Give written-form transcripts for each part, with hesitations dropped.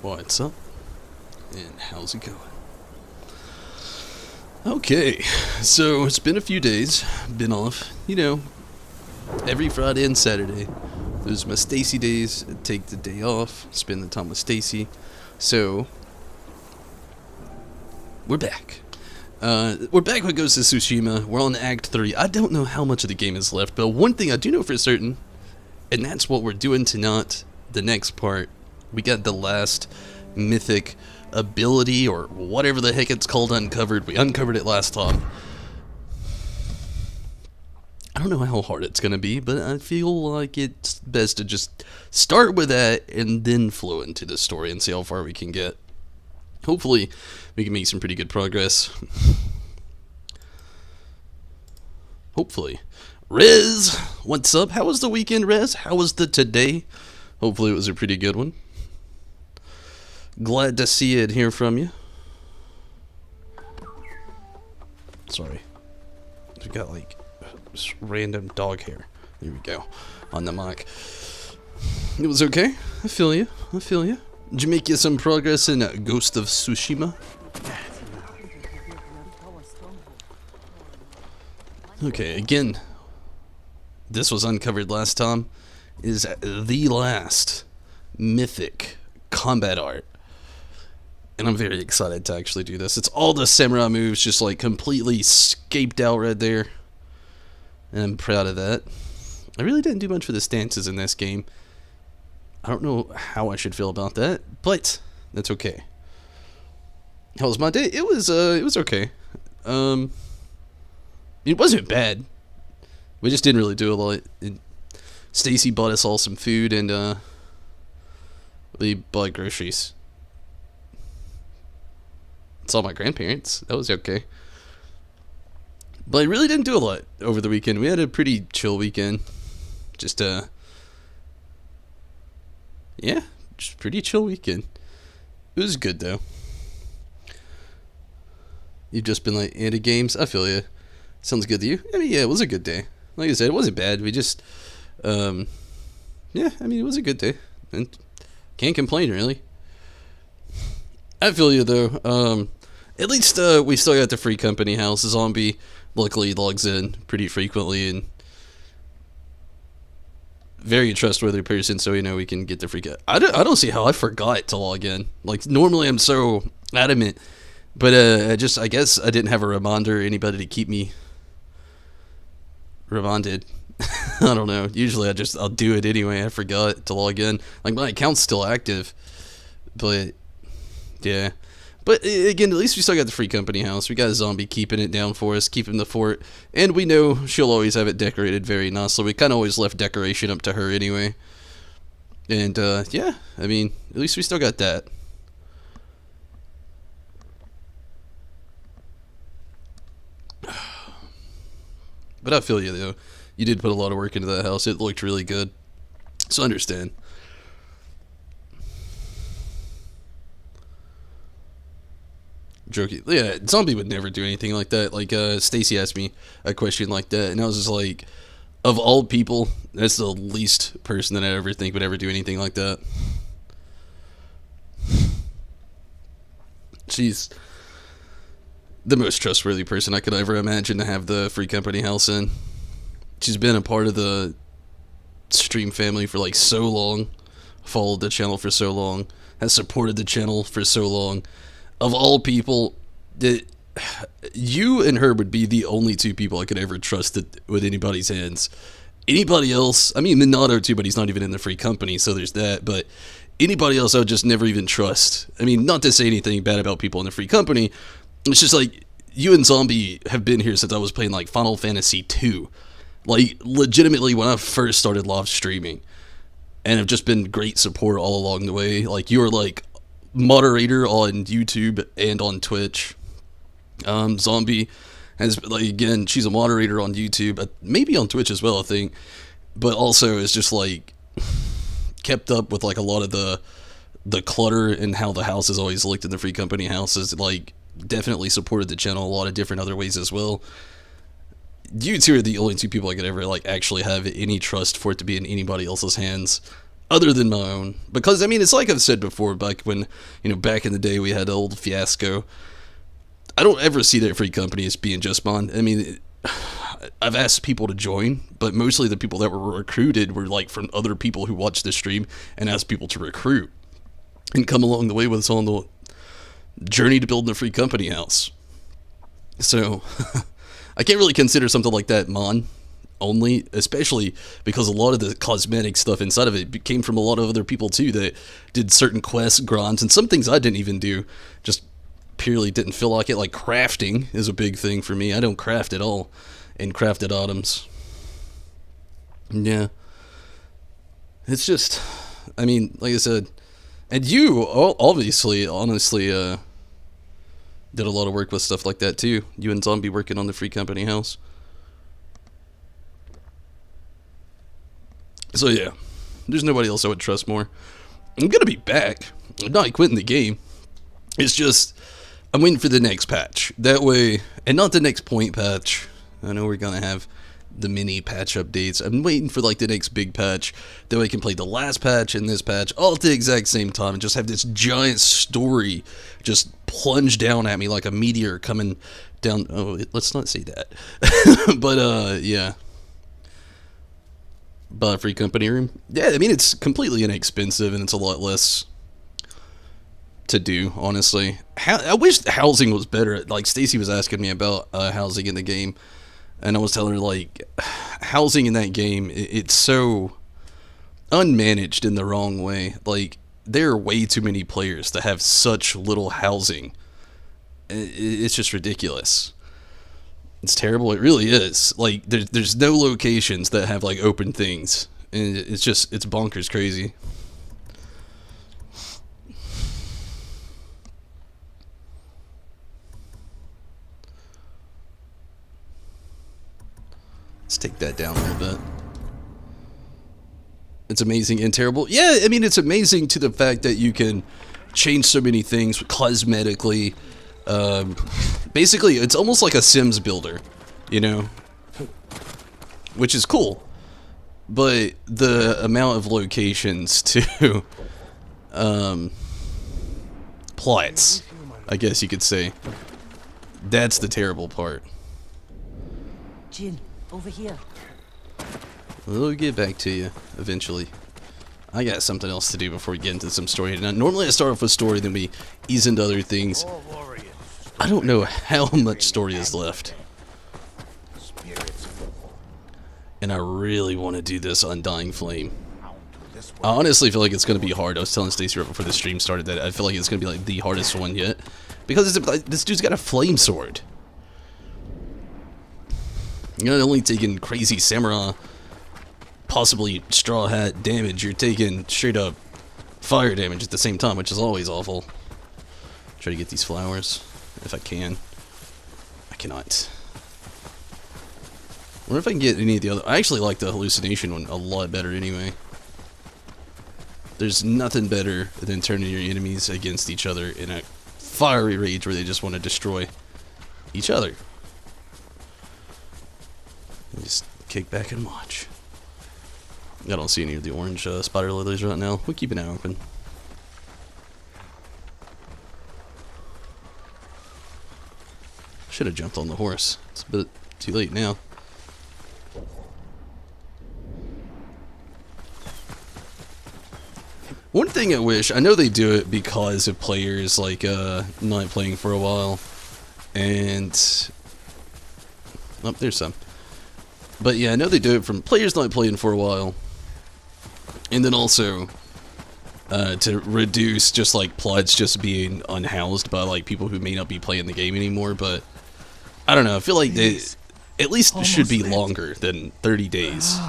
What's up? And how's it going? Okay, so it's been a few days, been off, every Friday and Saturday. Those are my Stacy days. I take the day off, spend the time with Stacy. So, we're back. We're back with Ghost of Tsushima. We're on Act 3. I don't know how much of the game is left, but one thing I do know for certain, and that's what we're doing tonight, the next part. We got the last mythic ability, or whatever the heck it's called, uncovered. We uncovered it last time. I don't know how hard it's going to be, but I feel like it's best to just start with that and then flow into the story and see how far we can get. Hopefully, we can make some pretty good progress. Hopefully. Rez, what's up? How was the weekend, Rez? How was the today? Hopefully it was a pretty good one. Glad to see it, hear from you. Sorry. We got like just random dog hair. There we go. On the mic. It was okay. I feel you. Did you make some progress in Ghost of Tsushima? Okay, again, this was uncovered last time, is the last mythic combat art. And I'm very excited to actually do this. It's all the samurai moves just like completely scaped out right there. And I'm proud of that. I really didn't do much for the stances in this game. I don't know how I should feel about that, but that's okay. How was my day? It was okay. It wasn't bad. We just didn't really do a lot. Stacy bought us all some food, and we bought groceries. Saw my grandparents. That was okay. But I really didn't do a lot over the weekend. We had a pretty chill weekend. Just pretty chill weekend. It was good though. You've just been like into games. I feel you. Sounds good to you. I mean, yeah, it was a good day. Like I said, it wasn't bad. We just, it was a good day, and can't complain really. I feel you though. At least we still got the free company house. The zombie luckily logs in pretty frequently and very trustworthy person, so we can get the free. I don't see how I forgot to log in. Like normally I'm so adamant, but I guess I didn't have a reminder or anybody to keep me reminded. I don't know. Usually I'll do it anyway. I forgot to log in. Like my account's still active, but yeah. But again, at least we still got the free company house. We got a zombie keeping it down for us, keeping the fort. And we know she'll always have it decorated very nicely. We kind of always left decoration up to her anyway. And, yeah, I mean, at least we still got that. But I feel you, though. You did put a lot of work into that house. It looked really good. So I understand. Joking. Yeah, zombie would never do anything like that. Like, Stacy asked me a question like that, and I was just like, of all people, that's the least person that I ever think would ever do anything like that. She's the most trustworthy person I could ever imagine to have the free company house in. She's been a part of the stream family for like so long, followed the channel for so long, has supported the channel for so long. Of all people, you and her would be the only two people I could ever trust with anybody's hands. Anybody else, I mean, Minato too, but he's not even in the free company, so there's that. But anybody else I would just never even trust. I mean, not to say anything bad about people in the free company. It's just like, you and Zombie have been here since I was playing like Final Fantasy 2. Like, legitimately when I first started live streaming. And have just been great support all along the way. Like, you were like moderator on YouTube and on Twitch. Zombie has, like, again, she's a moderator on YouTube, maybe on Twitch as well, I think, but also is just like kept up with like a lot of the clutter and how the house is always looked in the free company houses. Like, definitely supported the channel a lot of different other ways as well. You two are the only two people I could ever like actually have any trust for it to be in anybody else's hands. other than my own. Because, I mean, it's like I've said before, back when, back in the day we had the old Fiasco. I don't ever see that free company as being just mine. I mean, I've asked people to join, but mostly the people that were recruited were like from other people who watched the stream and asked people to recruit and come along the way with us on the journey to building a free company house. So, I can't really consider something like that mine only, especially because a lot of the cosmetic stuff inside of it came from a lot of other people too that did certain quests, grinds, and some things I didn't even do, just purely didn't feel like it. Like crafting is a big thing for me. I don't craft at all in crafted items. Yeah. It's just, I mean, like I said, and you obviously, honestly, did a lot of work with stuff like that too. You and Zombie working on the free company house. So yeah, there's nobody else I would trust more. I'm gonna be back. I'm not quitting the game. It's just, I'm waiting for the next patch. That way, and not the next point patch. I know we're gonna have the mini patch updates. I'm waiting for like the next big patch. That way I can play the last patch and this patch all at the exact same time and just have this giant story just plunge down at me like a meteor coming down. Oh, let's not say that. But yeah. Buy a free company room. Yeah, I mean, it's completely inexpensive and it's a lot less to do, honestly. I wish the housing was better. Like, Stacy was asking me about housing in the game, and I was telling her, like, housing in that game, it's so unmanaged in the wrong way. Like, there are way too many players that have such little housing. It's just ridiculous. It's terrible. It really is. Like, there's no locations that have, like, open things. And it's bonkers crazy. Let's take that down a little bit. It's amazing and terrible. Yeah, I mean, it's amazing to the fact that you can change so many things cosmetically. Basically, it's almost like a Sims builder, which is cool. But the amount of locations to plots, I guess you could say, that's the terrible part. Jin, over here. We'll get back to you eventually. I got something else to do before we get into some story. Now, normally I start off with story, then we ease into other things. I don't know how much story is left. And I really want to do this Undying Flame. I honestly feel like it's going to be hard. I was telling Stacey right before the stream started that I feel like it's going to be like the hardest one yet. Because this dude's got a flame sword. You're not only taking crazy samurai, possibly straw hat damage, you're taking straight up fire damage at the same time, which is always awful. Try to get these flowers. If I can. I cannot. I wonder if I can get any of the other. I actually like the hallucination one a lot better anyway. There's nothing better than turning your enemies against each other in a fiery rage where they just want to destroy each other. Just kick back and watch. I don't see any of the orange spider lilies right now. We'll keep an eye open. Should have jumped on the horse. It's a bit too late now. One thing I wish, I know they do it because of players like not playing for a while, and oh, there's some. But yeah, I know they do it from players not playing for a while, and then also to reduce just like plots just being unhoused by like people who may not be playing the game anymore. But I don't know. I feel like they at least should be longer than 30 days.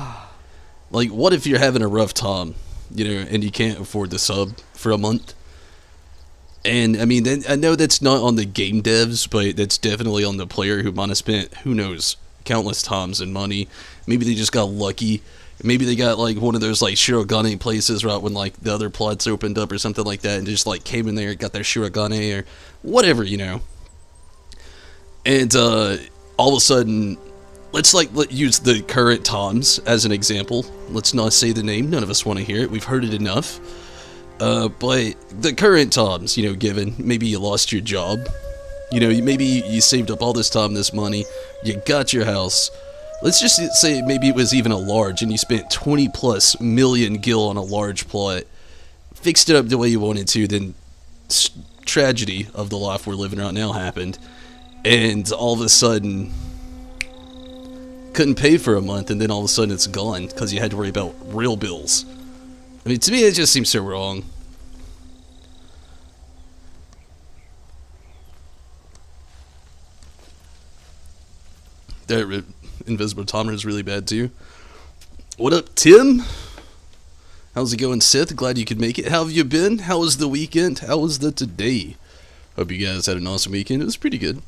Like, what if you're having a rough time, and you can't afford the sub for a month? And I mean, I know that's not on the game devs, but that's definitely on the player who might have spent, who knows, countless times and money. Maybe they just got lucky. Maybe they got like one of those like Shirogane places right when like the other plots opened up or something like that, and just like came in there, got their Shirogane or whatever, And all of a sudden, let's use the current Toms as an example. Let's not say the name. None of us want to hear it. We've heard it enough. But the current Toms, given maybe you lost your job, maybe you saved up all this time, this money, you got your house. Let's just say maybe it was even a large, and you spent 20 plus million gil on a large plot, fixed it up the way you wanted to, then tragedy of the life we're living right now happened, and all of a sudden couldn't pay for a month, and then all of a sudden it's gone because you had to worry about real bills. I mean, to me, it just seems so wrong. That Invisible Tomer is really bad, too. What up, Tim? How's it going, Seth? Glad you could make it. How have you been? How was the weekend? How was the today? Hope you guys had an awesome weekend. It was pretty good.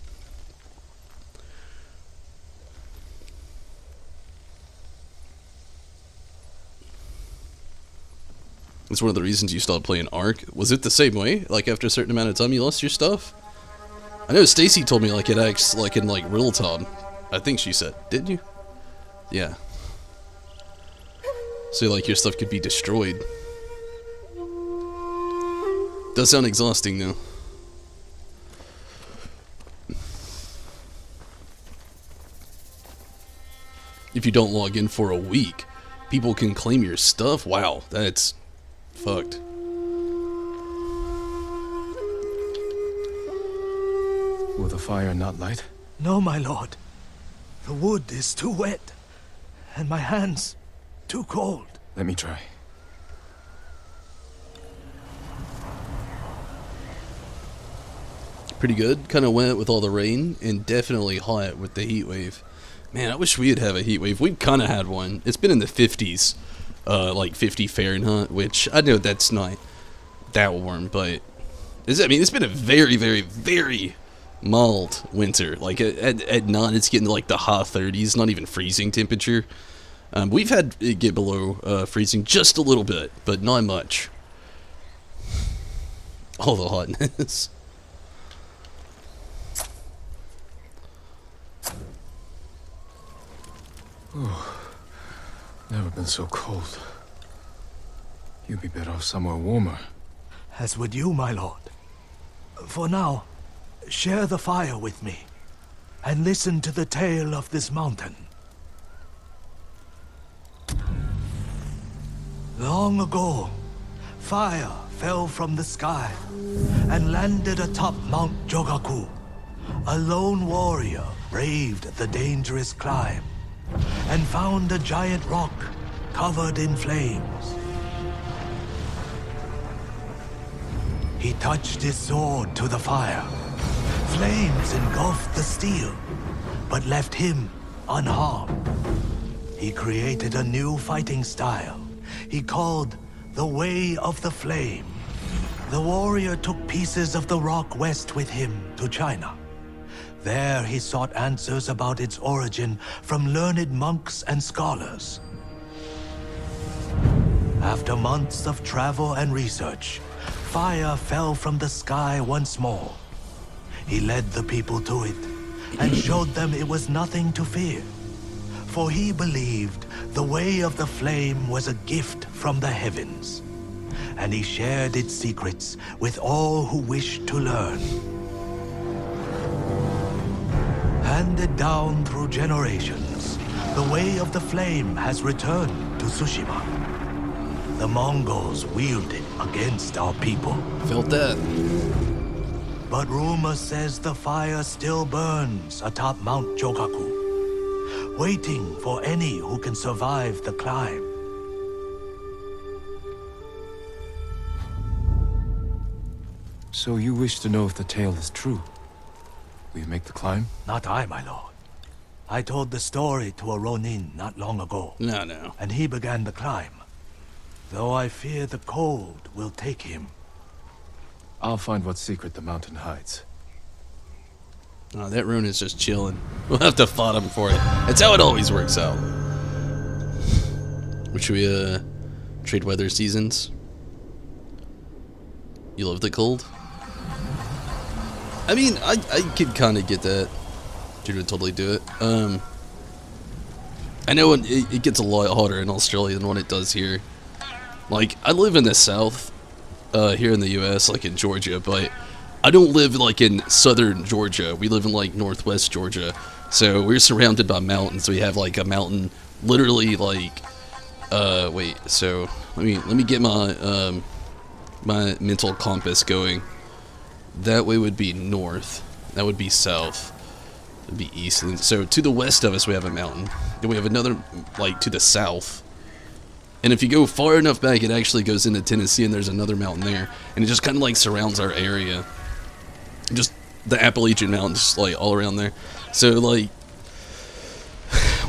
It's one of the reasons you stopped playing Ark. Was it the same way? Like, after a certain amount of time, you lost your stuff? I know Stacy told me, like, it acts like in, like, real time. I think she said. Didn't you? Yeah. So, like, your stuff could be destroyed. Does sound exhausting, though. If you don't log in for a week, people can claim your stuff? Wow, that's fucked. Will the fire not light? No, my lord. The wood is too wet, and my hands too cold. Let me try. Pretty good. Kind of wet with all the rain, and definitely hot with the heat wave. Man, I wish we'd have a heat wave. We've kind of had one. It's been in the 50s, like 50 Fahrenheit, which I know that's not that warm, but it's been a very, very, very mild winter. Like at night, it's getting to like the high 30s, not even freezing temperature. We've had it get below freezing just a little bit, but not much. All the hotness. Never been so cold. You'd be better off somewhere warmer. As would you, my lord. For now, share the fire with me, and listen to the tale of this mountain. Long ago, fire fell from the sky and landed atop Mount Jogaku. A lone warrior braved the dangerous climb and found a giant rock covered in flames. He touched his sword to the fire. Flames engulfed the steel, but left him unharmed. He created a new fighting style he called the Way of the Flame. The warrior took pieces of the rock west with him to China. There he sought answers about its origin from learned monks and scholars. After months of travel and research, fire fell from the sky once more. He led the people to it and showed them it was nothing to fear. For he believed the Way of the Flame was a gift from the heavens, and he shared its secrets with all who wished to learn. Handed down through generations, the Way of the Flame has returned to Tsushima. The Mongols wield it against our people. Felt that. But rumor says the fire still burns atop Mount Jogaku, waiting for any who can survive the climb. So you wish to know if the tale is true? Will you make the climb? Not I, my lord. I told the story to a Ronin not long ago. No. And he began the climb. Though I fear the cold will take him. I'll find what secret the mountain hides. Oh, that rune is just chilling. We'll have to fight him for it. That's how it always works out. Should we, trade weather seasons? You love the cold? I mean, I could kind of get that. Dude would totally do it. I know it gets a lot hotter in Australia than what it does here. Like, I live in the south, here in the U.S., like in Georgia, but I don't live, like, in southern Georgia. We live in, like, northwest Georgia. So we're surrounded by mountains. We have, like, a mountain literally, like, wait, so let me get my, my mental compass going. That way would be north. That would be south. That'd be east. And so to the west of us, we have a mountain. Then we have another, like, to the south. And if you go far enough back, it actually goes into Tennessee, and there's another mountain there. And it just kind of, like, surrounds our area. Just the Appalachian Mountains, like, all around there. So, like,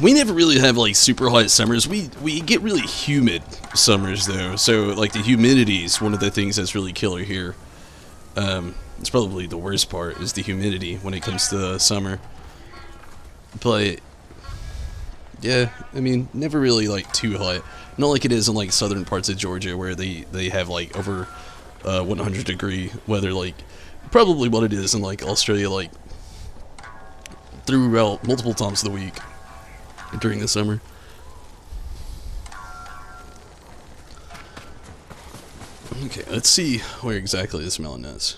we never really have, like, super hot summers. We get really humid summers, though. So, like, the humidity is one of the things that's really killer here. It's probably the worst part, is the humidity when it comes to summer. But, yeah, I mean, never really, like, too hot. Not like it is in, like, southern parts of Georgia where they have, like, over 100 degree weather, like, probably what it is in, like, Australia, like, throughout multiple times of the week during the summer. Okay, let's see where exactly this mountain is.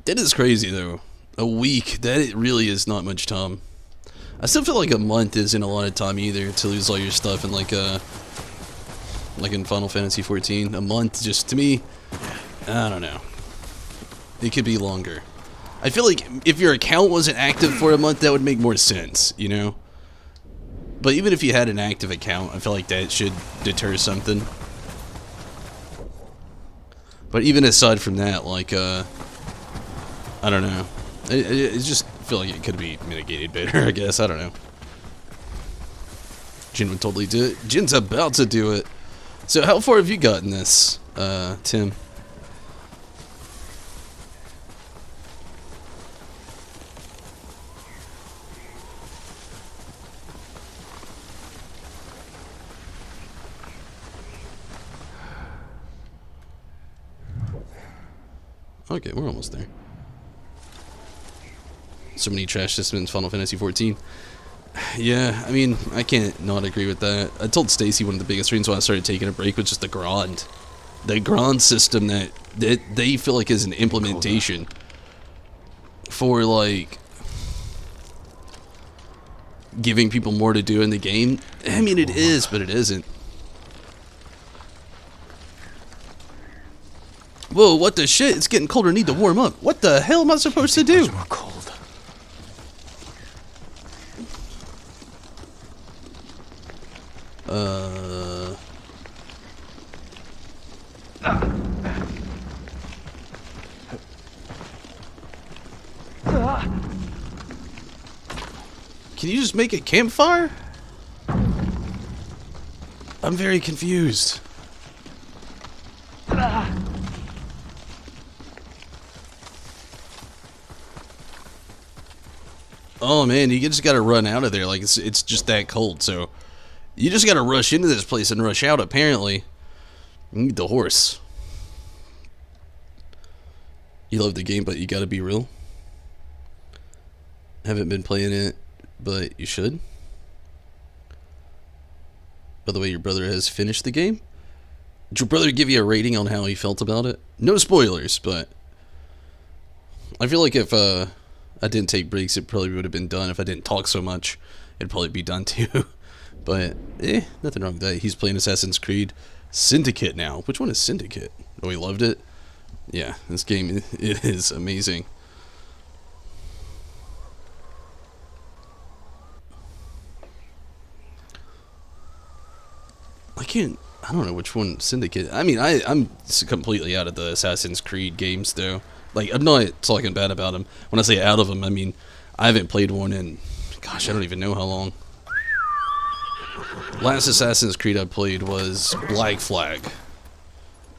That is crazy, though. A week, that really is not much time. I still feel like a month isn't a lot of time either to lose all your stuff in, like in Final Fantasy XIV. A month, just to me, I don't know. It could be longer. I feel like if your account wasn't active for a month, that would make more sense, you know? But even if you had an active account, I feel like that should deter something. But even aside from that, like, I don't know. I just feel like it could be mitigated better, I guess. I don't know. Jin would totally do it. Jin's about to do it. So how far have you gotten this, Tim? Okay, we're almost there. So many trash systems in Final Fantasy XIV. Yeah, I mean, I can't not agree with that. I told Stacy one of the biggest reasons why I started taking a break was just the grind. The grind system that they feel like is an implementation for, like, giving people more to do in the game. I mean, it is, but it isn't. Whoa, what the shit? It's getting colder. I need to warm up. What the hell am I supposed to do? Much more cold. Can you just make a campfire? I'm very confused. Oh man, you just gotta run out of there. Like, it's just that cold, so you just gotta rush into this place and rush out, apparently. You need the horse. You love the game, but you gotta be real. Haven't been playing it, but you should. By the way, your brother has finished the game? Did your brother give you a rating on how he felt about it? No spoilers, but I feel like if I didn't take breaks, it probably would have been done. If I didn't talk so much, it'd probably be done too. But, nothing wrong with that. He's playing Assassin's Creed Syndicate now. Which one is Syndicate? Oh, he loved it? Yeah, this game, it is amazing. I don't know which one Syndicate. I mean, I'm completely out of the Assassin's Creed games, though. Like, I'm not talking bad about them. When I say out of them, I mean, I haven't played one in, gosh, I don't even know how long. Last Assassin's Creed I played was Black Flag.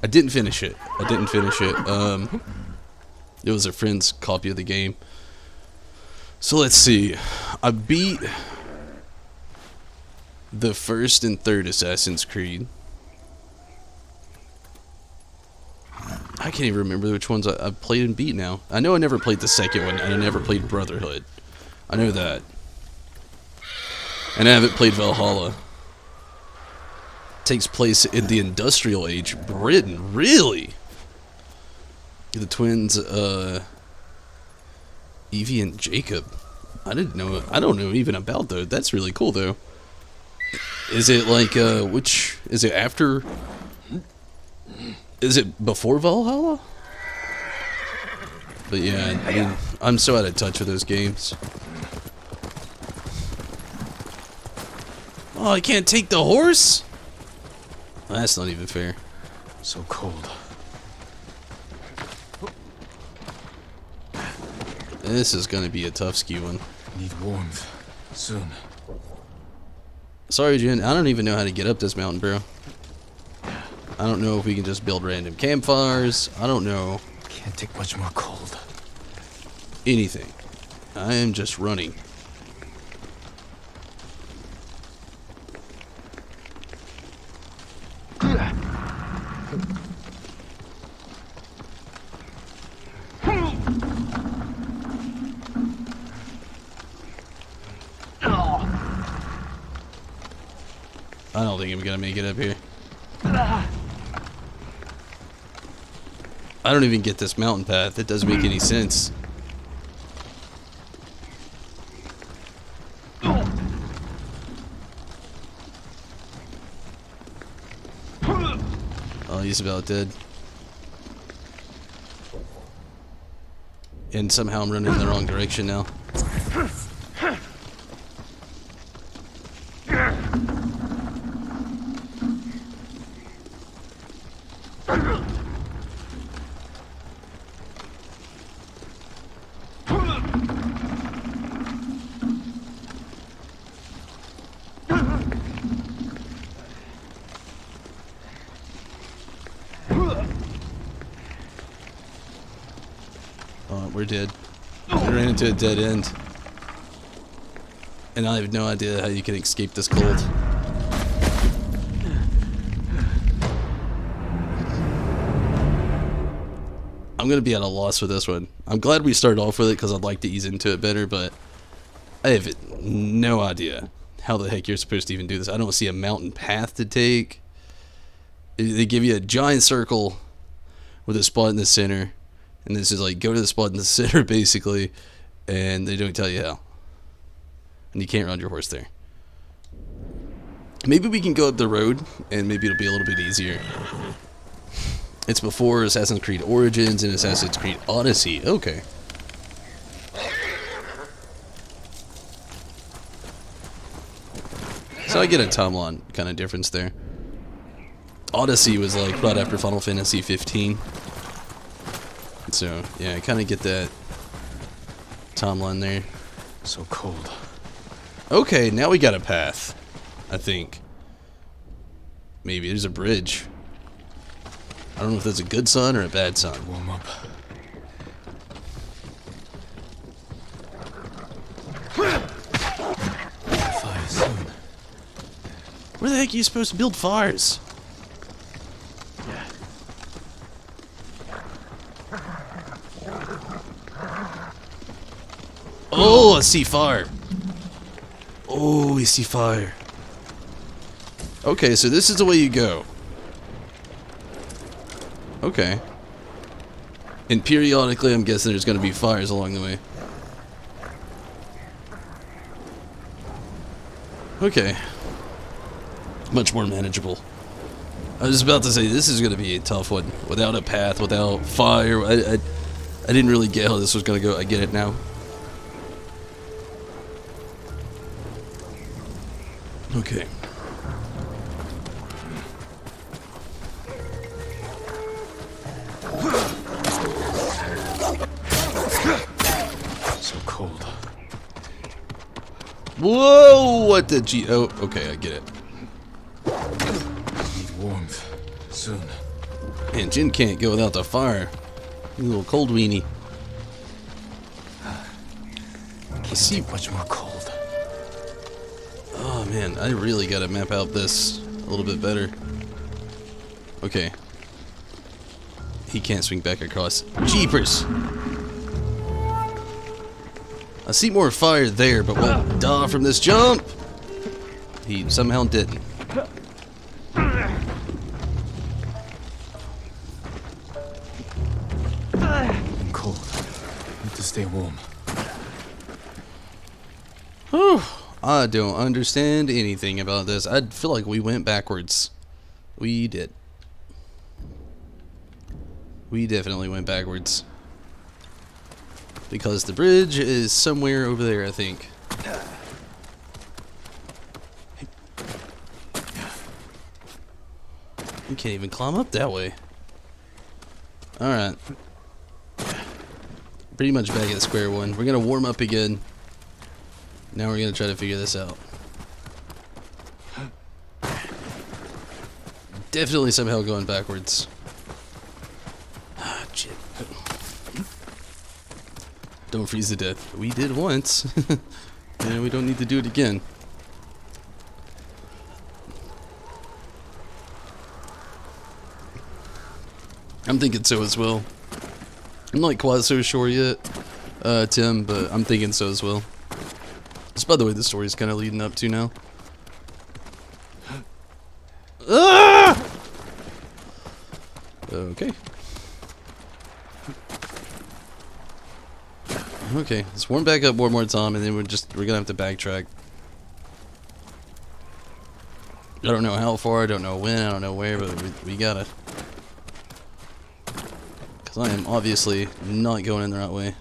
I didn't finish it. It was a friend's copy of the game. So let's see. I beat the first and third Assassin's Creed. I can't even remember which ones I've played and beat now. I know I never played the second one, and I never played Brotherhood. I know that. And I haven't played Valhalla. Takes place in the industrial age, Britain. Really? The twins, Evie and Jacob. I didn't know. I don't know even about those. That's really cool, though. Is it like which? Is it after? Is it before Valhalla? But yeah, I mean, I'm so out of touch with those games. Oh, I can't take the horse? That's not even fair. So cold. This is gonna be a tough ski one. Need warmth. Soon. Sorry, Jen. I don't even know how to get up this mountain, bro. I don't know if we can just build random campfires. I don't know Can't take much more cold. anything. I am just running. I don't think I'm gonna make it up here. I don't even get this mountain path. It doesn't make any sense. Oh, he's about dead. And somehow I'm running in the wrong direction now. We're dead. We ran into a dead end. And I have no idea how you can escape this cold. I'm gonna be at a loss with this one. I'm glad we started off with it because I'd like to ease into it better, but I have no idea how the heck you're supposed to even do this. I don't see a mountain path to take. They give you a giant circle with a spot in the center. And this is like, go to the spot in the center, basically, and they don't tell you how. And you can't ride your horse there. Maybe we can go up the road, and maybe it'll be a little bit easier. It's before Assassin's Creed Origins and Assassin's Creed Odyssey. Okay. So I get a timeline kind of difference there. Odyssey was like right after Final Fantasy 15. So, yeah, I kind of get that timeline there. So cold. Okay, now we got a path, I think. Maybe there's a bridge. I don't know if that's a good sign or a bad sign. Warm up. Fire soon. Where the heck are you supposed to build fires? Oh, I see fire. Oh, we see fire. Okay, so this is the way you go. Okay. And periodically, I'm guessing there's going to be fires along the way. Okay. Much more manageable. I was about to say, this is going to be a tough one. Without a path, without fire. I didn't really get how this was going to go. I get it now. Okay. So cold. Whoa! What the G? Oh, okay, I get it. Need warmth. Soon. Man, Jin can't go without the fire. You little cold weenie. Can't see much more cold. Oh man, I really gotta map out this a little bit better. Okay. He can't swing back across. Jeepers! I see more fire there, but won't die from this jump! He somehow didn't. I'm cold. Need to stay warm. Whew. I don't understand anything about this. I feel like we went backwards. We did. We definitely went backwards. Because the bridge is somewhere over there, I think. You can't even climb up that way. Alright. Pretty much back at square one. We're gonna warm up again. Now we're gonna try to figure this out. Definitely somehow going backwards. Ah, shit. Don't freeze to death. We did once. Yeah, we don't need to do it again. I'm thinking so as well. I'm not quite so sure yet, Tim, but I'm thinking so as well. Just by the way the story's kind of leading up to now. Ah! Okay. Okay, let's warm back up one more time, and then we're gonna have to backtrack. I don't know how far, I don't know when, I don't know where, but we gotta. Because I am obviously not going in the right way.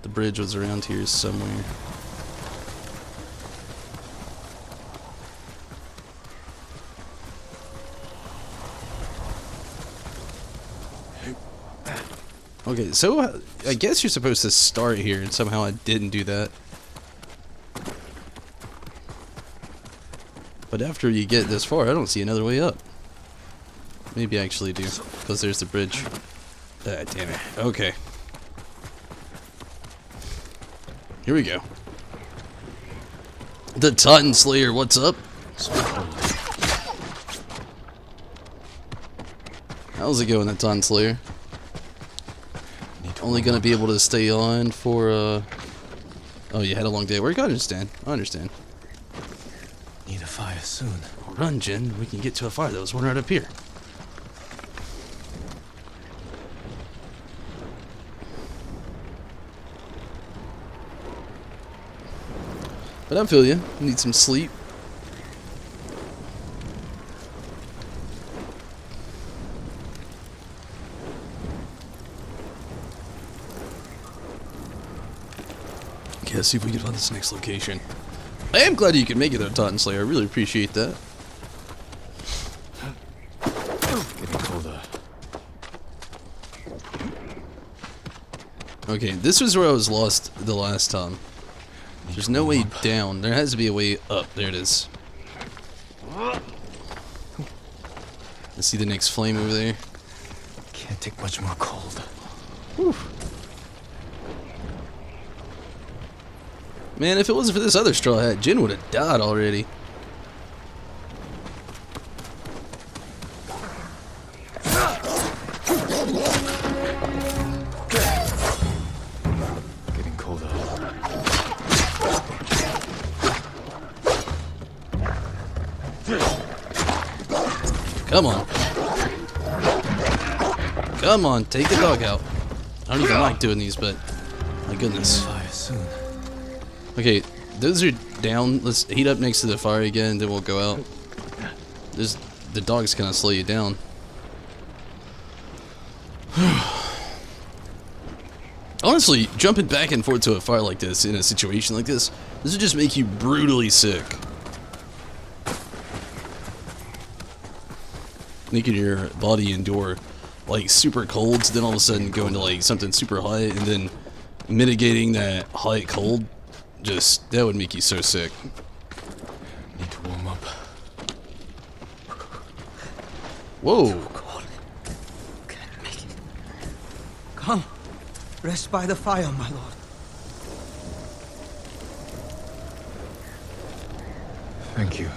The bridge was around here somewhere. Okay, so I guess you're supposed to start here, and somehow I didn't do that. But after you get this far, I don't see another way up. Maybe I actually do, because there's the bridge. Ah, damn it. Okay. Here we go. The Titan Slayer, what's up? How's it going, the Titan Slayer? Only gonna be able to stay on for, oh, you had a long day at work? I understand. I understand. Need a fire soon. Well, run, Jin. We can get to a fire. There was one right up here. But I feel you. Need some sleep. Okay, let's see if we can find this next location. I am glad you can make it though, Titan Slayer. I really appreciate that. Getting colder. Okay, this was where I was lost the last time. There's no way down. There has to be a way up. There it is. I see the next flame over there. Can't take much more cold. Whew. Man, if it wasn't for this other straw hat, Jin would have died already. Getting colder. Come on. Come on, take the dog out. I don't even like doing these, but my goodness. Fire soon. Okay, those are down. Let's heat up next to the fire again, then we'll go out. The dog's gonna slow you down. Honestly, jumping back and forth to a fire like this in a situation like this would just make you brutally sick. Making your body endure like super colds, then all of a sudden going to like something super hot, and then mitigating that hot cold. Just, that would make you so sick. Need to warm up. Whoa. Can't make it. Come, rest by the fire, my lord. Thank you.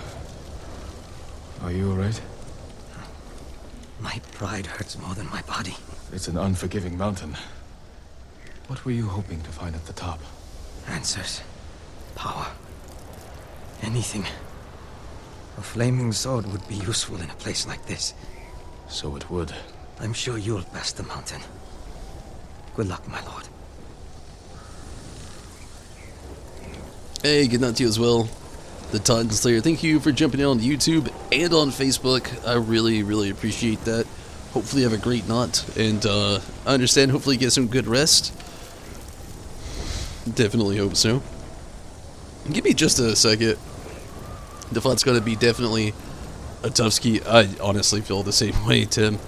Are you alright? My pride hurts more than my body. It's an unforgiving mountain. What were you hoping to find at the top? Answers. Power. Anything. A flaming sword would be useful in a place like this. So it would. I'm sure you'll pass the mountain. Good luck, my lord. Hey, good night to you as well. The Titan Slayer, thank you for jumping in on YouTube and on Facebook. I really, really appreciate that. Hopefully you have a great night, and I understand, hopefully you get some good rest. Definitely hope so. Give me just a second. The fight's going to be definitely a tough ski. I honestly feel the same way, Tim.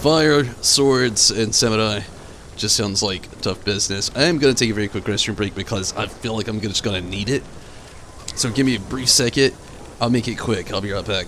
Fire, swords, and samurai just sounds like tough business. I am going to take a very quick restroom break because I feel like I'm just going to need it. So give me a brief second. I'll make it quick. I'll be right back.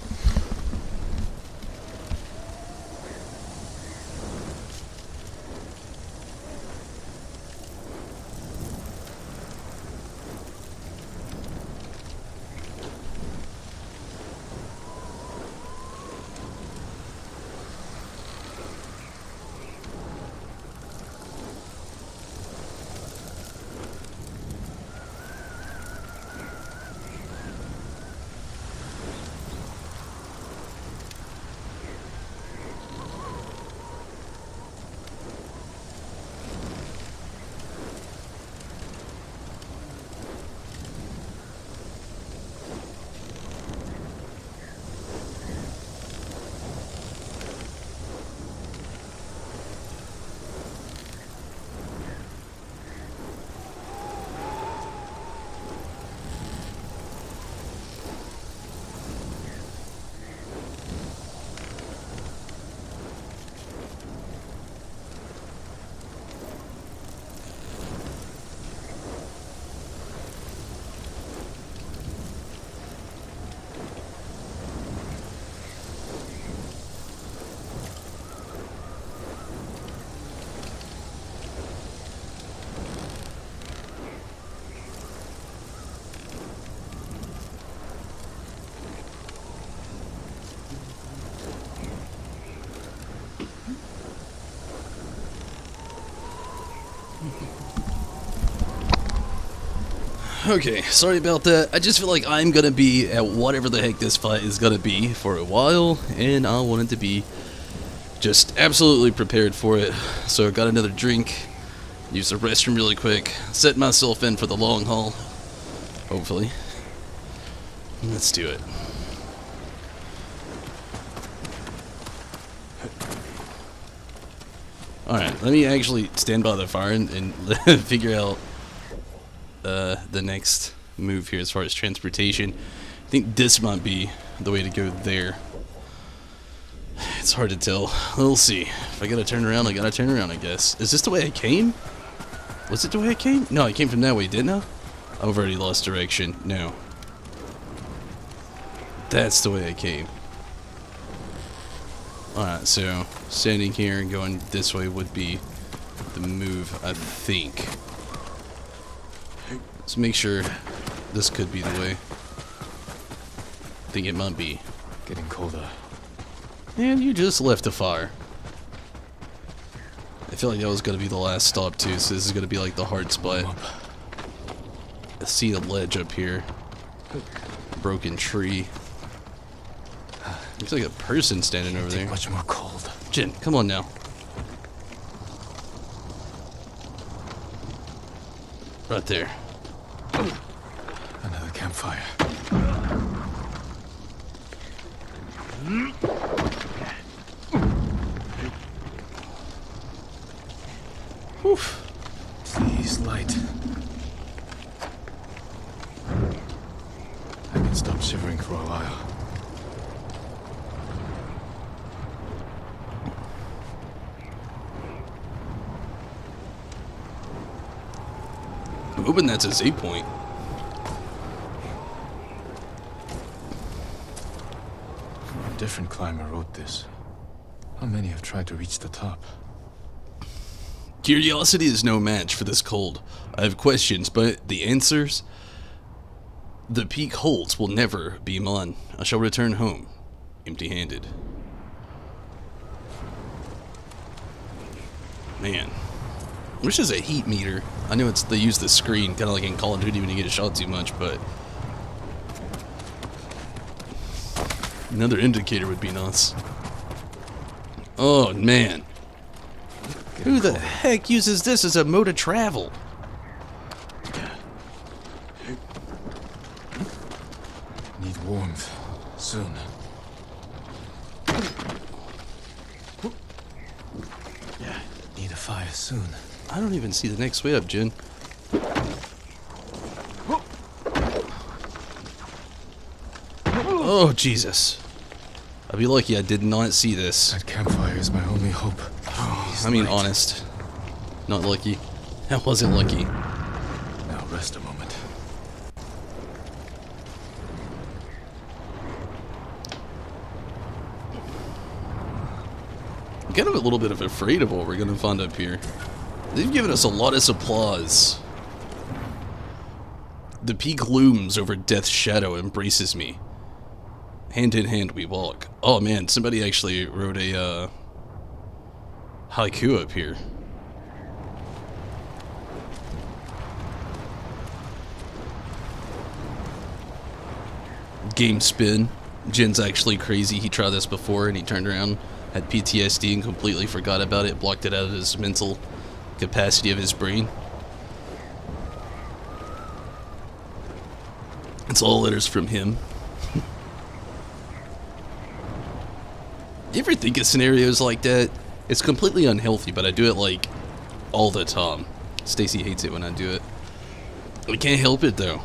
Okay, sorry about that. I just feel like I'm gonna be at whatever the heck this fight is gonna be for a while, and I wanted to be just absolutely prepared for it. So I got another drink, used the restroom really quick, set myself in for the long haul, hopefully. Let's do it. Alright, let me actually stand by the fire and figure out the next move here as far as transportation. I think this might be the way to go there. It's hard to tell. We'll see. If I gotta turn around, I gotta turn around, I guess. Is this the way I came? Was it the way I came? No, I came from that way, didn't I? I've already lost direction. No. That's the way I came. Alright, so standing here and going this way would be the move, I think. Let's make sure this could be the way. I think it might be. Getting colder. And you just left a fire. I feel like that was going to be the last stop too, so this is going to be like the hard spot. I see a ledge up here. Broken tree. Looks like a person standing over there. Much more cold. Jin, come on now. Right there. Another campfire. Whew. Please, light. I can stop shivering for a while. I'm hoping that's a save point. A different climber wrote this. How many have tried to reach the top? Curiosity is no match for this cold. I have questions, but the answers the peak holds will never be mine. I shall return home, empty-handed. Man. Wish there's a heat meter. I know they use the screen, kind of like in Call of Duty when you get shot too much, but another indicator would be nice. Oh, man. Who the heck uses this as a mode of travel? Need warmth. Soon. Need a fire soon. I don't even see the next way up, Jin. Oh, Jesus. I'd be lucky I did not see this. That campfire is my only hope. I mean, honest. Not lucky. That wasn't lucky. Now rest a moment. I'm kind of a little bit afraid of what we're going to find up here. They've given us a lot of supplies. The peak looms over death's shadow, embraces me. Hand in hand we walk. Oh man, somebody actually wrote a haiku up here. Game spin. Jin's actually crazy. He tried this before and he turned around, had PTSD and completely forgot about it, blocked it out of his mental capacity of his brain. It's all letters from him. You ever think of scenarios like that? It's completely unhealthy, but I do it like all the time. Stacy hates it when I do it. I can't help it though.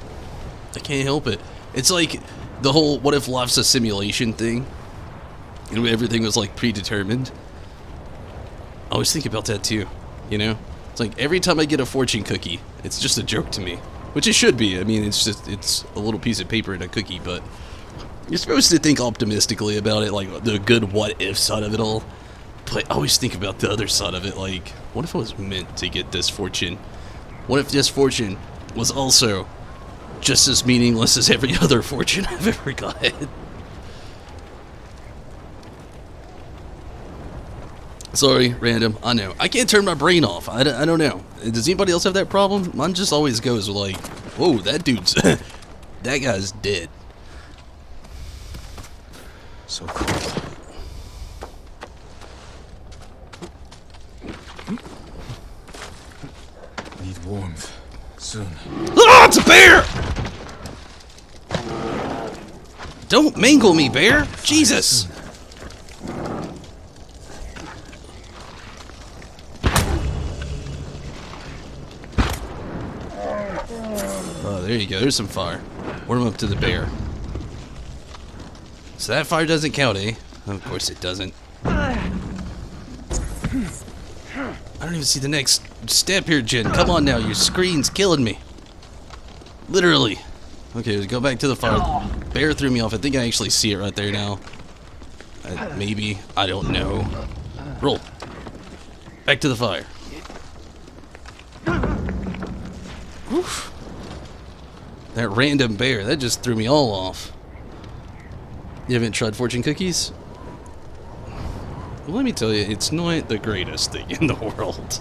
I can't help it. It's like the whole what if life's a simulation thing? You know, everything was like predetermined. I always think about that too, you know? It's like every time I get a fortune cookie, it's just a joke to me. Which it should be. I mean, it's a little piece of paper and a cookie, but you're supposed to think optimistically about it, like the good what if side of it all. But I always think about the other side of it, like, what if I was meant to get this fortune? What if this fortune was also just as meaningless as every other fortune I've ever got? Sorry, random. I know. I can't turn my brain off. I don't know. Does anybody else have that problem? Mine just always goes like, whoa, that dude's... that guy's dead. So cold. Need warmth. Soon. Ah, it's a bear! Don't mangle me, bear! Jesus! Oh, there you go. There's some fire. Warm up to the bear. So that fire doesn't count, eh? Of course it doesn't. I don't even see the next step here, Jin. Come on now, your screen's killing me. Literally. Okay, let's go back to the fire. Bear threw me off. I think I actually see it right there now. Maybe. I don't know. Roll. Back to the fire. Oof. That random bear, that just threw me all off. You haven't tried fortune cookies? Well, let me tell you, it's not the greatest thing in the world.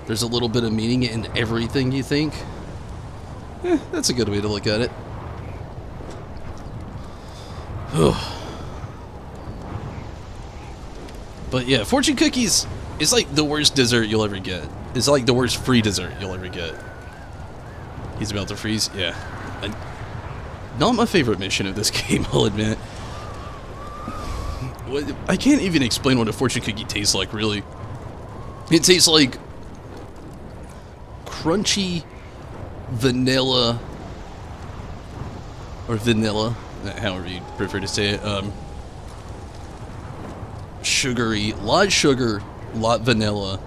There's a little bit of meaning in everything you think. That's a good way to look at it. But yeah, fortune cookies is like the worst dessert you'll ever get. It's like the worst free dessert you'll ever get. He's about to freeze? Yeah. Not my favorite mission of this game, I'll admit. I can't even explain what a fortune cookie tastes like, really. It tastes like crunchy vanilla, or vanilla, however you prefer to say it, sugary, lot sugar, lot vanilla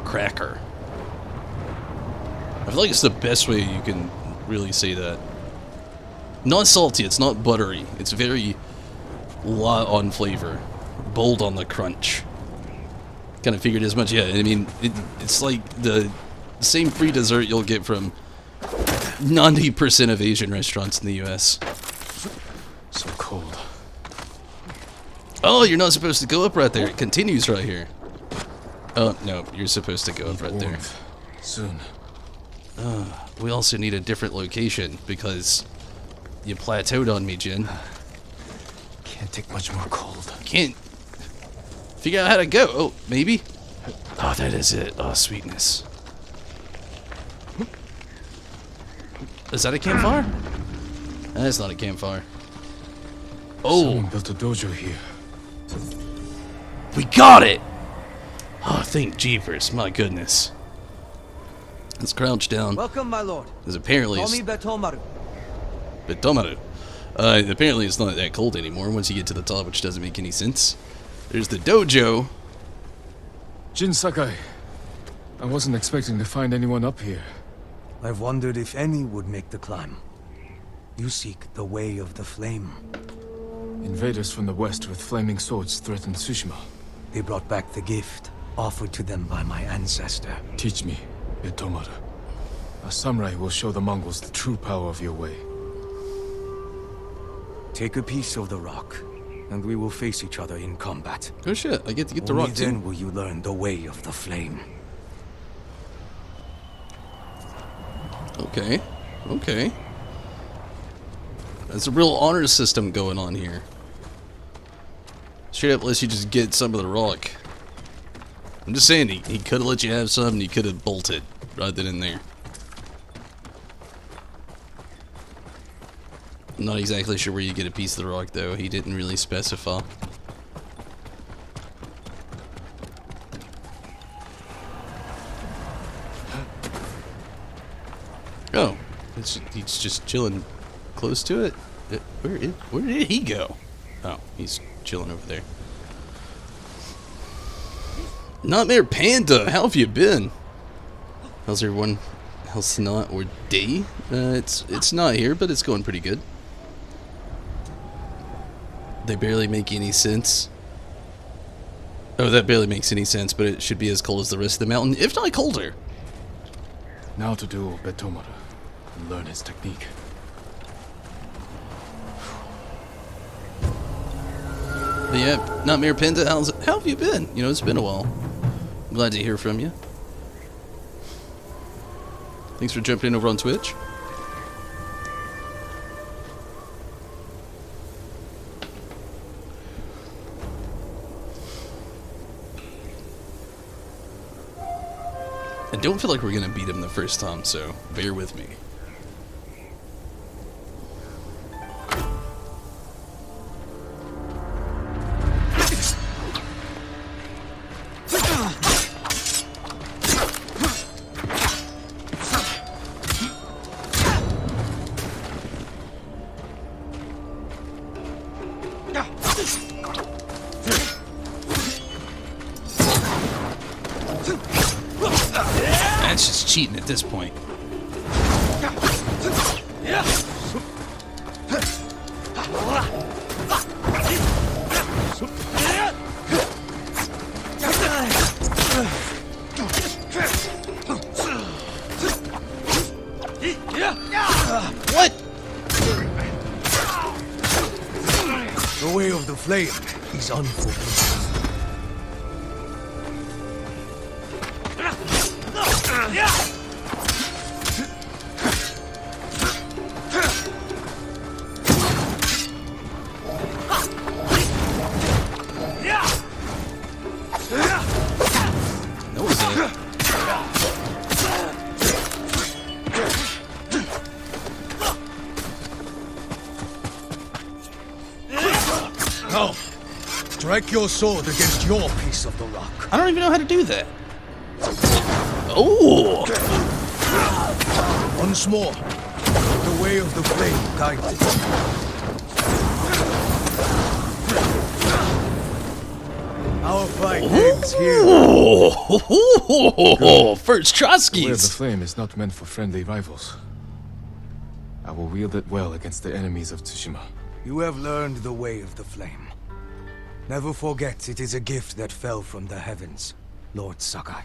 cracker. I feel like it's the best way you can really say that. Not salty, it's not buttery, it's very lot on flavor, bold on the crunch. Kind of figured as much. Yeah, I mean, it's like the same free dessert you'll get from 90% of Asian restaurants in the US. So cold. Oh, you're not supposed to go up right there. It continues right here. Oh, no, you're supposed to go up right there. Warmth. Soon. We also need a different location because you plateaued on me, Jin. Can't take much more cold. Can't figure out how to go. Oh, maybe? Oh, that is it. Oh, sweetness. Is that a campfire? That's not a campfire. Someone Oh, built a dojo here. we got it! Oh, thank jeepers. My goodness. Let's crouch down. Welcome, my lord. Because apparently Call it's... me Betomaru. Betomaru. Apparently it's not that cold anymore once you get to the top, which doesn't make any sense. There's the dojo. Jin Sakai. I wasn't expecting to find anyone up here. I've wondered if any would make the climb. You seek the way of the flame. Invaders from the west with flaming swords threatened Tsushima. They brought back the gift offered to them by my ancestor. Teach me, Betomaru. A samurai will show the Mongols the true power of your way. Take a piece of the rock, and we will face each other in combat. Oh shit, I get to get the Only rock then too. will you learn the way of the flame. Okay. Okay. There's a real honor system going on here. Straight up lets you just get some of the rock. I'm just saying, he could have let you have some and he could have bolted right then and there. I'm not exactly sure where you get a piece of the rock though. He didn't really specify. Oh, he's just chilling close to it. Where did he go? Oh, he's chilling over there. Nightmare Panda, how have you been? How's everyone? How's not or day? It's not here, but it's going pretty good. They barely make any sense. Oh, that barely makes any sense, but it should be as cold as the rest of the mountain, if not colder. Now to duel Betomaru and learn his technique. But yeah, Nightmare Panda, how have you been? You know, it's been a while. I'm glad to hear from you. Thanks for jumping in over on Twitch. I don't feel like we're gonna beat him the first time, so bear with me. That's just cheating at this point. What? The way of the flame is unforgiving. That was it. Now, strike your sword against your piece of the rock. I don't even know how to do that. Oh! Once more, the way of the flame guides it. Our fight ends here. Oh, first The way of the Trotskys. flame is not meant for friendly rivals. I will wield it well against the enemies of Tsushima. You have learned the way of the flame. Never forget it is a gift that fell from the heavens, Lord Sakai.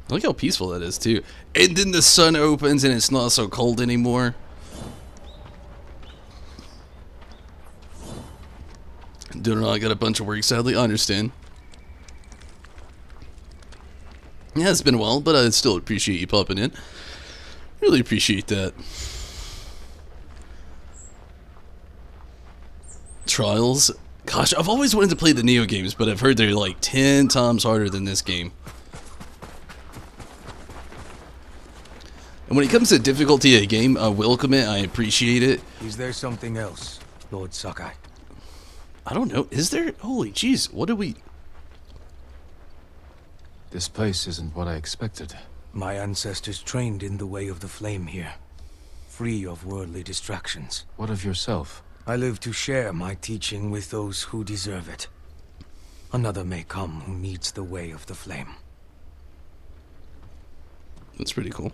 Look how peaceful that is, too. And then the sun opens and it's not so cold anymore. Dude, I got a bunch of work, sadly. I understand. Yeah, it's been a while, but I still appreciate you popping in. Really appreciate that. Trials? Gosh, I've always wanted to play the Neo games, but I've heard they're like 10 times harder than this game. And when it comes to difficulty of a game, I welcome it, I appreciate it. Is there something else, Lord Sakai? I don't know, is there? Holy jeez, what did we... This place isn't what I expected. My ancestors trained in the way of the flame here, free of worldly distractions. What of yourself? I live to share my teaching with those who deserve it. Another may come who needs the way of the flame. That's pretty cool.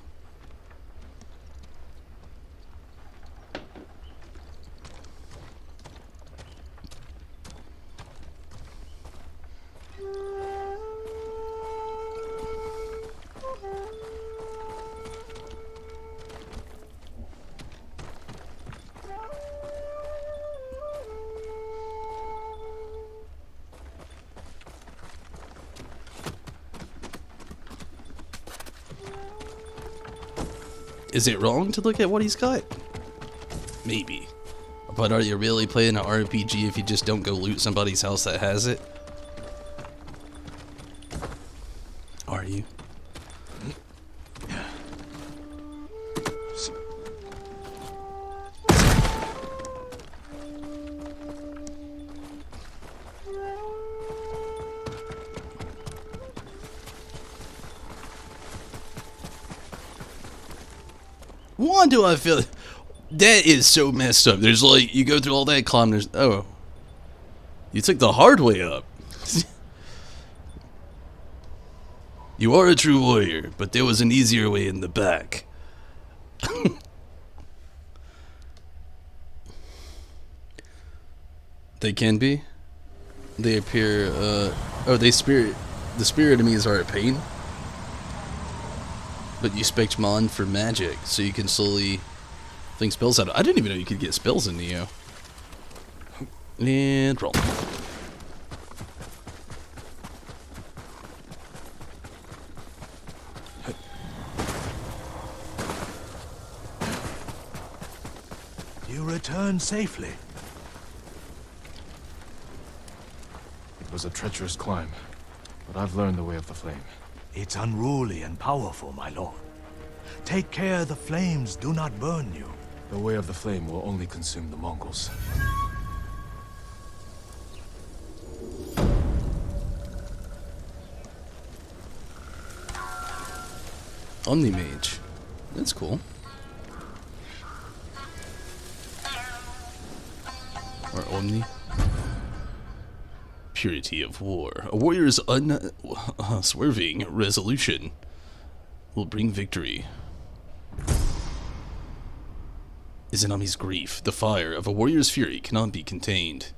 Is it wrong to look at what he's got? Maybe. But are you really playing an RPG if you just don't go loot somebody's house that has it? Are you? Why do I feel... That is so messed up. There's like, you go through all that climb, there's... Oh. You took the hard way up. You are a true warrior, but there was an easier way in the back. They can be. They appear, oh, they spirit... The spirit enemies are a pain. But you spec mon for magic, so you can slowly fling spells out. I didn't even know you could get spells in Neo. And roll. You returned safely. It was a treacherous climb, but I've learned the way of the flame. It's unruly and powerful, my lord. Take care the flames do not burn you. The way of the flame will only consume the Mongols. Omni-Mage. That's cool. Or Omni. Purity of war. A warrior's unswerving resolution will bring victory. Izanami's grief. The fire of a warrior's fury cannot be contained.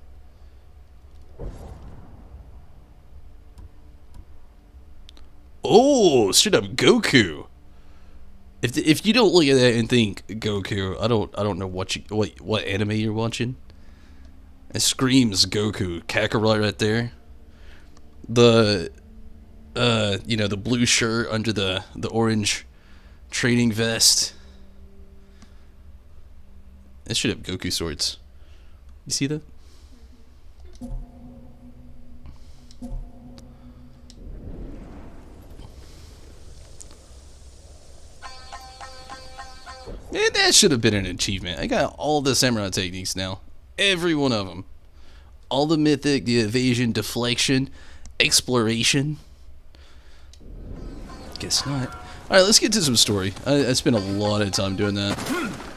Oh, straight up Goku. If you don't look at that and think Goku, I don't know what anime you're watching. It screams Goku. Kakarot right there. The you know, the blue shirt under the orange training vest. It should have Goku swords. You see that? Man, that should have been an achievement. I got all the samurai techniques now. Every one of them. All the mythic, the evasion, deflection, exploration. Guess not. Alright, let's get to some story. I spent a lot of time doing that.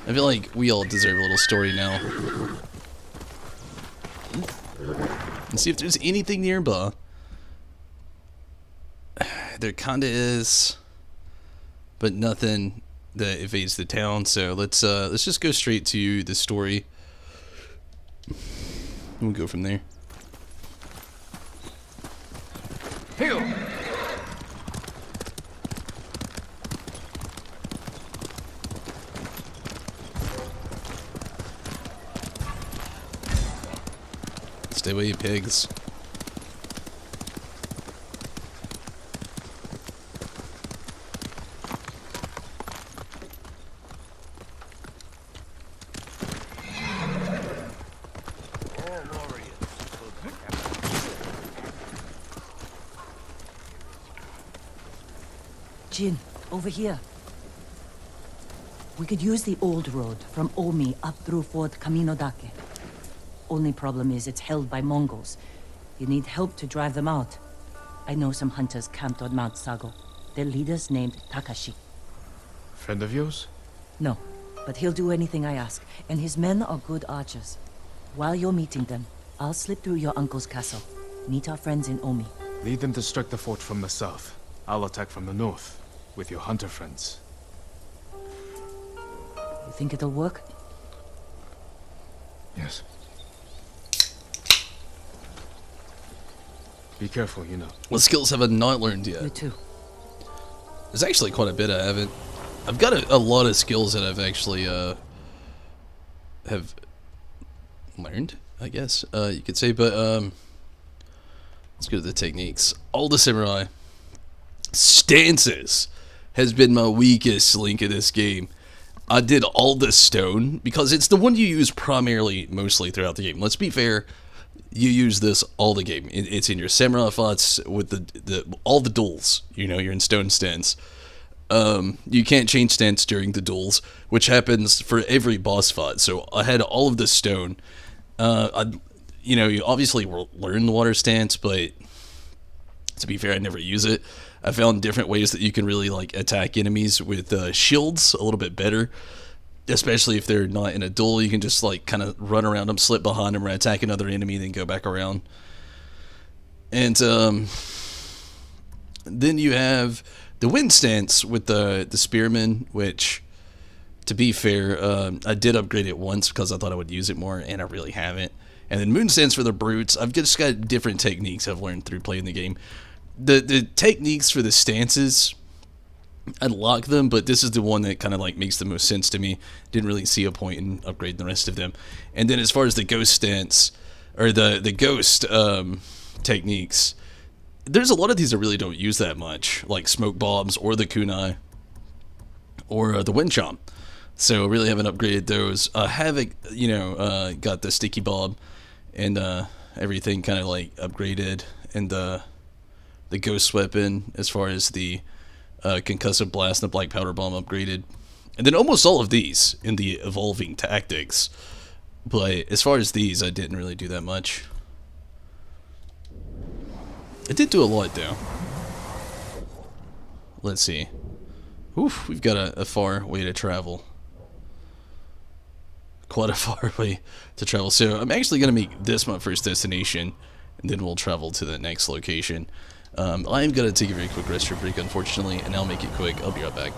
I feel like we all deserve a little story now. Let's see if there's anything nearby. There kinda is. But nothing that evades the town, so let's just go straight to the story. We'll go from there. Heal! Stay away, you pigs. Jin, over here. We could use the old road from Omi up through Fort Camino Dake. Only problem is it's held by Mongols. You need help to drive them out. I know some hunters camped on Mount Sago. Their leader's named Takashi. Friend of yours? No, but he'll do anything I ask, and his men are good archers. While you're meeting them, I'll slip through your uncle's castle. Meet our friends in Omi. Lead them to strike the fort from the south. I'll attack from the north, with your hunter friends. You think it'll work? Yes. Be careful, you know. What skills have I not learned yet? You too. There's actually quite a bit I haven't. I've got a lot of skills that I've actually have learned, I guess you could say. But let's go to the techniques. All the samurai stances has been my weakest link in this game. I did all the stone because it's the one you use primarily, mostly throughout the game. Let's be fair. You use this all the game. It's in your samurai fights with all the duels. You know, you're in stone stance. You can't change stance during the duels, which happens for every boss fight. So I had all of the stone. You obviously will learn the water stance, but to be fair, I never use it. I found different ways that you can really like attack enemies with shields a little bit better. Especially if they're not in a duel, you can just like kind of run around them, slip behind them, or attack another enemy, then go back around. And then you have the wind stance with the spearman, which, to be fair, I did upgrade it once because I thought I would use it more, and I really haven't. And then moon stance for the brutes. I've just got different techniques I've learned through playing the game. The techniques for the stances, I lock them, but this is the one that kind of like makes the most sense to me. Didn't really see a point in upgrading the rest of them. And then as far as the ghost stance, or the ghost techniques, there's a lot of these I really don't use that much, like smoke bombs or the kunai or the wind chomp. So I really haven't upgraded those. I haven't, got the sticky bomb and everything kind of like upgraded, and the ghost weapon as far as the concussive blast and the black powder bomb upgraded, and then almost all of these in the evolving tactics. But as far as these, I didn't really do that much. I did do a lot though. Let's see. Oof, we've got a far way to travel. Quite a far way to travel. So I'm actually going to make this my first destination, and then we'll travel to the next location. I'm going to take a very quick restroom break, unfortunately, and I'll make it quick. I'll be right back.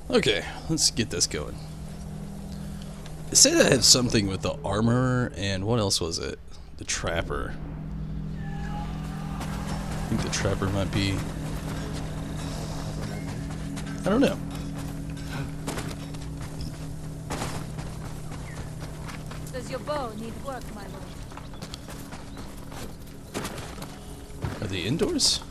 Okay, let's get this going. It said I had something with the armor, and what else was it? The Trapper. I think the Trapper might be... I don't know. Does your bow need work, my lord? Are they indoors?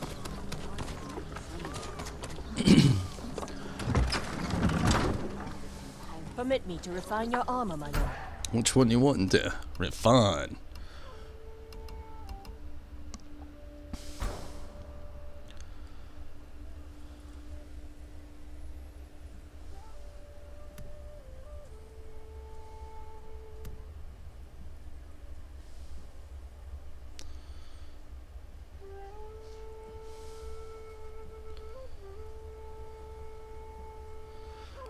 Permit me to refine your armor, my lord. Which one you wanting to refine?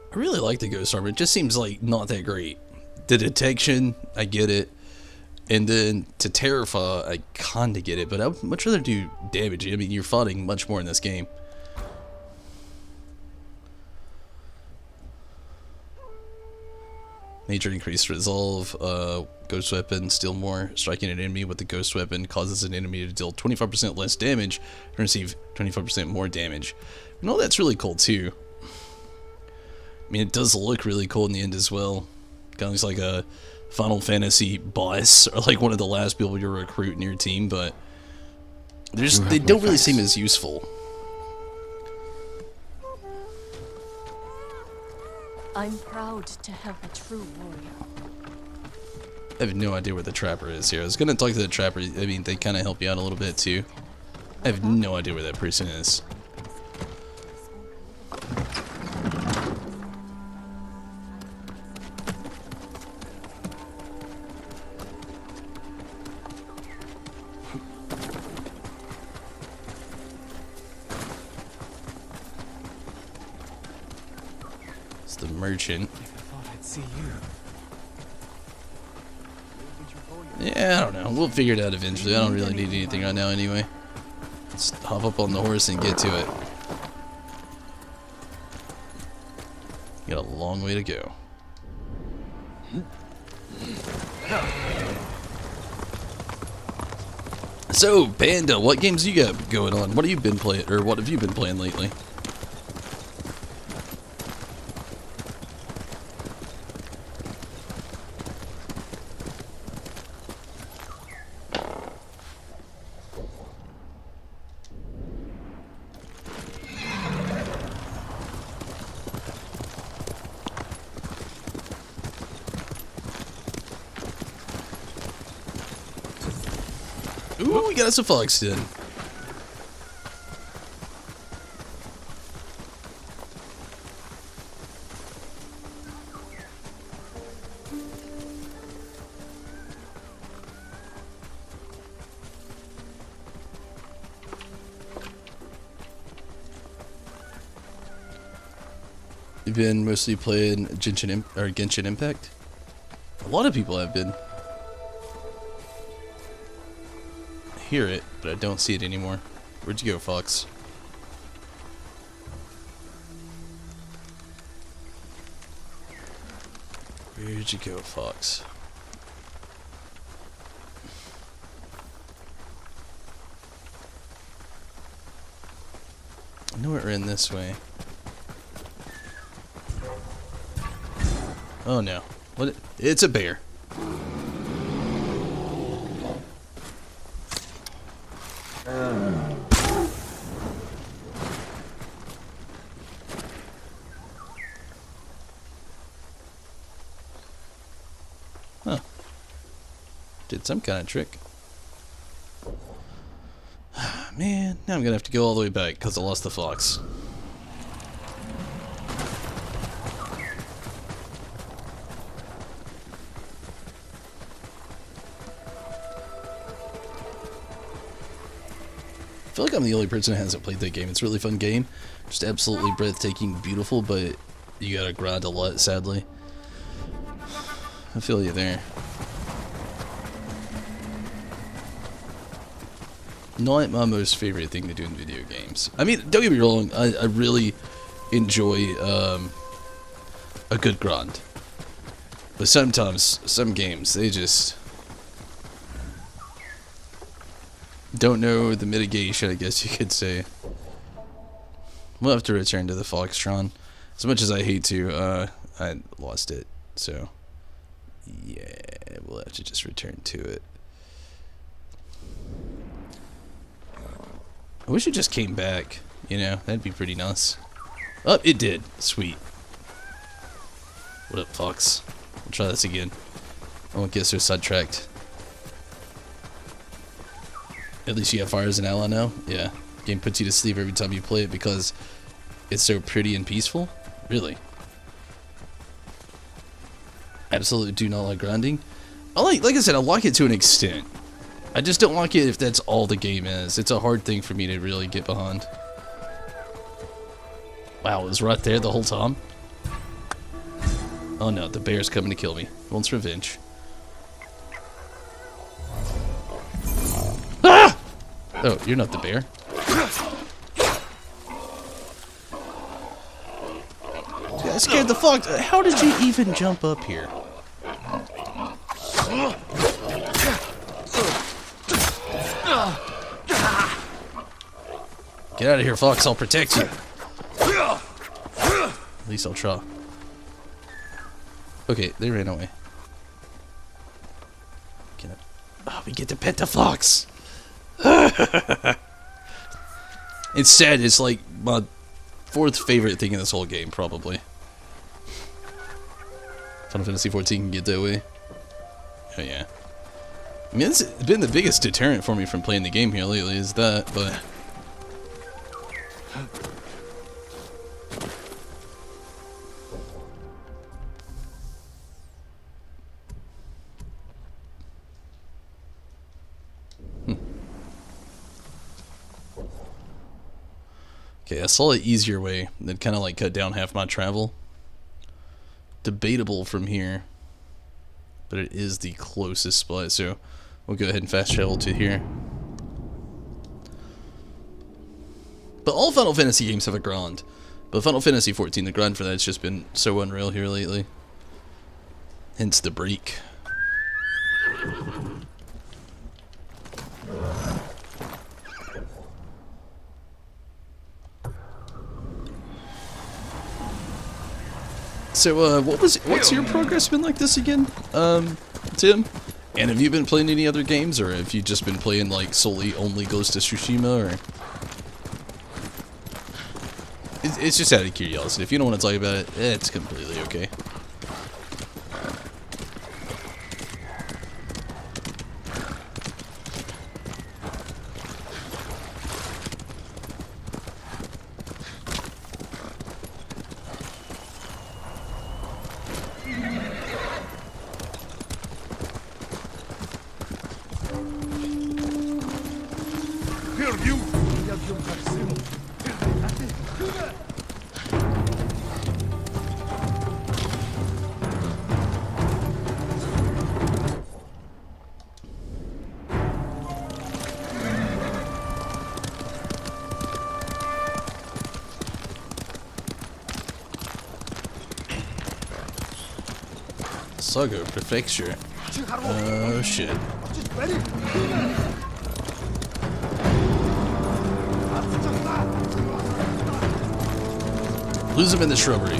I really like the ghost armor. It just seems like not that great. The detection, I get it. And then to terrify, I kinda get it, but I would much rather do damage. I mean, you're fighting much more in this game. Major increased resolve, ghost weapon, steal more. Striking an enemy with the ghost weapon causes an enemy to deal 25% less damage and receive 25% more damage. You know, that's really cool too. I mean, it does look really cool in the end as well. Kind of looks like a Final Fantasy boss, or like one of the last people you recruit in your team, but they don't really seem as useful. I'm proud to have a true warrior. I have no idea where the Trapper is here. I was gonna talk to the Trapper. I mean, they kind of help you out a little bit too. I have no idea where that person is. It's the merchant. I thought I'd see you. Yeah, I don't know. We'll figure it out eventually. I don't really need anything right now anyway. Let's hop up on the horse and get to it. Got a long way to go. So, Panda, what games you got going on? What have you been playing, or what have you been playing lately? Ooh, we got us a fox den. You've been mostly playing Genshin Impact? A lot of people have been. Hear it, but I don't see it anymore. Where'd you go, Fox? Where'd you go, Fox? I know it ran this way. Oh no. What? It's a bear. Huh. Did some kind of trick. Man, now I'm gonna have to go all the way back because I lost the fox. I feel like I'm the only person who hasn't played that game. It's a really fun game. Just absolutely breathtaking, beautiful, but you gotta grind a lot, sadly. I feel you there. Not my most favorite thing to do in video games. I mean, don't get me wrong, I really enjoy a good grind. But sometimes, some games, they just... don't know the mitigation, I guess you could say. We'll have to return to the Foxtron. As much as I hate to, I lost it. So, yeah, we'll have to just return to it. I wish it just came back. You know, that'd be pretty nice. Oh, it did. Sweet. What up, Fox? We'll try this again. I won't get so sidetracked. At least you have fire as an ally now? Yeah. Game puts you to sleep every time you play it because it's so pretty and peaceful? Really? Absolutely do not like grinding. Like I said, I like it to an extent. I just don't like it if that's all the game is. It's a hard thing for me to really get behind. Wow, it was right there the whole time? Oh no, the bear's coming to kill me. Wants revenge. Ah! Oh, you're not the bear. I scared the fox. How did you even jump up here? Get out of here, Fox. I'll protect you. At least I'll try. Okay, they ran away. Can I... Oh, we get to pet the fox. It's sad. It's like my 4th favorite thing in this whole game, probably. Final Fantasy 14 can get that way. Oh yeah. I mean, it's been the biggest deterrent for me from playing the game here lately, is that, but... Okay, I saw an easier way that kind of like cut down half my travel. Debatable from here, but it is the closest spot, so we'll go ahead and fast travel to here. But all Final Fantasy games have a grind. But Final Fantasy 14, the grind for that's just been so unreal here lately. Hence the break. So, what's your progress been like this again, Tim? And have you been playing any other games, or have you just been playing, like, solely only Ghost of Tsushima, or? It's just out of curiosity. If you don't want to talk about it, it's completely okay. Sago Prefecture. Oh shit. Lose him in the shrubbery.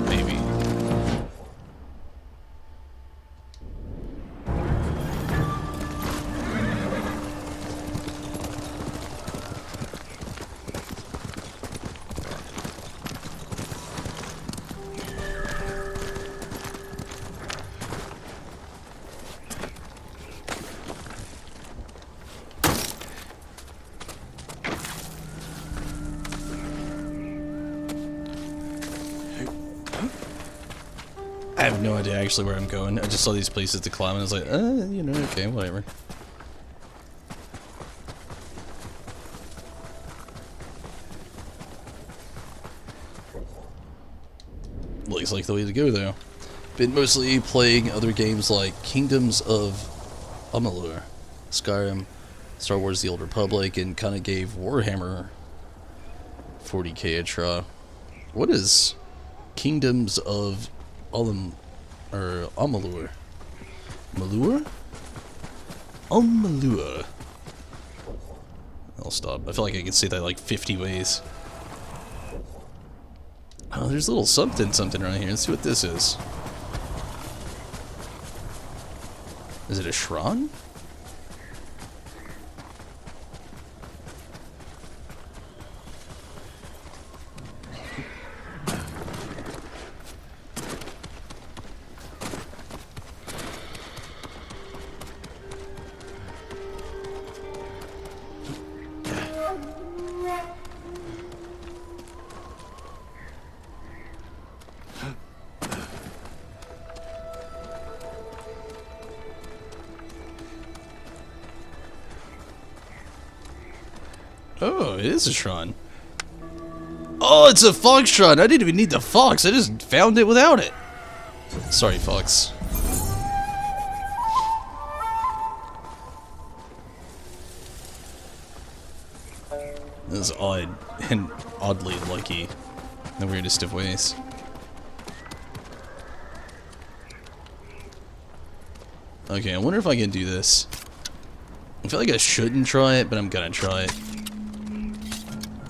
Maybe. I have no idea actually where I'm going. I just saw these places to climb and I was like, you know, okay, whatever. Looks like the way to go though. Been mostly playing other games like Kingdoms of Amalur, Skyrim, Star Wars The Old Republic, and kind of gave Warhammer 40k a try. What is Kingdoms of Amalur? Malur? Malua. I'll stop. I feel like I can say that like 50 ways. Oh, there's a little something around here. Let's see what this is. Is it a Shran? Oh, it is a Shran. Oh, it's a Fox Shran. I didn't even need the Fox. I just found it without it. Sorry, Fox. This is odd and oddly lucky in the weirdest of ways. Okay, I wonder if I can do this. I feel like I shouldn't try it, but I'm gonna try it.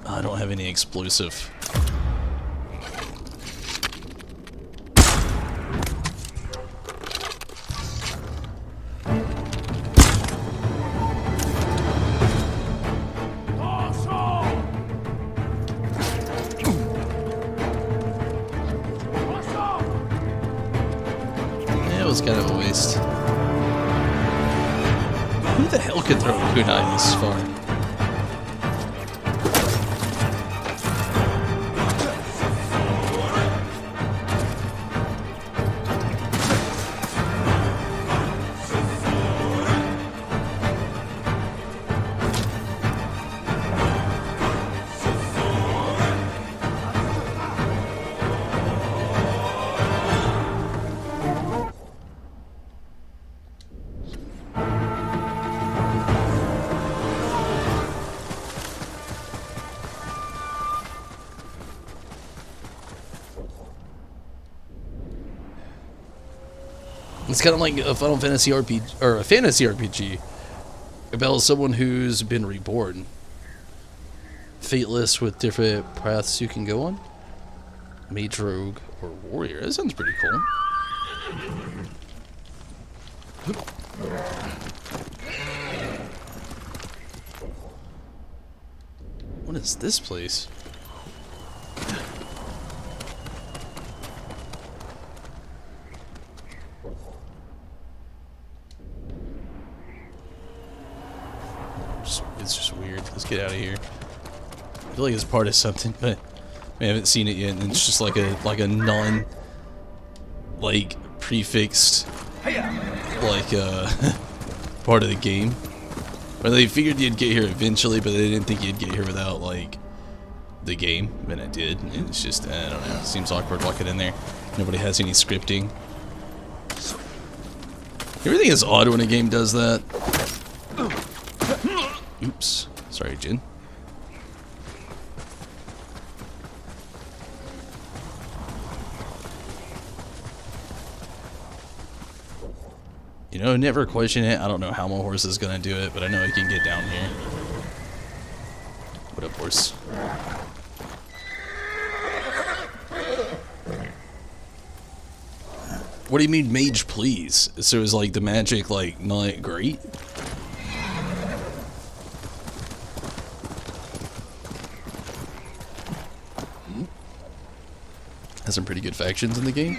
I don't have any explosive. Yeah, it was kind of a waste. Who the hell could throw a kunai this far? It's kind of like a Final Fantasy RPG, or a fantasy RPG, about someone who's been reborn. Fateless with different paths you can go on. Mage, rogue, or warrior. That sounds pretty cool. What is this place? It's just weird. Let's get out of here. I feel like it's part of something, but I haven't seen it yet, and it's just like a non prefixed part of the game. Or they figured you'd get here eventually, but they didn't think you'd get here without the game, and it did. And it's just I don't know. It seems awkward walking in there. Nobody has any scripting. Everything is odd when a game does that. Oops. Sorry, Jin. You know, never question it. I don't know how my horse is gonna do it, but I know he can get down here. What up, horse? What do you mean, mage, please? So is the magic not great? Has some pretty good factions in the game.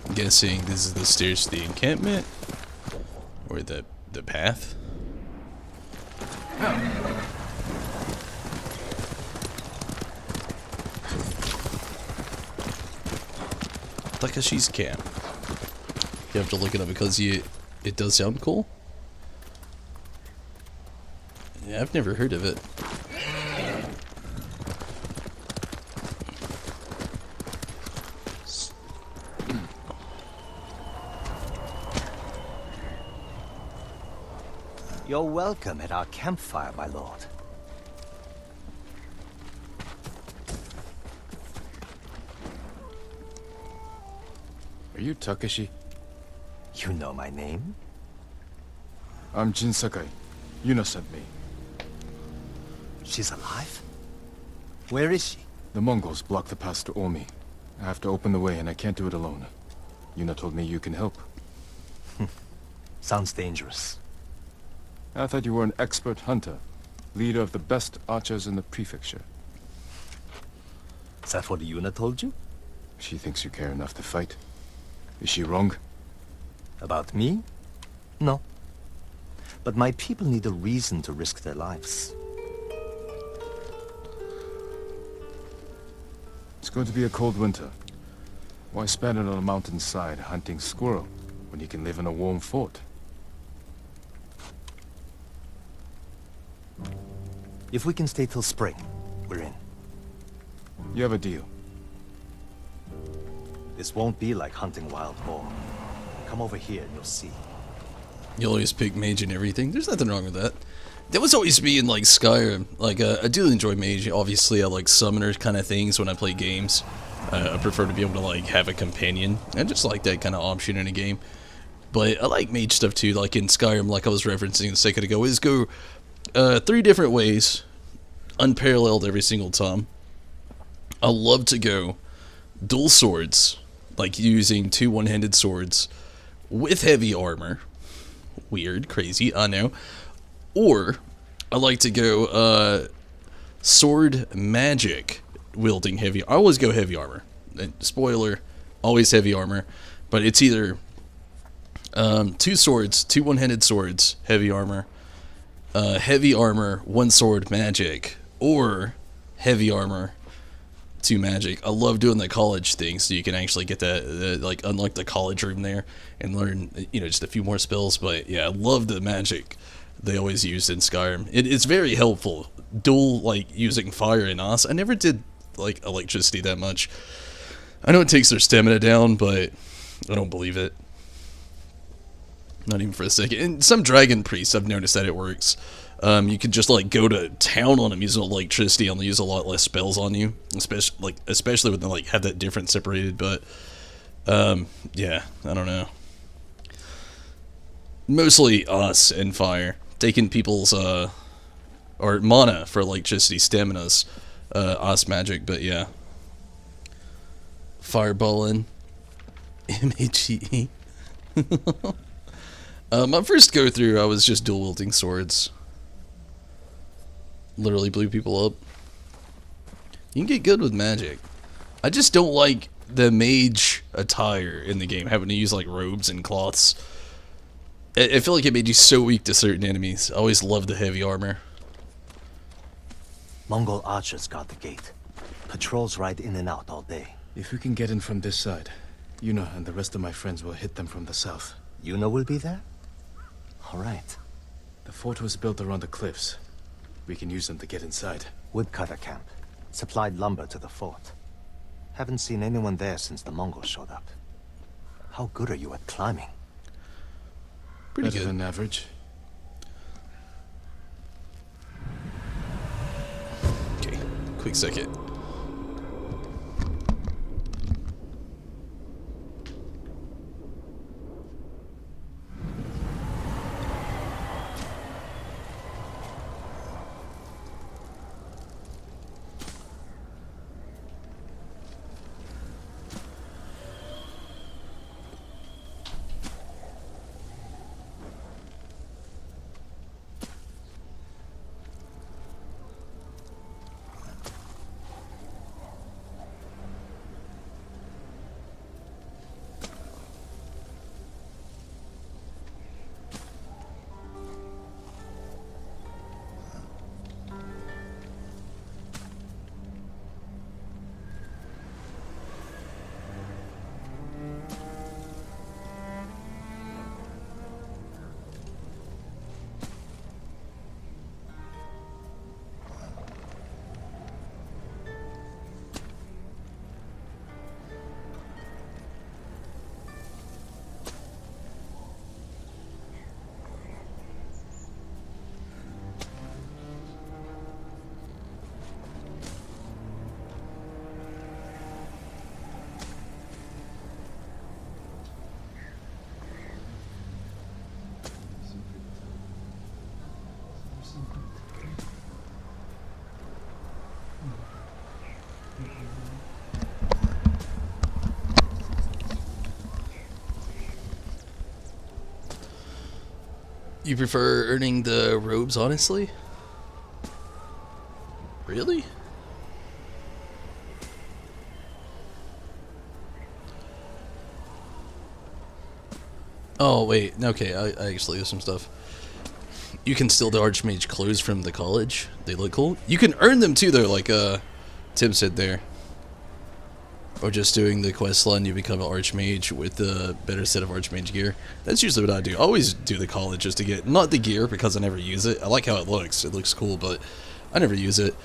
I'm guessing this is the stairs to the encampment, or the path. Takashi's camp. You have to look it up because it does sound cool. Yeah, I've never heard of it. You're welcome at our campfire, my lord. Are you Takeshi? You know my name? I'm Jin Sakai. Yuna sent me. She's alive? Where is she? The Mongols blocked the pass to Omi. I have to open the way and I can't do it alone. Yuna told me you can help. Sounds dangerous. I thought you were an expert hunter. Leader of the best archers in the prefecture. Is that what Yuna told you? She thinks you care enough to fight. Is she wrong? About me? No. But my people need a reason to risk their lives. It's going to be a cold winter. Why spend it on a mountainside hunting squirrel when you can live in a warm fort? If we can stay till spring, we're in. You have a deal. This won't be like hunting wild boar. Come over here and you'll see. You'll always pick mage and everything. There's nothing wrong with that. That was always me in like Skyrim. Like I do enjoy mage. Obviously, I like summoner kind of things when I play games. I prefer to be able to like have a companion. I just like that kind of option in a game. But I like mage stuff too. Like in Skyrim, like I was referencing a second ago, is go 3 different ways, unparalleled every single time. I love to go dual swords, like using 2 one-handed swords with heavy armor. Weird, crazy, I know. Or I like to go sword magic wielding heavy. I always go heavy armor. Spoiler, always heavy armor. But it's either 2 swords, 2 one-handed swords, heavy armor, 1 sword magic, or heavy armor, 2 magic. I love doing the college thing, so you can actually get that, like, unlock the college room there and learn, just a few more spells. But yeah, I love the magic they always used in Skyrim. It's very helpful. Dual, like, using fire and ice. I never did, like, electricity that much. I know it takes their stamina down, but I don't believe it. Not even for a second. And some dragon priests, I've noticed that it works. You could just like go to town on them using electricity, and they'll use a lot less spells on you, especially when they like have that difference separated. But yeah, I don't know. Mostly us and fire, taking people's or mana for electricity, staminas, us magic. But yeah, fireballing, MAGE. My first go through, I was just dual wielding swords. Literally blew people up. You can get good with magic. I just don't like the mage attire in the game, having to use like robes and cloths. I feel like it made you so weak to certain enemies. I always loved the heavy armor. Mongol archers guard the gate. Patrols ride in and out all day. If we can get in from this side, Yuna and the rest of my friends will hit them from the south. Yuna will be there? All right. The fort was built around the cliffs. We can use them to get inside. Woodcutter camp. Supplied lumber to the fort. Haven't seen anyone there since the Mongols showed up. How good are you at climbing? Pretty Better good. than average. Okay, quick second. You prefer earning the robes, honestly? Really? Oh, wait. Okay, I actually have some stuff. You can steal the Archmage clothes from the college. They look cool. You can earn them too, though, like Tim said there. Or just doing the quest line, you become an Archmage with a better set of Archmage gear. That's usually what I do. I always do the college just to get, not the gear because I never use it. I like how it looks. It looks cool, but I never use it.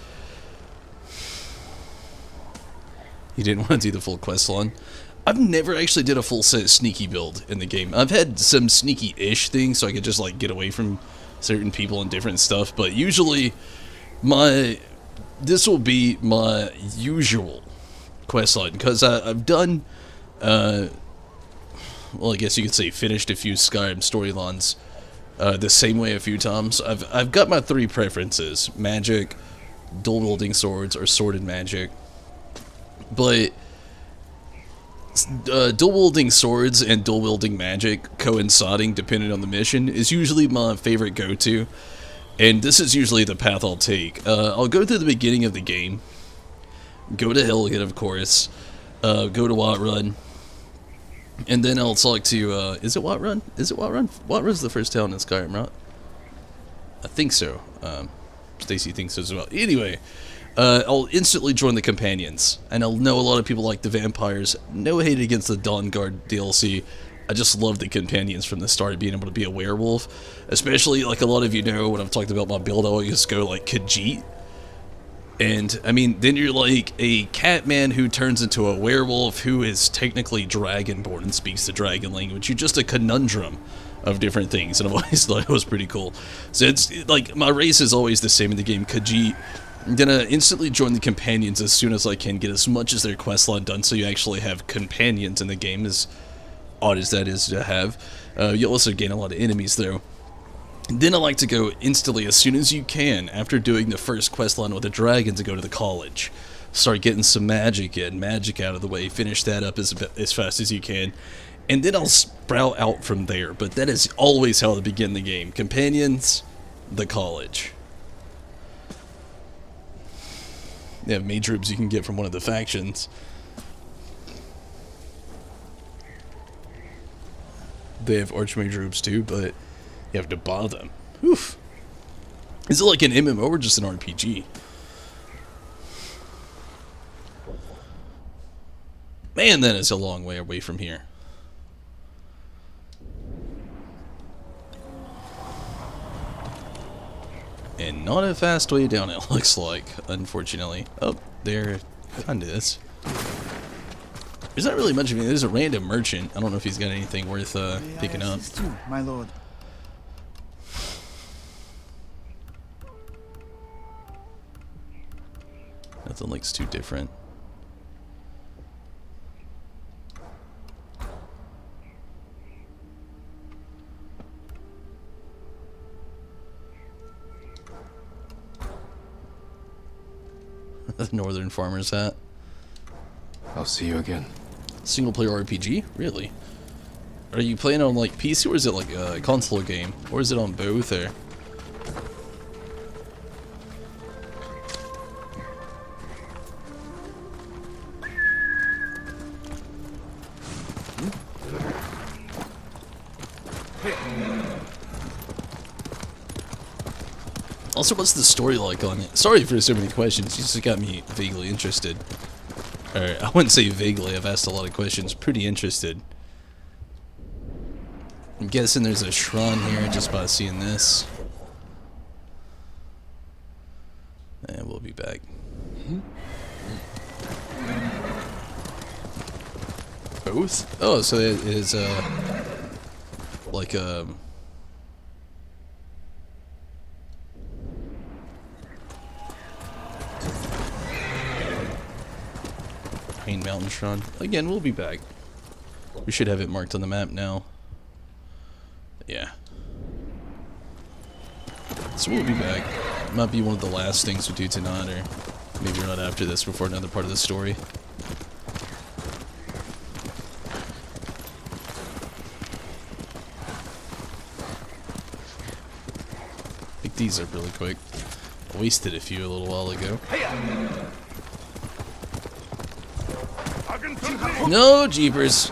You didn't want to do the full quest line. I've never actually did a full set sneaky build in the game. I've had some sneaky-ish things so I could just like get away from certain people and different stuff, but usually this will be my usual quest line, because I've done, well, I guess you could say finished a few Skyrim storylines the same way a few times. I've got my three preferences: magic, dual wielding swords, or sword and magic. But dual wielding swords and dual wielding magic coinciding depending on the mission is usually my favorite go-to, and this is usually the path I'll take. I'll go to the beginning of the game, go to Helgen, of course, go to Whiterun, and then I'll talk to, is it Whiterun? Is it Whiterun? Whiterun's the first town in Skyrim, right? I think so. Stacy thinks so as well. Anyway, I'll instantly join the companions, and I'll know a lot of people like the vampires. No hate against the Dawnguard DLC. I just love the companions from the start, being able to be a werewolf. Especially, like a lot of you know, when I've talked about my build, I always go like Khajiit. And, I mean, then you're like a cat man who turns into a werewolf who is technically dragonborn and speaks the dragon language. You're just a conundrum of different things, and I've always thought it was pretty cool. So it's, like, my race is always the same in the game, Khajiit. I'm gonna instantly join the companions as soon as I can, get as much as their questline done, so you actually have companions in the game, as odd as that is to have. You'll also gain a lot of enemies, though. Then I like to go instantly, as soon as you can, after doing the first questline with the dragon, to go to the college. Start getting some magic out of the way, finish that up as fast as you can, and then I'll sprout out from there. But that is always how I begin the game. Companions, the college. They have mage robes you can get from one of the factions. They have archmage robes too, but you have to buy them. Oof. Is it like an MMO or just an RPG? Man, that is a long way away from here. And not a fast way down, it looks like, unfortunately. Oh, there kinda is. There's not really much of it. There's a random merchant. I don't know if he's got anything worth picking up. My lord. Nothing looks too different. The Northern Farmer's hat. I'll see you again. Single player RPG? Really? Are you playing on like PC, or is it like a console game? Or is it on both, or? Also, what's the story like on it? Sorry for so many questions, you just got me vaguely interested. Or, I wouldn't say vaguely, I've asked a lot of questions, pretty interested. I'm guessing there's a shrine here just by seeing this. And we'll be back. Both? Oh, so it is, like, Pain Mountain Shrine. Again, we'll be back. We should have it marked on the map now. Yeah. So we'll be back. Might be one of the last things we do tonight, or Maybe run after this before another part of the story. I think these are really quick. I wasted a few a little while ago. No, jeepers.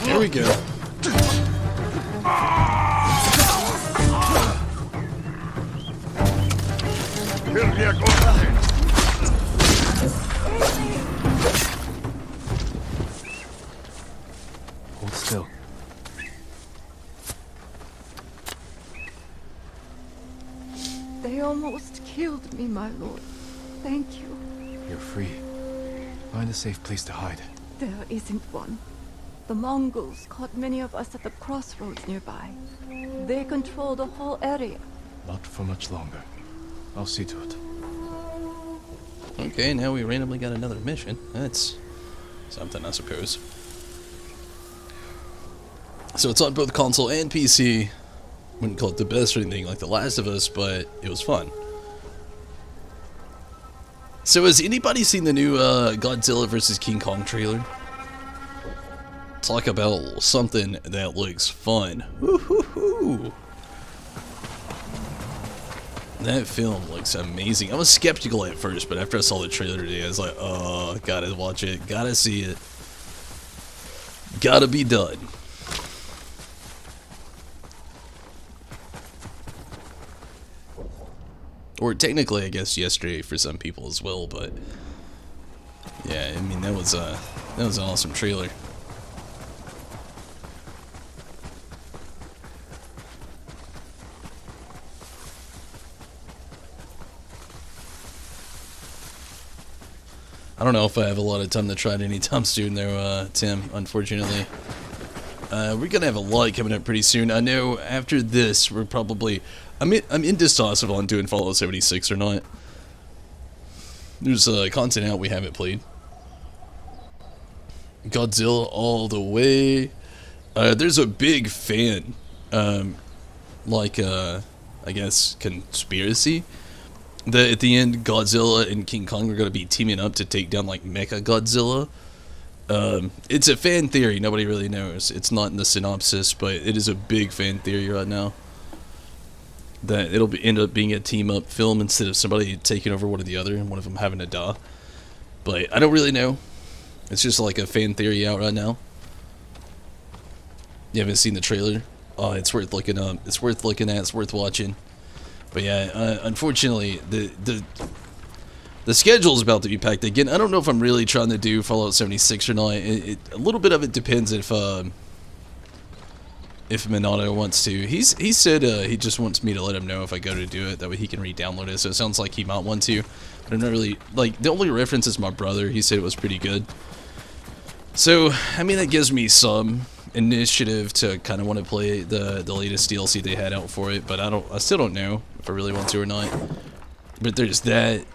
Here we go. Hold still. They almost killed me, my lord. Thank you. You're free. Find a safe place to hide. There isn't one. The Mongols caught many of us at the crossroads nearby. They control the whole area. Not for much longer. I'll see to it. Okay, now we randomly got another mission. That's something, I suppose. So it's on both console and PC. Wouldn't call it the best or anything like The Last of Us, but it was fun. So has anybody seen the new Godzilla vs. King Kong trailer? Talk about something that looks fun. Woo-hoo-hoo. That film looks amazing. I was skeptical at first, but after I saw the trailer today, I was like, oh, gotta watch it, gotta see it. Gotta be done. Or technically, I guess yesterday for some people as well, but yeah, I mean that was an awesome trailer. I don't know if I have a lot of time to try it anytime soon though, Tim, unfortunately. We're gonna have a lot coming up pretty soon. I know after this, we're probably... I'm indecisive on doing Fallout 76 or not. There's content out we haven't played. Godzilla all the way. There's a big fan, I guess, conspiracy that at the end Godzilla and King Kong are going to be teaming up to take down like Mecha Godzilla. It's a fan theory, nobody really knows. It's not in the synopsis, but it is a big fan theory right now. That it'll end up being a team-up film instead of somebody taking over one or the other and one of them having to die. But I don't really know. It's just like a fan theory out right now. You haven't seen the trailer? Oh, it's worth looking up. It's worth looking at. It's worth watching. But yeah, unfortunately, the schedule is about to be packed again. I don't know if I'm really trying to do Fallout 76 or not. A little bit of it depends if Minato wants to. He said he just wants me to let him know if I go to do it. That way he can re-download it. So it sounds like he might want to. But I'm not really... Like, the only reference is my brother. He said it was pretty good. So, I mean, that gives me some initiative to kind of want to play the latest DLC they had out for it. But I still don't know if I really want to or not. But there's that.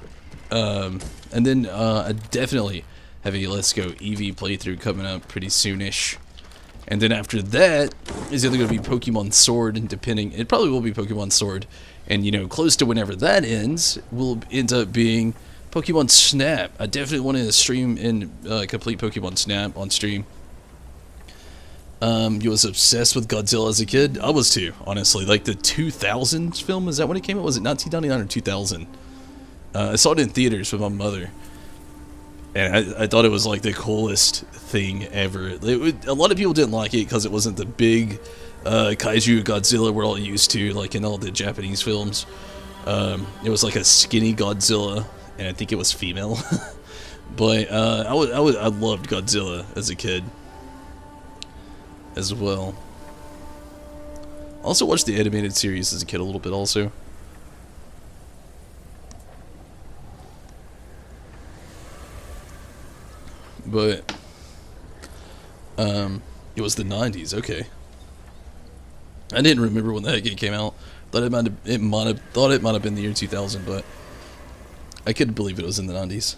And then I definitely have a Let's Go Eevee playthrough coming up pretty soonish. And then after that is either going to be Pokemon Sword, and depending, it probably will be Pokemon Sword. And, you know, close to whenever that ends, will end up being Pokemon Snap. I definitely want to stream and complete Pokemon Snap on stream. You was obsessed with Godzilla as a kid. I was too, honestly. Like the 2000 film, is that when it came out? Was it 1999 or 2000? I saw it in theaters with my mother. And I thought it was like the coolest thing ever. A lot of people didn't like it because it wasn't the big kaiju Godzilla we're all used to, like in all the Japanese films. It was like a skinny Godzilla, and I think it was female. But I loved Godzilla as a kid as well. Also watched the animated series as a kid a little bit also. But it was the 90s, okay. I didn't remember when that game came out. Thought it might have been the year 2000, but I couldn't believe it was in the 90s.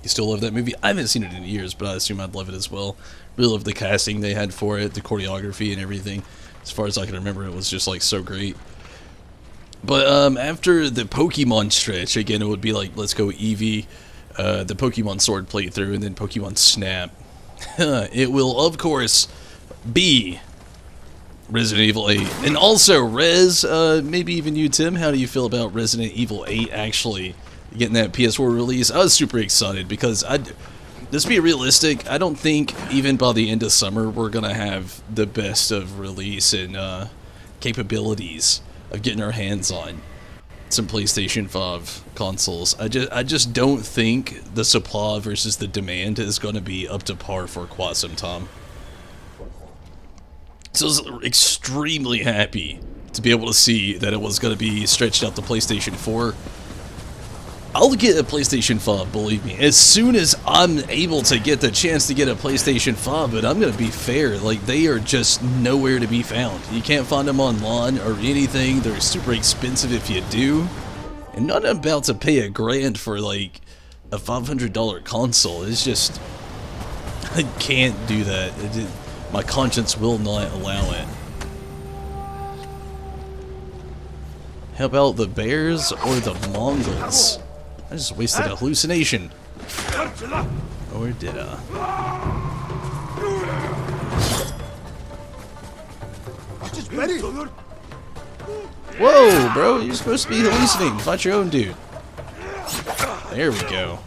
You still love that movie? I haven't seen it in years, but I assume I'd love it as well. Really love the casting they had for it, the choreography and everything. As far as I can remember, it was just like so great. But after the Pokemon stretch, again, it would be like Let's Go Eevee, the Pokemon Sword playthrough, and then Pokemon Snap. It will, of course, be Resident Evil 8. And also, Rez, maybe even you, Tim, how do you feel about Resident Evil 8 actually getting that PS4 release? I was super excited because, let's be realistic, I don't think even by the end of summer we're going to have the best of release and capabilities of getting our hands on some PlayStation 5 consoles. I just don't think the supply versus the demand is going to be up to par for quite some time. So I was extremely happy to be able to see that it was going to be stretched out to PlayStation 4. I'll get a PlayStation 5, believe me, as soon as I'm able to get the chance to get a PlayStation 5, but I'm going to be fair, like, they are just nowhere to be found. You can't find them online or anything. They're super expensive if you do. And not about to pay $1,000 for, like, a $500 console. It's just, I can't do that. My conscience will not allow it. How about the bears or the Mongols? I just wasted a hallucination. Or did I? Whoa, bro, you're supposed to be hallucinating. Fight your own dude. There we go.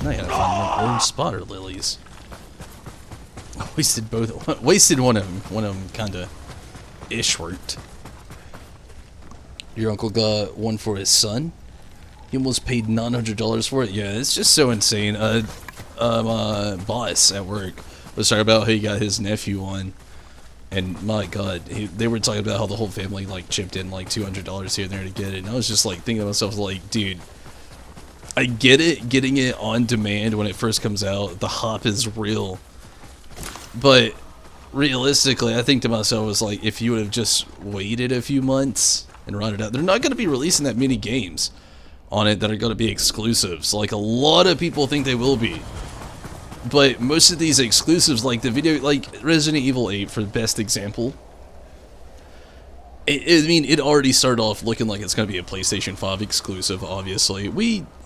Now I gotta find my orange spotter lilies. Wasted both. Wasted one of them. One of them kinda ish worked. Your uncle got one for his son. He almost paid $900 for it. Yeah, it's just so insane. My boss at work was talking about how he got his nephew one, and my God, they were talking about how the whole family like chipped in like $200 here and there to get it. And I was just like thinking to myself, like, dude, I get it, getting it on demand when it first comes out. The hop is real, but realistically, I think to myself, was like, if you would have just waited a few months and run it out, they're not going to be releasing that many games on it that are going to be exclusives. Like, a lot of people think they will be, but most of these exclusives, like the video, like Resident Evil 8 for the best example, I mean, it already started off looking like it's going to be a PlayStation 5 exclusive, obviously.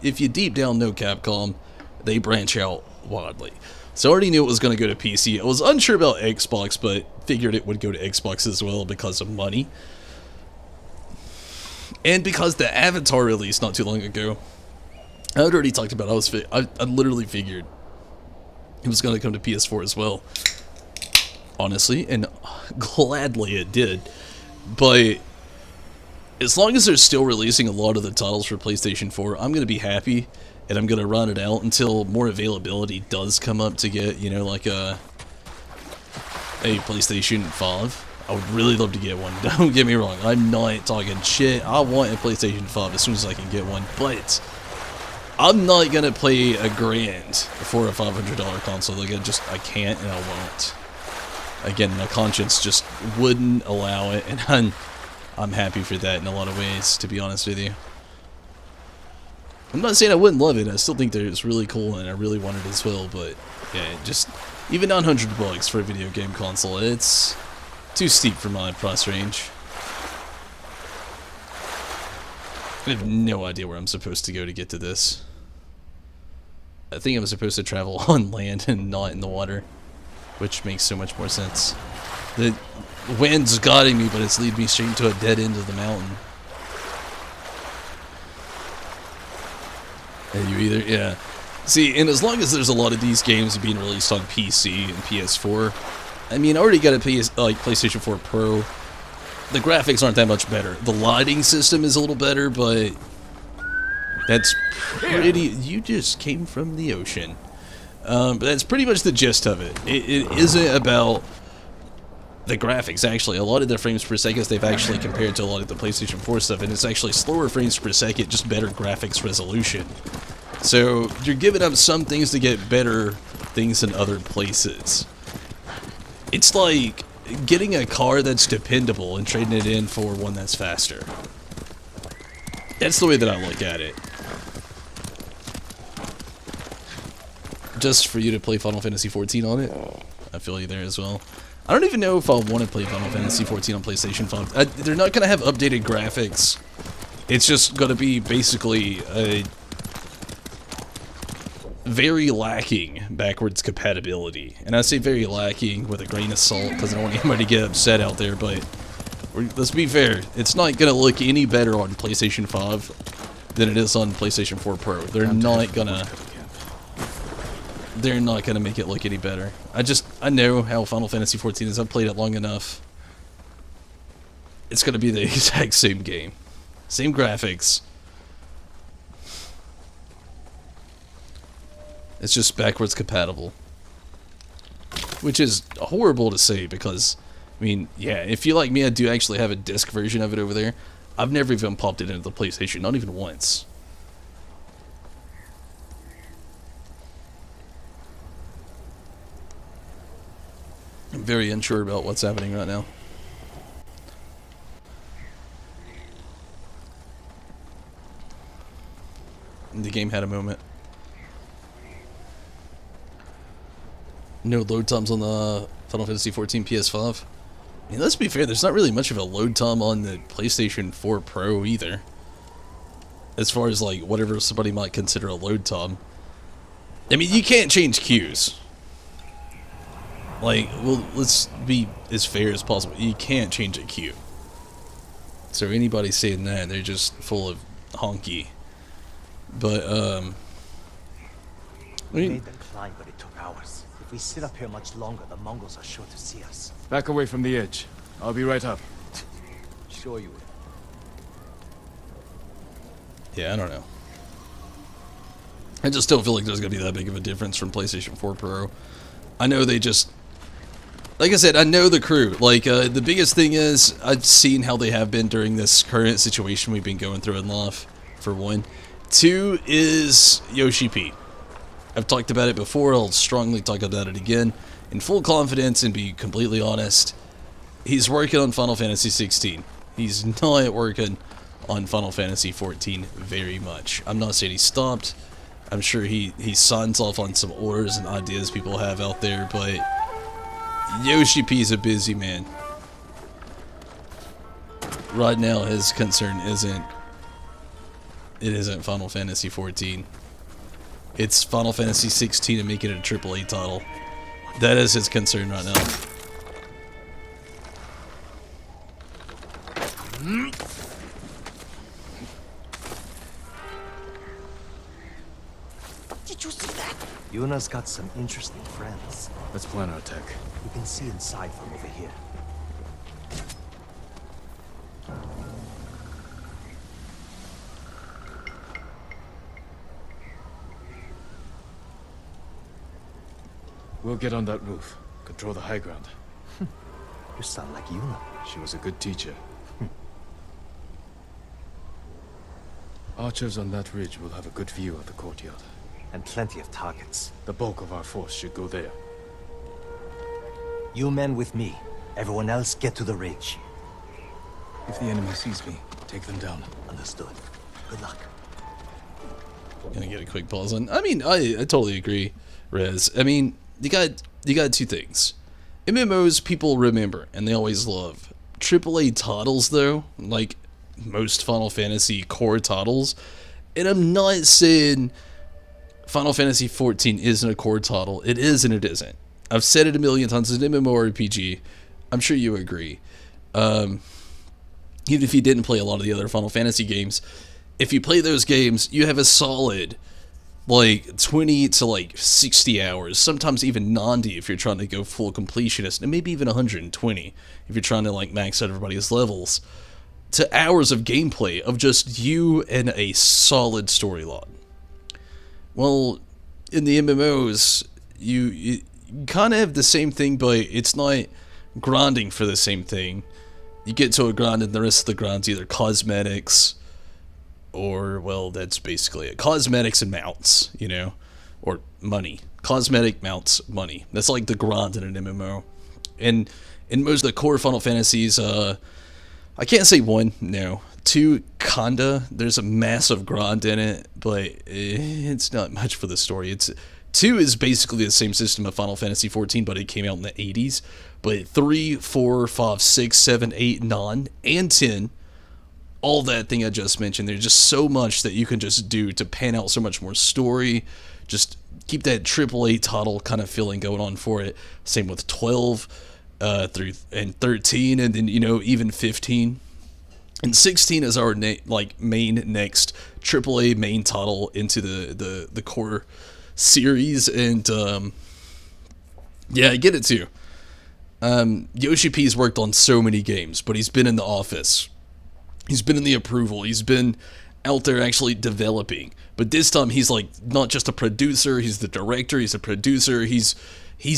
If you deep down know Capcom, they branch out wildly. So I already knew it was going to go to PC. I was unsure about Xbox, but figured it would go to Xbox as well because of money. And because the Avatar released not too long ago, I had already talked about it. I literally figured it was going to come to PS4 as well. Honestly, and gladly it did. But as long as they're still releasing a lot of the titles for PlayStation 4, I'm going to be happy, and I'm going to run it out until more availability does come up to get, you know, like a PlayStation 5. I would really love to get one, don't get me wrong, I'm not talking shit. I want a PlayStation 5 as soon as I can get one, but I'm not gonna play a grand for a $500 console. Like, I can't and I won't. Again, my conscience just wouldn't allow it, and I'm happy for that in a lot of ways, to be honest with you. I'm not saying I wouldn't love it. I still think that it's really cool, and I really want it as well. But yeah, just even $900 for a video game console, it's too steep for my price range. I have no idea where I'm supposed to go to get to this. I think I'm supposed to travel on land and not in the water, which makes so much more sense. The wind's guiding me, but it's leading me straight into a dead end of the mountain. And you either, yeah. See, and as long as there's a lot of these games being released on PC and PS4, I mean, I already got a PlayStation 4 Pro. The graphics aren't that much better. The lighting system is a little better, but that's pretty... You just came from the ocean. But that's pretty much the gist of it. It isn't about the graphics, actually. A lot of the frames per second they've actually compared to a lot of the PlayStation 4 stuff, and it's actually slower frames per second, just better graphics resolution. So you're giving up some things to get better things in other places. It's like getting a car that's dependable and trading it in for one that's faster. That's the way that I look at it. Just for you to play Final Fantasy XIV on it, I feel you there as well. I don't even know if I'll want to play Final Fantasy XIV on PlayStation 5. They're not going to have updated graphics. It's just going to be basically a very lacking backwards compatibility. And I say very lacking with a grain of salt because I don't want anybody to get upset out there, but let's be fair. It's not going to look any better on PlayStation 5 than it is on PlayStation 4 Pro. They're not going to make it look any better. I know how Final Fantasy XIV is. I've played it long enough. It's going to be the exact same game. Same graphics. It's just backwards compatible. Which is horrible to say because, I mean, yeah, if you like me, I do actually have a disc version of it over there. I've never even popped it into the PlayStation, not even once. I'm very unsure about what's happening right now. The game had a moment. No load times on the Final Fantasy XIV PS5. I mean, let's be fair, there's not really much of a load time on the PlayStation 4 Pro either. As far as, like, whatever somebody might consider a load time. I mean, you can't change queues. Like, well, let's be as fair as possible. You can't change a queue. So anybody saying that, they're just full of honky. But, I mean, Made them climb, but it took hours. If we sit up here much longer, the Mongols are sure to see us. Back away from the edge. I'll be right up. Sure you will. yeah, I don't know. I just don't feel like there's going to be that big of a difference from PlayStation 4 Pro. I know they just... Like I said, I know the crew. Like, the biggest thing is, I've seen how they have been during this current situation we've been going through in life, for one. Two is Yoshi P. I've talked about it before, I'll strongly talk about it again. In full confidence and be completely honest, he's working on Final Fantasy 16. He's not working on Final Fantasy 14 very much. I'm not saying he stopped. I'm sure he signs off on some orders and ideas people have out there, but Yoshi P's a busy man. Right now, his concern isn't Final Fantasy 14. It's Final Fantasy 16 and making it a AAA title. That is his concern right now. Did you see that? Yuna's got some interesting friends. Let's plan our attack. You can see inside from over here. We'll get on that roof. Control the high ground. You sound like Yuna. She was a good teacher. Archers on that ridge will have a good view of the courtyard. And plenty of targets. The bulk of our force should go there. You men with me. Everyone else get to the ridge. If the enemy sees me, take them down. Understood. Good luck. Gonna get a quick pause on. I mean, I totally agree, Rez. I mean, you got two things. MMOs people remember and they always love. AAA titles though, like most Final Fantasy core titles, and I'm not saying Final Fantasy 14 isn't a core title. It is and it isn't. I've said it a million times. It's an MMORPG. I'm sure you agree. Even if you didn't play a lot of the other Final Fantasy games, if you play those games, you have a solid like 20 to like 60 hours, sometimes even 90 if you're trying to go full completionist, and maybe even 120 if you're trying to like max out everybody's levels, to hours of gameplay of just you and a solid storyline. Well, in the MMOs, you kind of have the same thing, but it's not grinding for the same thing. You get to a grind and the rest of the grind's either cosmetics, or, well, that's basically it. Cosmetics and mounts, you know? Or money. Cosmetic, mounts, money. That's like the grind in an MMO. And in most of the core Final Fantasies, I can't say 1, no. 2, kinda. There's a massive grind in it, but it's not much for the story. 2 is basically the same system of Final Fantasy 14, but it came out in the 80s. But 3, 4, 5, 6, 7, 8, 9, and 10... all that thing I just mentioned, there's just so much that you can just do to pan out so much more story. Just keep that AAA title kind of feeling going on for it. Same with 12 through and 13, and then, you know, even 15. And 16 is our main next AAA main title into the core series. And yeah, I get it too. Yoshi P's worked on so many games, but he's been in the office. He's been in the approval. He's been out there actually developing. But this time he's like not just a producer, he's the director, he's a producer. He's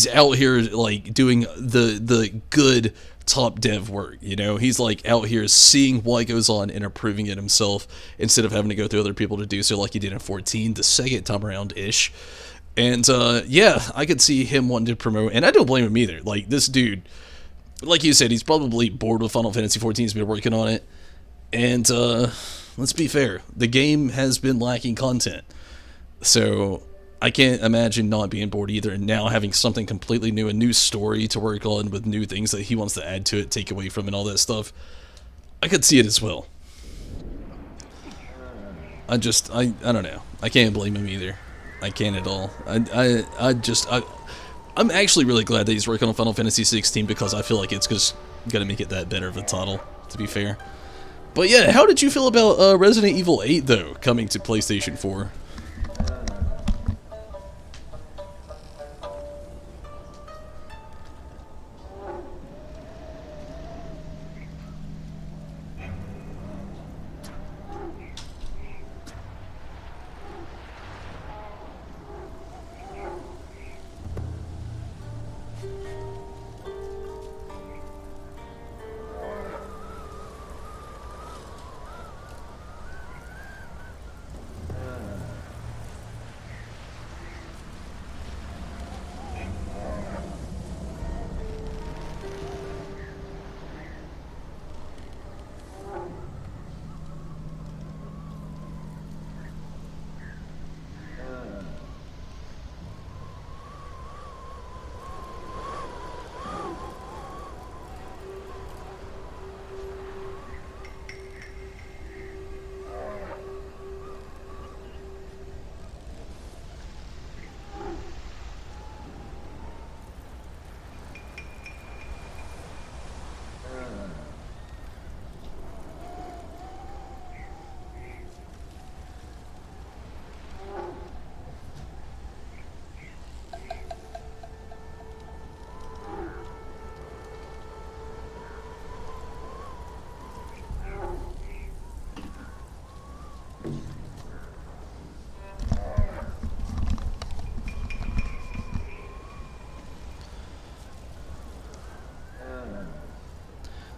out here like doing the good top dev work, you know? He's like out here seeing what goes on and approving it himself instead of having to go through other people to do so like he did in 14, the second time around ish. And yeah, I could see him wanting to promote, and I don't blame him either. Like, this dude, like you said, he's probably bored with Final Fantasy 14. He's been working on it. And let's be fair, the game has been lacking content, so I can't imagine not being bored either, and now having something completely new, a new story to work on with new things that he wants to add to it, take away from it, and all that stuff. I could see it as well. I don't know. I can't blame him either. I can't at all. I'm actually really glad that he's working on Final Fantasy 16 because I feel like it's just gonna make it that better of a title, to be fair. But yeah, how did you feel about Resident Evil 8, though, coming to PlayStation 4?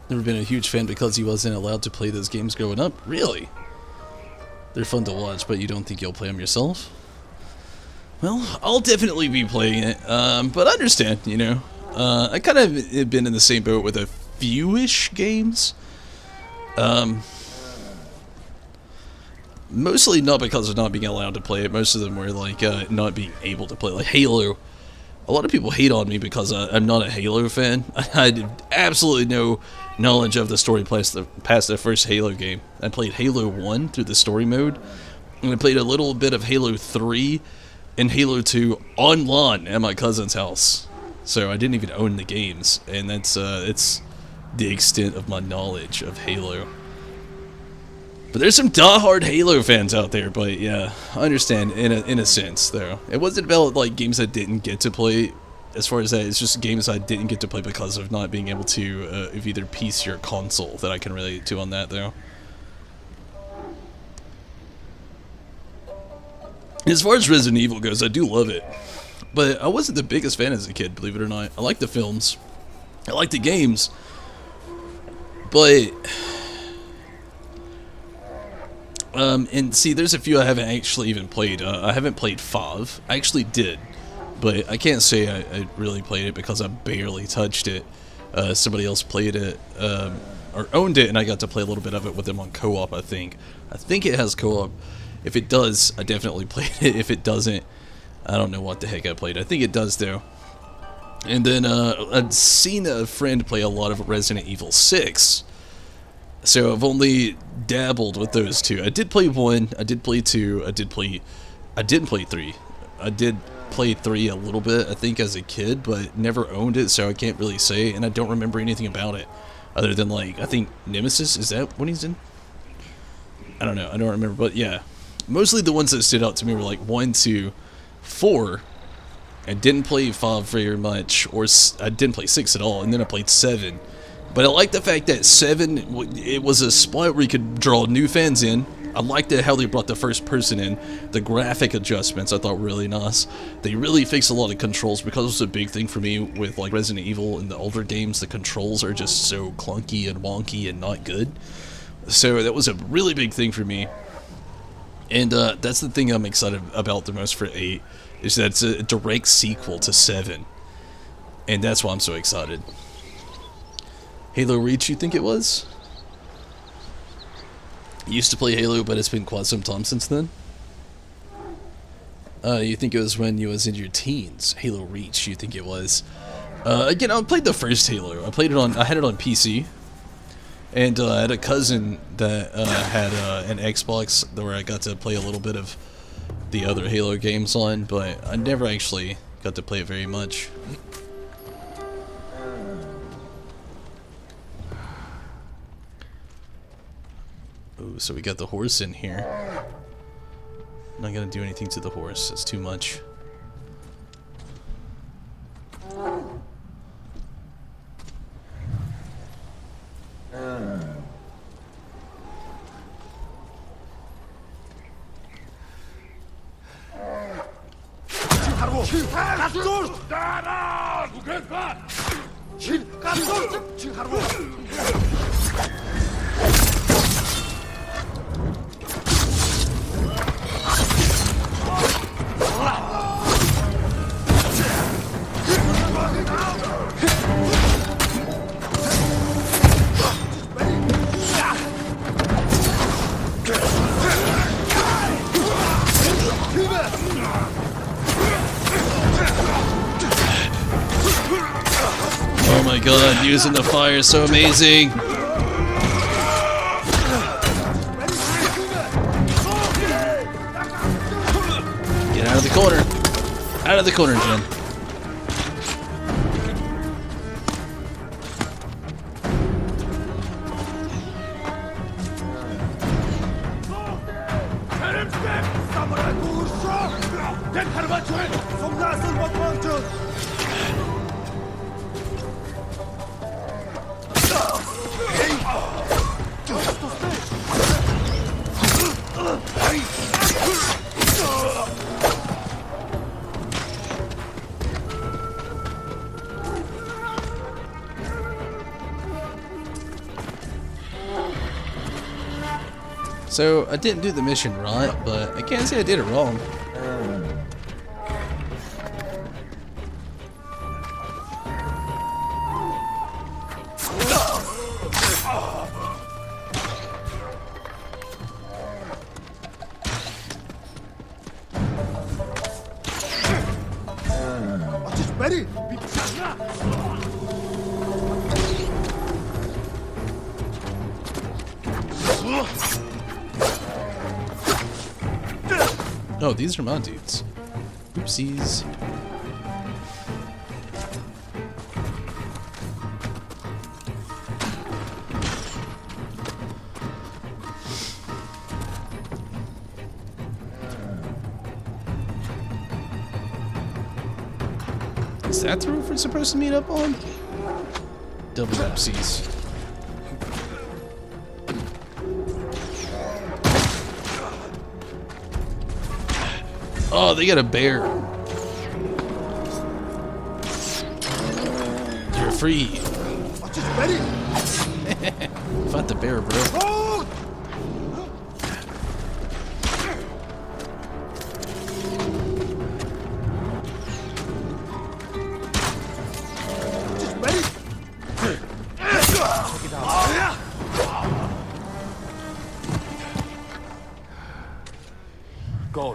Never been a huge fan because he wasn't allowed to play those games growing up. Really? They're fun to watch, but you don't think you'll play them yourself? Well, I'll definitely be playing it, but I understand, you know. I kind of have been in the same boat with a few-ish games. Mostly not because of not being allowed to play it. Most of them were like not being able to play. Like Halo. A lot of people hate on me because I'm not a Halo fan. I had absolutely no knowledge of the story past the first Halo game. I played Halo 1 through the story mode, and I played a little bit of Halo 3 and Halo 2 online at my cousin's house. So I didn't even own the games, and that's it's the extent of my knowledge of Halo. But there's some diehard Halo fans out there, but yeah, I understand in a sense, though. It wasn't about, like, games I didn't get to play, as far as that, it's just games I didn't get to play because of not being able to, of either PC or console that I can relate to on that, though. As far as Resident Evil goes, I do love it. But I wasn't the biggest fan as a kid, believe it or not. I like the films. I like the games. But... and see, there's a few I haven't actually even played. I haven't played 5. I actually did, but I can't say I really played it because I barely touched it. Somebody else played it, or owned it, and I got to play a little bit of it with them on co-op, I think. I think it has co-op. If it does, I definitely played it. If it doesn't, I don't know what the heck I played. I think it does, though. And then, I'd seen a friend play a lot of Resident Evil 6. So I've only dabbled with those two. I did play 1, I did play 2, I didn't play 3. I did play 3 a little bit, I think, as a kid, but never owned it, so I can't really say, and I don't remember anything about it. Other than, like, I think Nemesis, is that what he's in? I don't know, I don't remember, but yeah. Mostly the ones that stood out to me were like 1, 2, 4. I didn't play 5 very much, or I didn't play 6 at all, and then I played 7. But I like the fact that 7, it was a spot where you could draw new fans in. I liked how they brought the first person in. The graphic adjustments I thought were really nice. They really fixed a lot of controls because it was a big thing for me with like Resident Evil and the older games. The controls are just so clunky and wonky and not good. So that was a really big thing for me. And that's the thing I'm excited about the most for 8, is that it's a direct sequel to 7. And that's why I'm so excited. Halo Reach, you think it was? Used to play Halo, but it's been quite some time since then. You think it was when you was in your teens? Halo Reach, you think it was? Again, I played the first Halo. I had it on PC. And I had a cousin that had an Xbox where I got to play a little bit of the other Halo games on, but I never actually got to play it very much. Ooh, so we got the horse in here. I'm not gonna do anything to the horse, it's too much. Oh my god, using the fire is so amazing! Get out of the corner! Out of the corner, Jen. So, I didn't do the mission right, but I can't say I did it wrong. Oh, these are my dudes. Oopsies. Is that the roof we're supposed to meet up on? Double oopsies. Oh, they got a bear. You're free. Fight the bear, bro.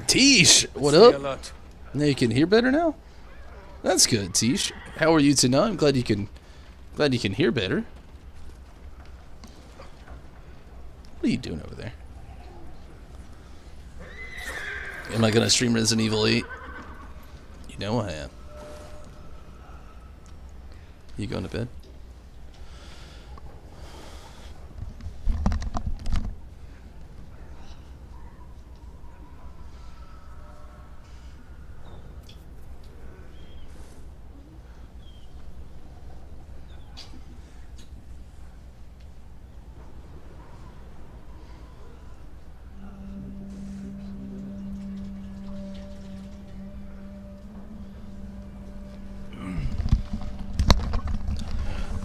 Tish, what up? Now you can hear better now? That's good, Tish. How are you tonight? I'm glad you can hear better. What are you doing over there? Am I gonna stream Resident Evil 8? You know I am. You going to bed?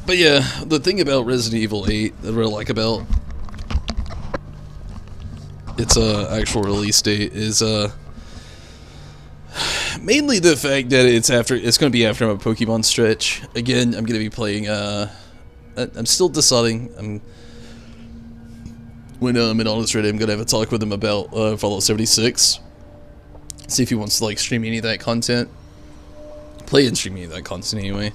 But yeah, the thing about Resident Evil 8 that I really like about its actual release date is mainly the fact that it's going to be after my Pokemon stretch. Again, I'm going to be playing. I'm still deciding. When Minado's ready, I'm going to have a talk with him about Fallout 76. See if he wants to like stream any of that content. Play and stream any of that content anyway.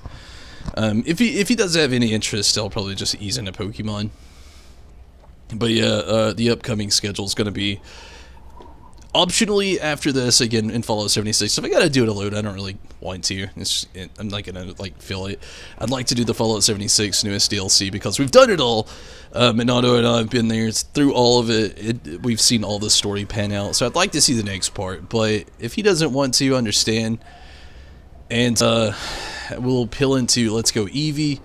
If he does have any interest, I'll probably just ease into Pokemon. But yeah, the upcoming schedule is going to be optionally after this again in Fallout 76. If I gotta do it alone, I don't really want to. I'm not gonna like feel it. I'd like to do the Fallout 76 newest DLC because we've done it all. Minato and I have been there through all of it. We've seen all the story pan out. So I'd like to see the next part. But if he doesn't want to, understand. And we'll peel into Let's Go Eevee,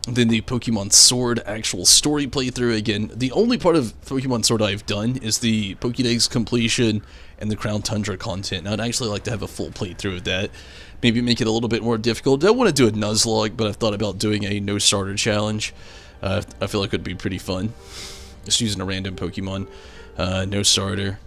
then the Pokemon Sword actual story playthrough. Again, the only part of Pokemon Sword I've done is the Pokédex completion and the Crown Tundra content. And I'd actually like to have a full playthrough of that. Maybe make it a little bit more difficult. I don't want to do a Nuzlocke, but I've thought about doing a no starter challenge. I feel like it would be pretty fun. Just using a random Pokemon, no starter.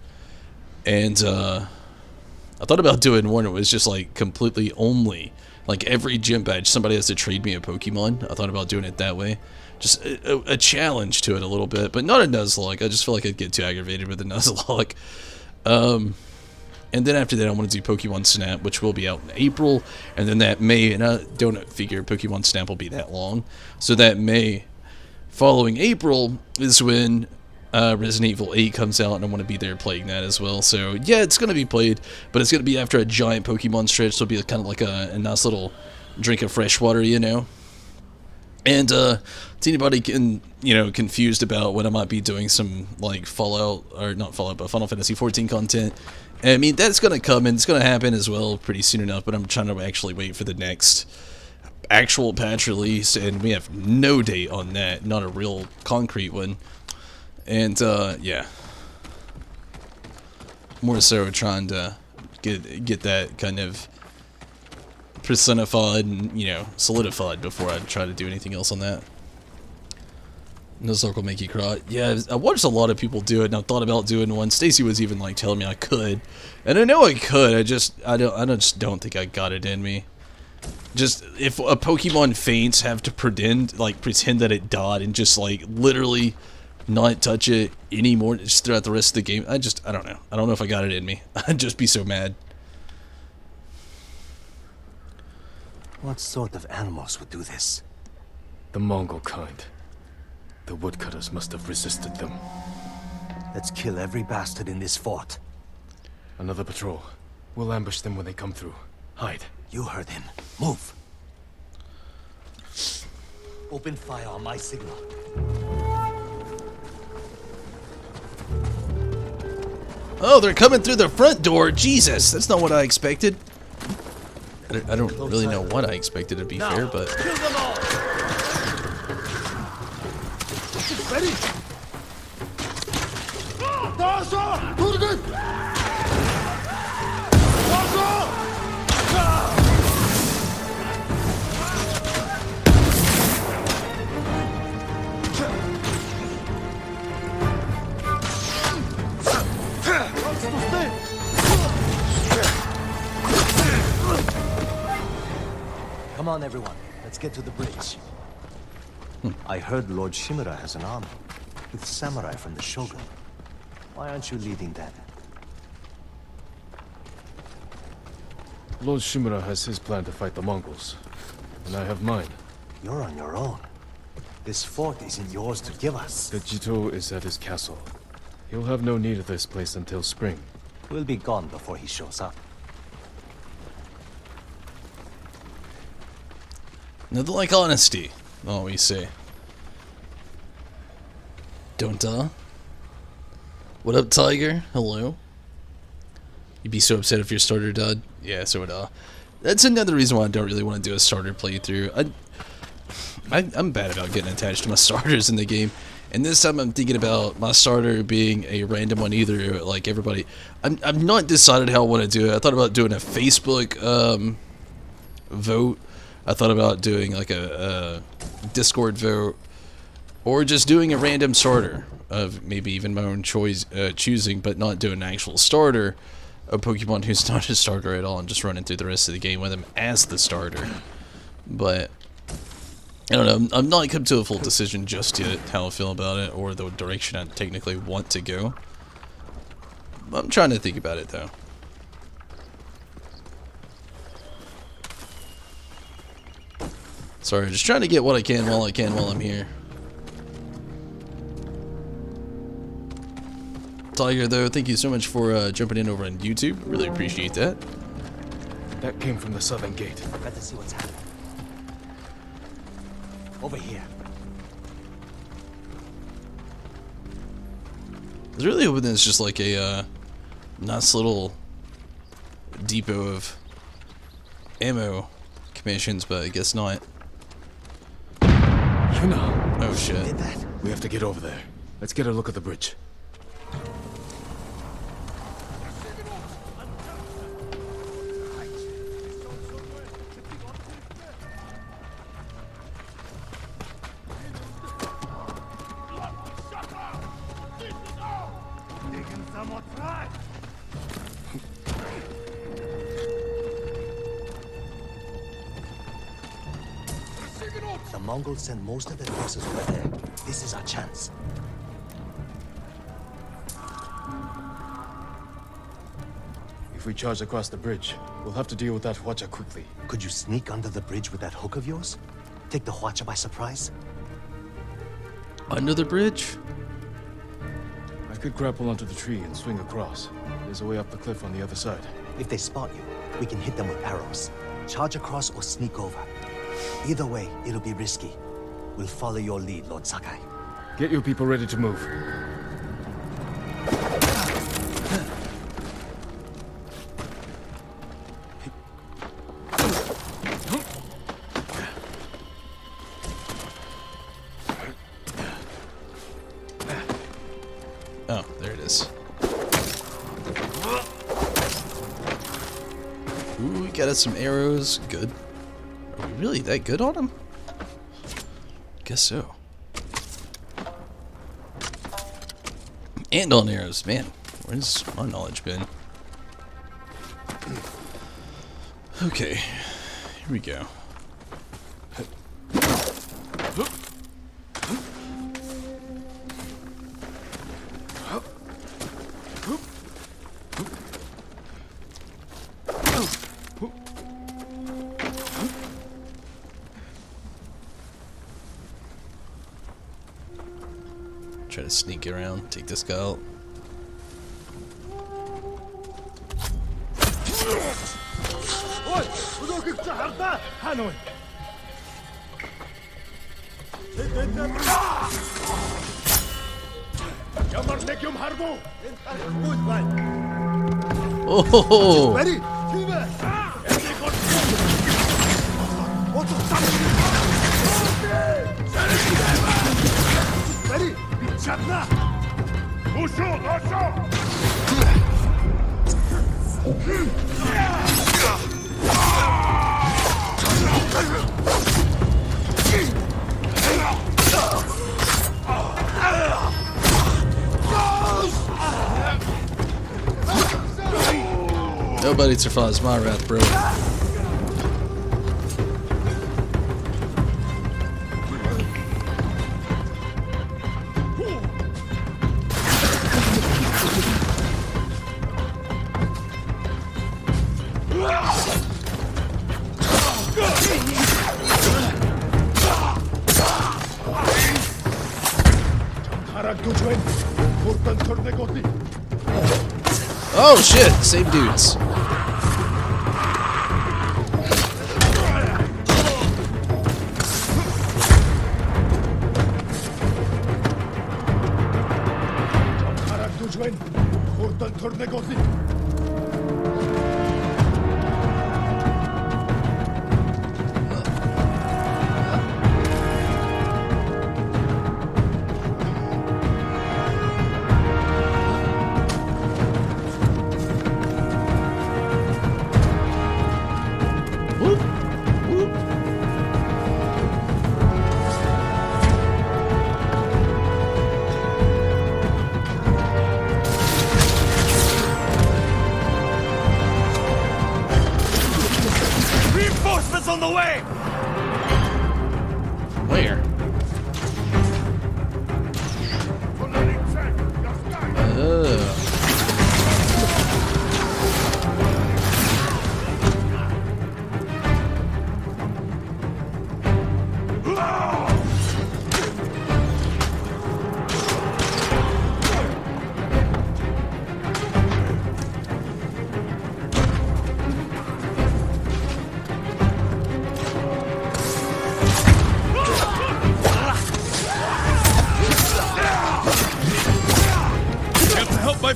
And I thought about doing one that was just like completely only, like every gym badge somebody has to trade me a Pokemon. I thought about doing it that way. Just a challenge to it a little bit, but not a Nuzlocke. I just feel like I'd get too aggravated with a Nuzlocke. And then after that I want to do Pokemon Snap, which will be out in April, and then that May, and I don't figure Pokemon Snap will be that long, so that May following April is when Resident Evil 8 comes out, and I want to be there playing that as well. So yeah, it's going to be played, but it's going to be after a giant Pokemon stretch, so it'll be kind of like a nice little drink of fresh water, you know. And to anybody confused about when I might be doing some like Fallout, or not Fallout, but Final Fantasy 14 content, I mean, that's going to come and it's going to happen as well pretty soon enough, but I'm trying to actually wait for the next actual patch release, and we have no date on that, not a real concrete one. And yeah, more so trying to get that kind of personified and solidified before I try to do anything else on that. No circle make you cry. Yeah, I watched a lot of people do it, and I thought about doing one. Stacy was even like telling me I could, and I know I could. I just don't think I got it in me. Just if a Pokemon faints, have to pretend that it died and just like literally not touch it anymore just throughout the rest of the game. I don't know. I don't know if I got it in me. I'd just be so mad. What sort of animals would do this? The Mongol kind. The woodcutters must have resisted them. Let's kill every bastard in this fort. Another patrol. We'll ambush them when they come through. Hide. You heard him. Move. Open fire on my signal. Oh, they're coming through the front door. Jesus, that's not what I expected. I don't really know what I expected, to be fair, but... Kill them all! Ready? Come on, everyone. Let's get to the bridge. I heard Lord Shimura has an army, with samurai from the Shogun. Why aren't you leading that? Lord Shimura has his plan to fight the Mongols, and I have mine. You're on your own. This fort isn't yours to give us. The Jito is at his castle. He'll have no need of this place until spring. We'll be gone before he shows up. Nothing like honesty, always say. Don't What up, Tiger? Hello. You'd be so upset if your starter died. Yeah, so would I. That's another reason why I don't really want to do a starter playthrough. I'm bad about getting attached to my starters in the game. And this time I'm thinking about my starter being a random one either, like everybody. I've not decided how I want to do it. I thought about doing a Facebook vote. I thought about doing like a Discord vote, or just doing a random starter of maybe even my own choice, choosing, but not doing an actual starter of Pokemon who's not a starter at all, and just running through the rest of the game with him as the starter. But I don't know. I'm not come to a full decision just yet how I feel about it, or the direction I technically want to go. I'm trying to think about it though. Sorry, just trying to get what I can while I'm here. Tiger, though, thank you so much for jumping in over on YouTube. Really appreciate that. That came from the southern gate. Better see what's happening. Over here. I was really hoping it's just like a nice little depot of ammo commissions, but I guess not. Oh shit. Did that? We have to get over there. Let's get a look at the bridge. The Mongols sent most of their forces over there. This is our chance. If we charge across the bridge, we'll have to deal with that Hwacha quickly. Could you sneak under the bridge with that hook of yours? Take the Hwacha by surprise? Under the bridge? I could grapple onto the tree and swing across. There's a way up the cliff on the other side. If they spot you, we can hit them with arrows. Charge across or sneak over. Either way, it'll be risky. We'll follow your lead, Lord Sakai. Get your people ready to move. Oh, there it is. Ooh, we got us some arrows. Good. Are we really that good on them? Guess so. And on arrows. Man, where's my knowledge been? Okay, here we go. Try to sneak around, take this guy out. Oh! Nobody survives my wrath, bro. Oh shit, same dudes. Reinforcements on the way! Where?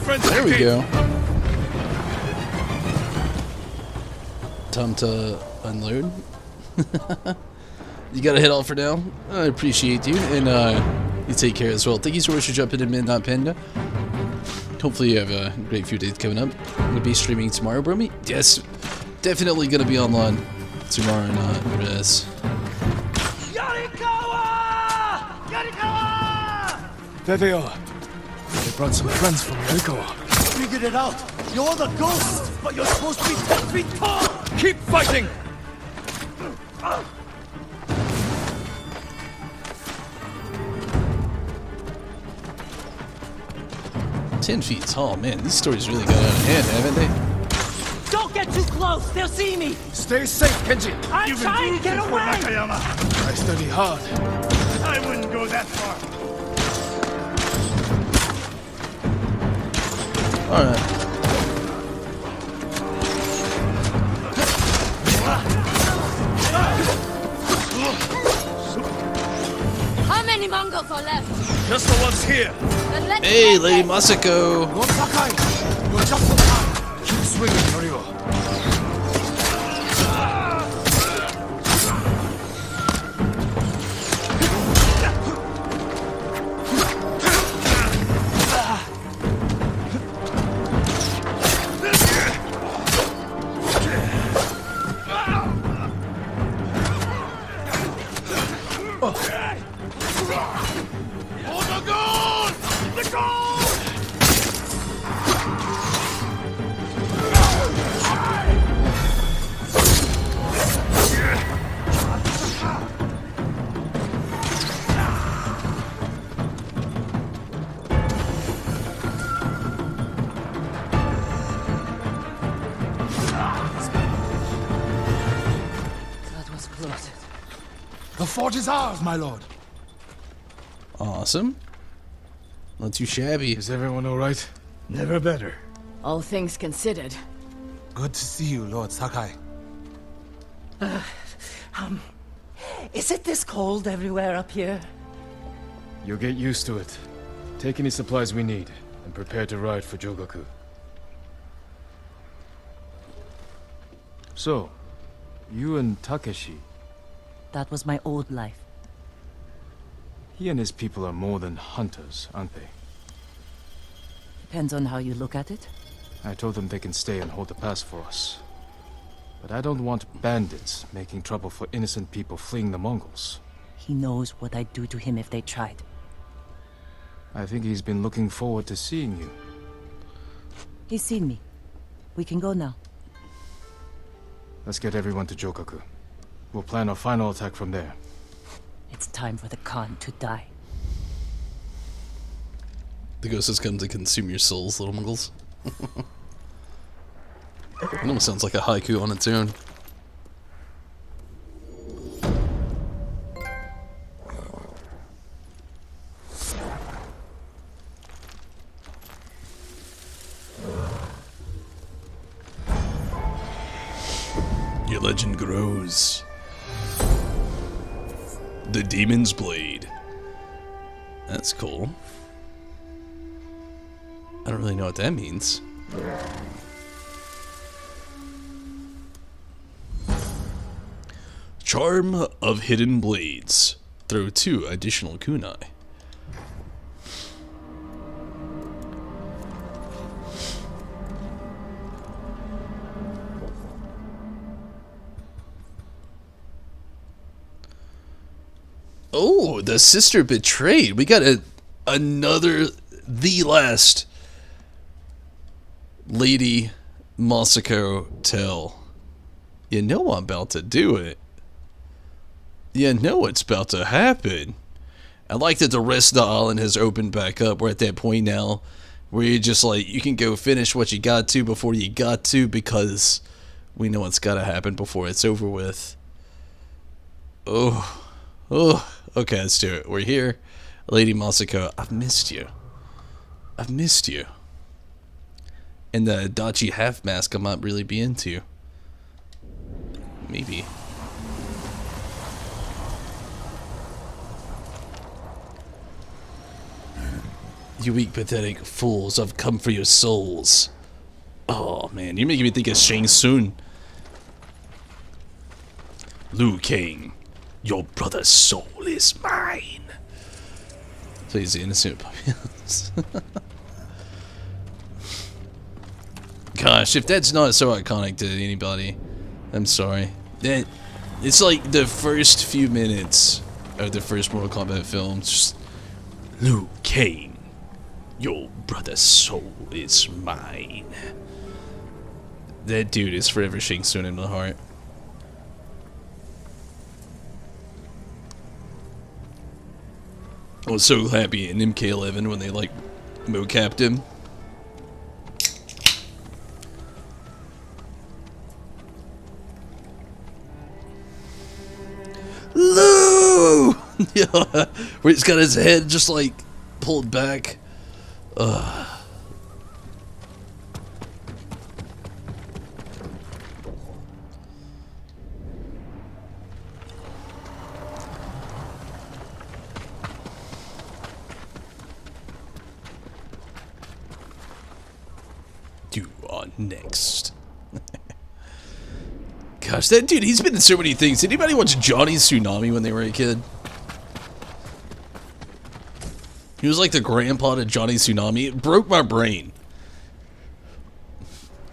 There we go. Time to unload. You gotta head off for now. I appreciate you, and you take care as well. Thank you so much for jumping in, Midnight Panda. Hopefully you have a great few days coming up. I'm gonna be streaming tomorrow, bro. Yes, definitely gonna be online tomorrow night, Rez. There they are. They brought some friends from Yarikawa. Figured it out. You're the ghost, but you're supposed to be 10 feet tall. Keep fighting! 10 feet tall, man. These stories really got out of hand, haven't they? Don't get too close! They'll see me! Stay safe, Kenji! I'm trying to get away! I study hard. I wouldn't go that far. Alright. How many Mongols are left? Just the ones here. Then let's Hey, get Lady them. Masako! Lord Sakai! You're just in time. Keep swinging, Norio. The fort is ours, my lord. Awesome. Not too shabby. Is everyone alright? Never better. All things considered. Good to see you, Lord Sakai. Is it this cold everywhere up here? You'll get used to it. Take any supplies we need, and prepare to ride for Jogaku. So, you and Takeshi, That was my old life. he and his people are more than hunters, aren't they? Depends on how you look at it. I told them they can stay and hold the pass for us. But I don't want bandits making trouble for innocent people fleeing the Mongols. He knows what I'd do to him if they tried. I think he's been looking forward to seeing you. He's seen me. We can go now. Let's get everyone to Jogaku. We'll plan our final attack from there. It's time for the Khan to die. The ghost has come to consume your souls, little Mongols. It almost sounds like a haiku on its own. Your legend grows. The Demon's Blade. That's cool. I don't really know what that means. Charm of Hidden Blades. Throw 2 additional kunai. Oh, the sister betrayed. We got the last Lady Masako tell. You know I'm about to do it. You know it's about to happen. I like that the rest of the island has opened back up. We're at that point now where you're just like, you can go finish what you got to before you got to, because we know it's got to happen before it's over with. Oh, okay, let's do it. We're here. Lady Masako, I've missed you. I've missed you. And the Dachi half mask I might really be into. Maybe. You weak, pathetic fools, I've come for your souls. Oh man, you're making me think of Shang Tsung. Liu Kang, your brother's soul is mine. So he's the innocent populace. Gosh, if that's not so iconic to anybody, I'm sorry. It's like the first few minutes of the first Mortal Kombat film. Just Liu Kang, your brother's soul is mine. That dude is forever Shang Tsung in my heart. I was so happy in MK11 when they like mocapped him. Lou! Yeah, where he's got his head just like pulled back. You are next. Gosh, that dude, he's been in so many things. Did anybody watch Johnny's Tsunami when they were a kid? He was like the grandpa to Johnny's Tsunami. It broke my brain.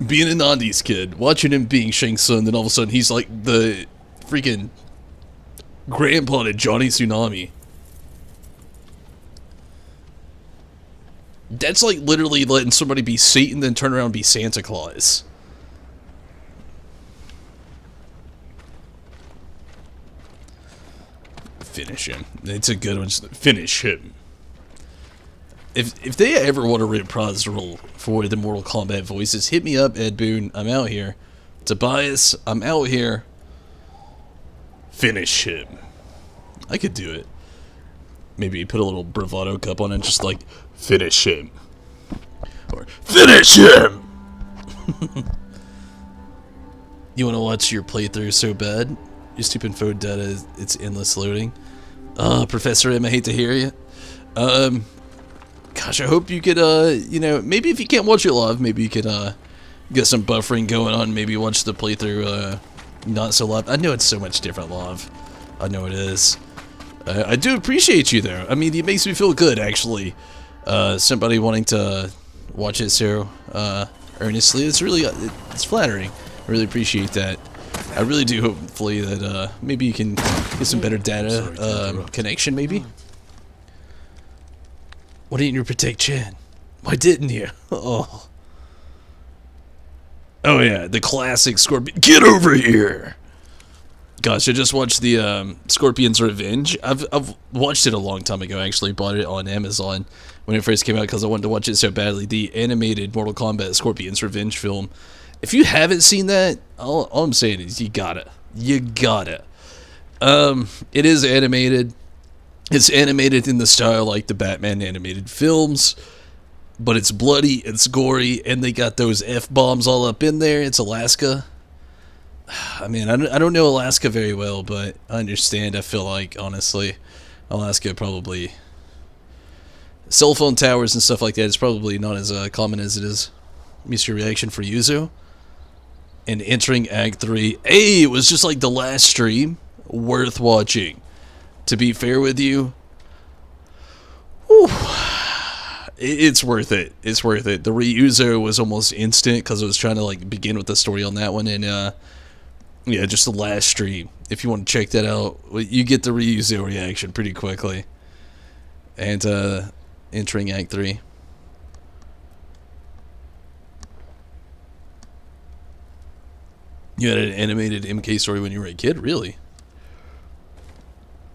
Being a Nandi's kid, watching him being Shang Tsung, then all of a sudden he's like the freaking grandpa to Johnny Tsunami. That's like literally letting somebody be Satan, then turn around and be Santa Claus. Finish him. It's a good one. Finish him. If they ever want to reprise the role for the Mortal Kombat voices, hit me up, Ed Boon. I'm out here. Tobias, I'm out here. Finish him. I could do it. Maybe put a little bravado cup on it, just like, finish him. Or, finish him! You want to watch your playthrough so bad? Your stupid phone data, it's endless loading. Professor M, I hate to hear you. Gosh, I hope you could, you know, maybe if you can't watch it live, maybe you could, get some buffering going on, maybe watch the playthrough, not so live. I know it's so much different live. I know it is. I do appreciate you, though. I mean, it makes me feel good, actually. Somebody wanting to watch it so, earnestly. It's really, it's flattering. I really appreciate that. I really do hopefully that, maybe you can get some better data, connection, maybe? Why didn't you protect Chan? Why didn't you? Oh. Oh yeah, the classic Scorpion. Get over here! Gosh, I just watched the Scorpion's Revenge. I've watched it a long time ago, actually. Bought it on Amazon when it first came out because I wanted to watch it so badly. The animated Mortal Kombat Scorpion's Revenge film. If you haven't seen that, all I'm saying is you gotta. You gotta. It is animated. It's animated in the style like the Batman animated films. But it's bloody, it's gory, and they got those F-bombs all up in there. It's Alaska. I mean, I don't know Alaska very well, but I understand, I feel like, honestly. Alaska probably... Cell phone towers and stuff like that is probably not as common as it is. Missed your reaction for Yuzo. And entering Act 3. Hey, it was just like the last stream. Worth watching. To be fair with you... Whew. It's worth it. It's worth it. The Ryuzo was almost instant because I was trying to like begin with the story on that one, and yeah, just the last stream. If you want to check that out, you get the Ryuzo reaction pretty quickly. And entering Act 3. You had an animated MK story when you were a kid, really?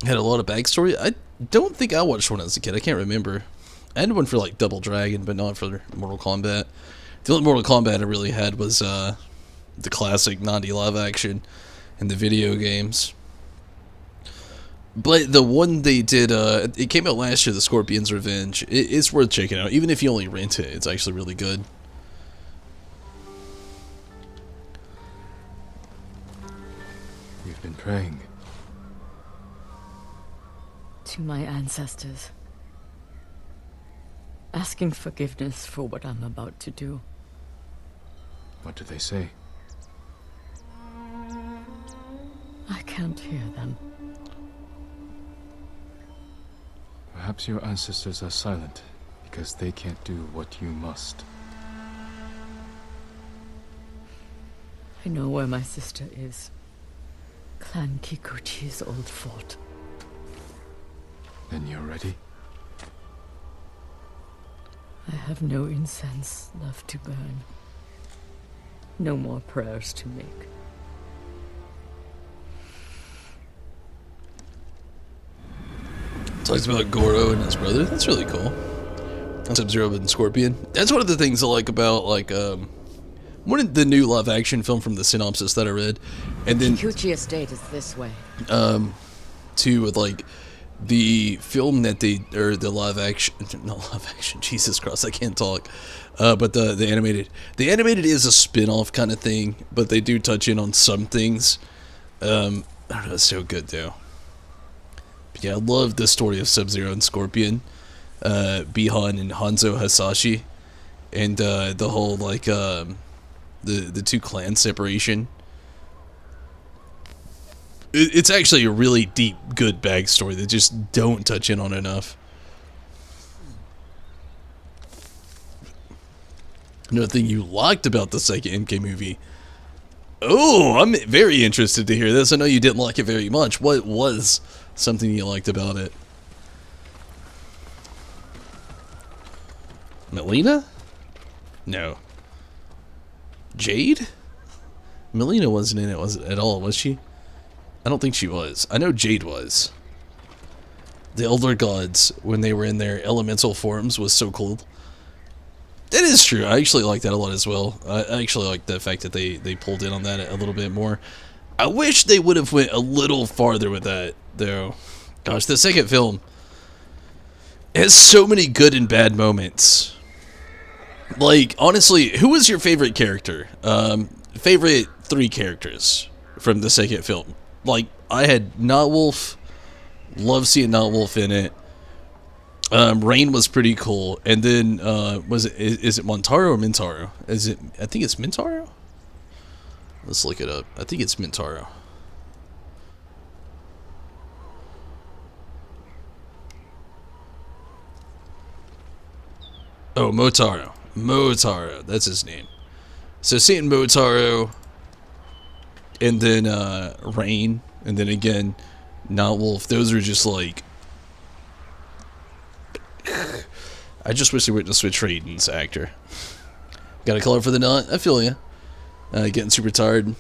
Had a lot of backstory. I don't think I watched one as a kid. I can't remember. I had one for like Double Dragon, but not for Mortal Kombat. The only Mortal Kombat I really had was the classic 90 live action in the video games. But the one they did, it came out last year, the Scorpion's Revenge. It's worth checking out, even if you only rent it. It's actually really good. You've been praying. To my ancestors. Asking forgiveness for what I'm about to do. What do they say? I can't hear them. Perhaps your ancestors are silent because they can't do what you must. I know where my sister is. Clan Kikuchi's old fort. Then you're ready? I have no incense left to burn. No more prayers to make. Talks about Goro and his brother. That's really cool. Sub-Zero and Scorpion. That's one of the things I like about, like, one of the new live-action film from the synopsis that I read. And then... Kikuchi Estate is this way. Too, with, like... The film that they, or the live action, not live action, Jesus Christ, I can't talk. But the animated is a spin-off kind of thing, but they do touch in on some things. I don't know, it's so good though. But yeah, I love the story of Sub-Zero and Scorpion, Bihan and Hanzo Hasashi, and the whole like the two clan separation. It's actually a really deep, good backstory that just don't touch in on enough. Another thing you liked about the second MK movie. Oh, I'm very interested to hear this. I know you didn't like it very much. What was something you liked about it? Melina? No. Jade? Melina wasn't in it at all, was she? I don't think she was. I know Jade was. The Elder Gods, when they were in their elemental forms, was so cool. That is true. I actually like that a lot as well. I actually like the fact that they pulled in on that a little bit more. I wish they would have went a little farther with that, though. Gosh, the second film has so many good and bad moments. Like, honestly, who was your favorite character? Favorite 3 characters from the second film? Like, I had Nightwolf. Love seeing Nightwolf in it. Rain was pretty cool. And then, is it Montaro or Mintaro? I think it's Mintaro? Let's look it up. I think it's Mintaro. Oh, Motaro. Motaro, that's his name. So seeing Motaro, and then Rain, and then again Nightwolf, those are just like... I just wish they wouldn't switch Raiden's actor. Got a color for the knot? I feel ya. Getting super tired.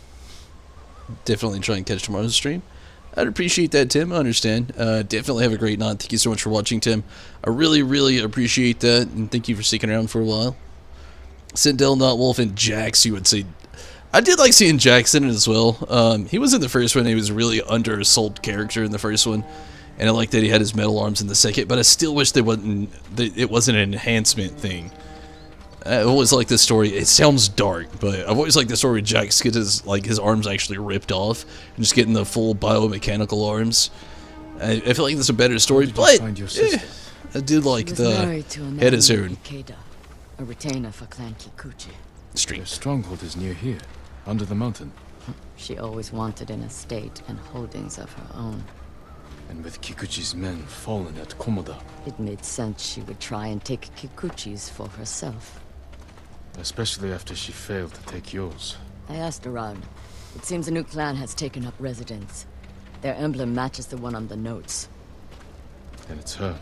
Definitely try and catch tomorrow's stream. I'd appreciate that, Tim. I understand. Definitely have a great night. Thank you so much for watching, Tim. I really, really appreciate that, and thank you for sticking around for a while. Sindel, Nightwolf, and Jax, you would say. I did like seeing Jax in it as well. He was in the first one. He was a really undersold character in the first one, and I like that he had his metal arms in the second, but I still wish it wasn't an enhancement thing. I always like this story. It sounds dark, but I've always liked the story where Jax gets his arms actually ripped off and just getting the full biomechanical arms. I feel like that's a better story, but I did like the head is own. Ikeda, a retainer for Clan Kikuchi. Their stronghold is near here, under the mountain. She always wanted an estate and holdings of her own. And with Kikuchi's men fallen at Komoda. It made sense she would try and take Kikuchi's for herself. Especially after she failed to take yours. I asked around. It seems a new clan has taken up residence. Their emblem matches the one on the notes. And it's her.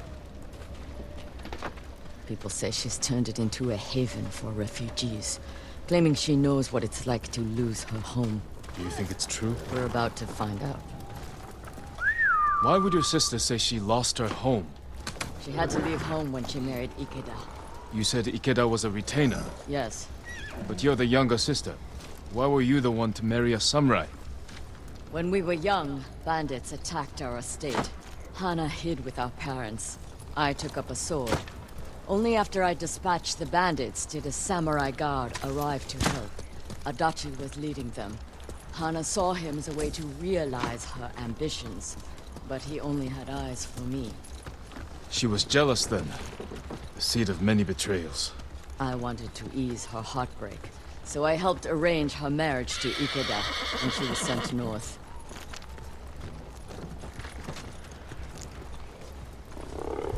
People say she's turned it into a haven for refugees, claiming she knows what it's like to lose her home. Do you think it's true? We're about to find out. Why would your sister say she lost her home? She had to leave home when she married Ikeda. You said Ikeda was a retainer. Yes. But you're the younger sister. Why were you the one to marry a samurai? When we were young, bandits attacked our estate. Hana hid with our parents. I took up a sword. Only after I dispatched the bandits did a samurai guard arrive to help. Adachi was leading them. Hana saw him as a way to realize her ambitions, but he only had eyes for me. She was jealous then. The seed of many betrayals. I wanted to ease her heartbreak, so I helped arrange her marriage to Ikeda, and she was sent north.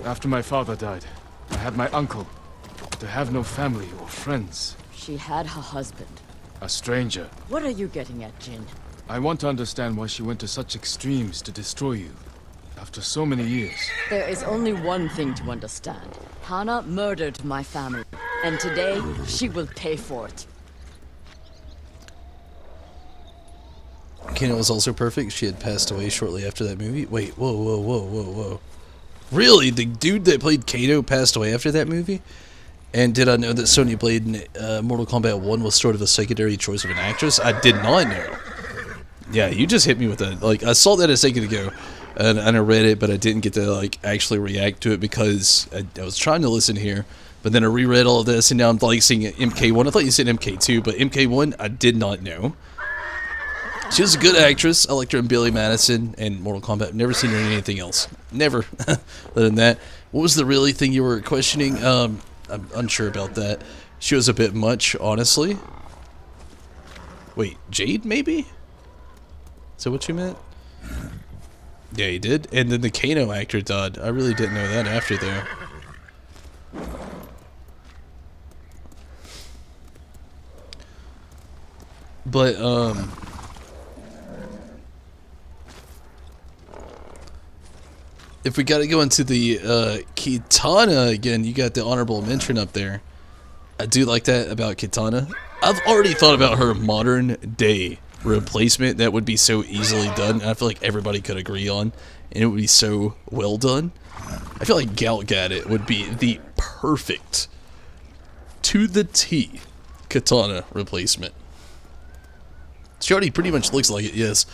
After my father died, I had my uncle. To have no family or friends. She had her husband. A stranger. What are you getting at, Jin? I want to understand why she went to such extremes to destroy you. After so many years. There is only one thing to understand. Hana murdered my family, and today she will pay for it. Kano was also perfect. She had passed away shortly after that movie. Wait, whoa. Really? The dude that played Kano passed away after that movie? And did I know that Sonya Blade in Mortal Kombat 1 was sort of a secondary choice of an actress? I did not know. Yeah, you just hit me with that. Like, I saw that a second ago, and I read it, but I didn't get to, like, actually react to it because I was trying to listen here, but then I reread all of this, and now I'm, like, seeing MK1. I thought you said MK2, but MK1, I did not know. She was a good actress. I liked her in Billy Madison and Mortal Kombat. Never seen her in anything else. Never. Other than that, what was the really thing you were questioning? I'm unsure about that. She was a bit much, honestly. Wait, Jade, maybe? Is that what you meant? Yeah, he did. And then the Kano actor died. I really didn't know that after there. But, if we gotta go into the, Kitana again, you got the honorable mention up there. I do like that about Kitana. I've already thought about her modern day replacement that would be so easily done, and I feel like everybody could agree on, and it would be so well done. I feel like Gal Gadot would be the perfect, to the T, Kitana replacement. She already pretty much looks like it, yes.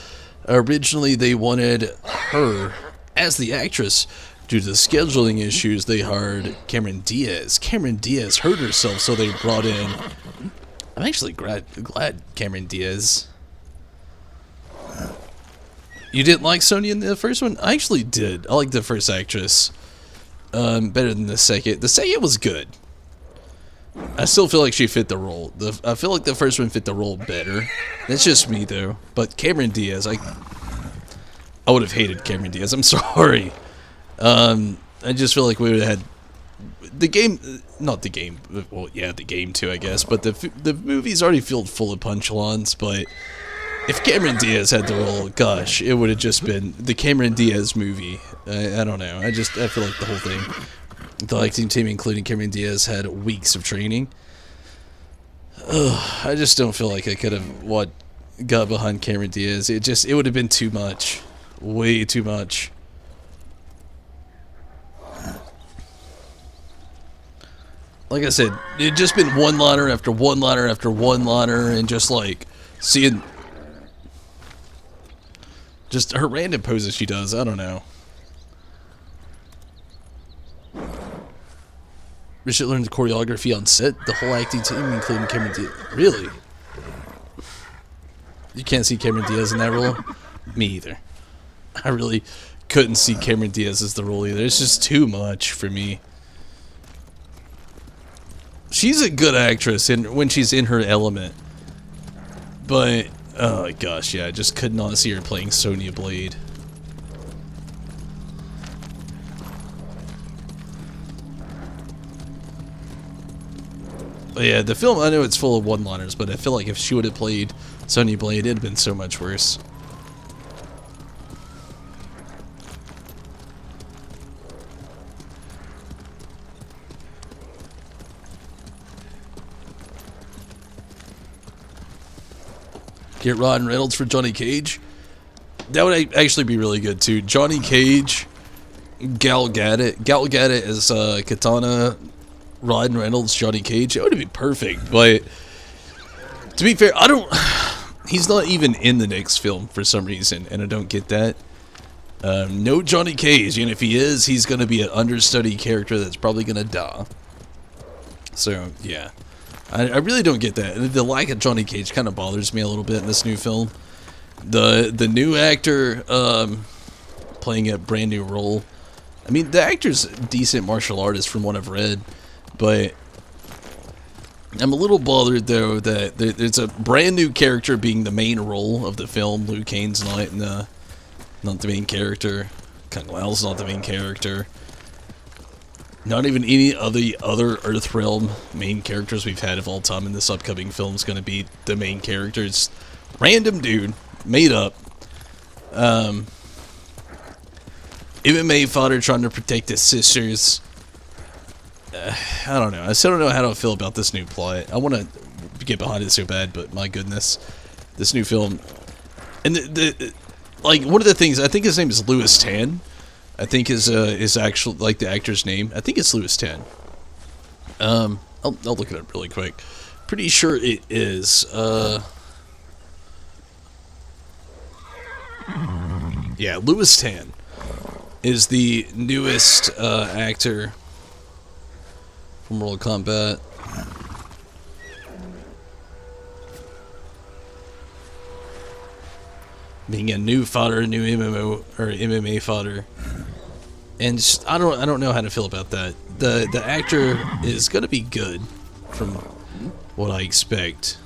Originally, they wanted her as the actress, due to the scheduling issues, they hired Cameron Diaz. Cameron Diaz hurt herself, so they brought in... I'm actually glad Cameron Diaz. You didn't like Sonya in the first one? I actually did. I like the first actress better than the second. The second was good. I still feel like she fit the role. I feel like the first one fit the role better. That's just me, though. But Cameron Diaz, I would have hated Cameron Diaz. I'm sorry. I just feel like we would have had the game, not the game. Well, yeah, the game too, I guess. But the movie's already filled full of punchlines. But if Cameron Diaz had the role, gosh, it would have just been the Cameron Diaz movie. I don't know. I feel like the whole thing. The acting team, including Cameron Diaz, had weeks of training. Ugh, I just don't feel like I could have got behind Cameron Diaz. It would have been too much, way too much. Like I said, it just been one-liner after one-liner after one-liner, and just like seeing just her random poses she does. I don't know. Richard learned the choreography on set. The whole acting team, including Cameron Diaz. Really? You can't see Cameron Diaz in that role? Me either. I really couldn't see Cameron Diaz as the role either. It's just too much for me. She's a good actress when she's in her element. But, oh gosh, yeah, I just could not see her playing Sonya Blade. But yeah, the film, I know it's full of one-liners, but I feel like if she would have played Sonya Blade, it'd have been so much worse. Get Ryan Reynolds for Johnny Cage. That would actually be really good too. Johnny Cage, Gal Gadot. Gal Gadot as Katana, Ryan Reynolds, Johnny Cage. It would be perfect. But to be fair, he's not even in the next film for some reason, and I don't get that. No Johnny Cage, and if he is, he's going to be an understudy character that's probably going to die. So, yeah. I really don't get that. The lack of Johnny Cage kind of bothers me a little bit in this new film. The new actor playing a brand new role. I mean, the actor's a decent martial artist from what I've read, but I'm a little bothered though that there's a brand new character being the main role of the film. Liu Kane's not the main character. Kung Lao's not the main character. Not even any of the other Earthrealm main characters we've had of all time in this upcoming film is going to be the main character. It's random dude, made up. MMA fighter trying to protect his sisters. I don't know. I still don't know how to feel about this new plot. I want to get behind it so bad, but my goodness, this new film. And like one of the things, I think his name is Louis Tan. I think is actual like the actor's name. I think it's Louis Tan. I'll look it up really quick. Pretty sure it is. Yeah, Louis Tan is the newest actor from Mortal Kombat. Being a new fighter, a new MMA fighter, and just, I don't know how to feel about that. The actor is gonna be good, from what I expect,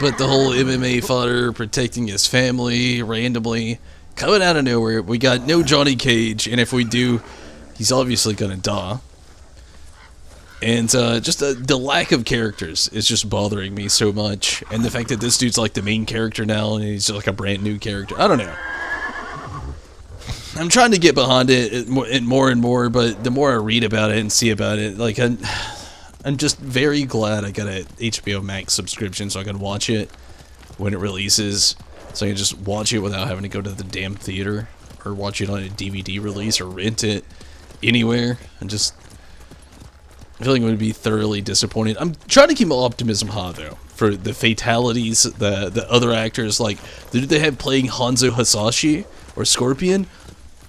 but the whole MMA fighter protecting his family randomly coming out of nowhere. We got no Johnny Cage, and if we do, he's obviously gonna die. And just the lack of characters is just bothering me so much. And the fact that this dude's like the main character now and he's just like a brand new character. I don't know. I'm trying to get behind it more and more, but the more I read about it and see about it, like I'm just very glad I got a HBO Max subscription so I can watch it when it releases. So I can just watch it without having to go to the damn theater or watch it on a DVD release or rent it anywhere. And just... I feel like it would be thoroughly disappointed. I'm trying to keep my optimism high, though, for the fatalities. The other actors, like, the dude they had playing Hanzo Hasashi or Scorpion.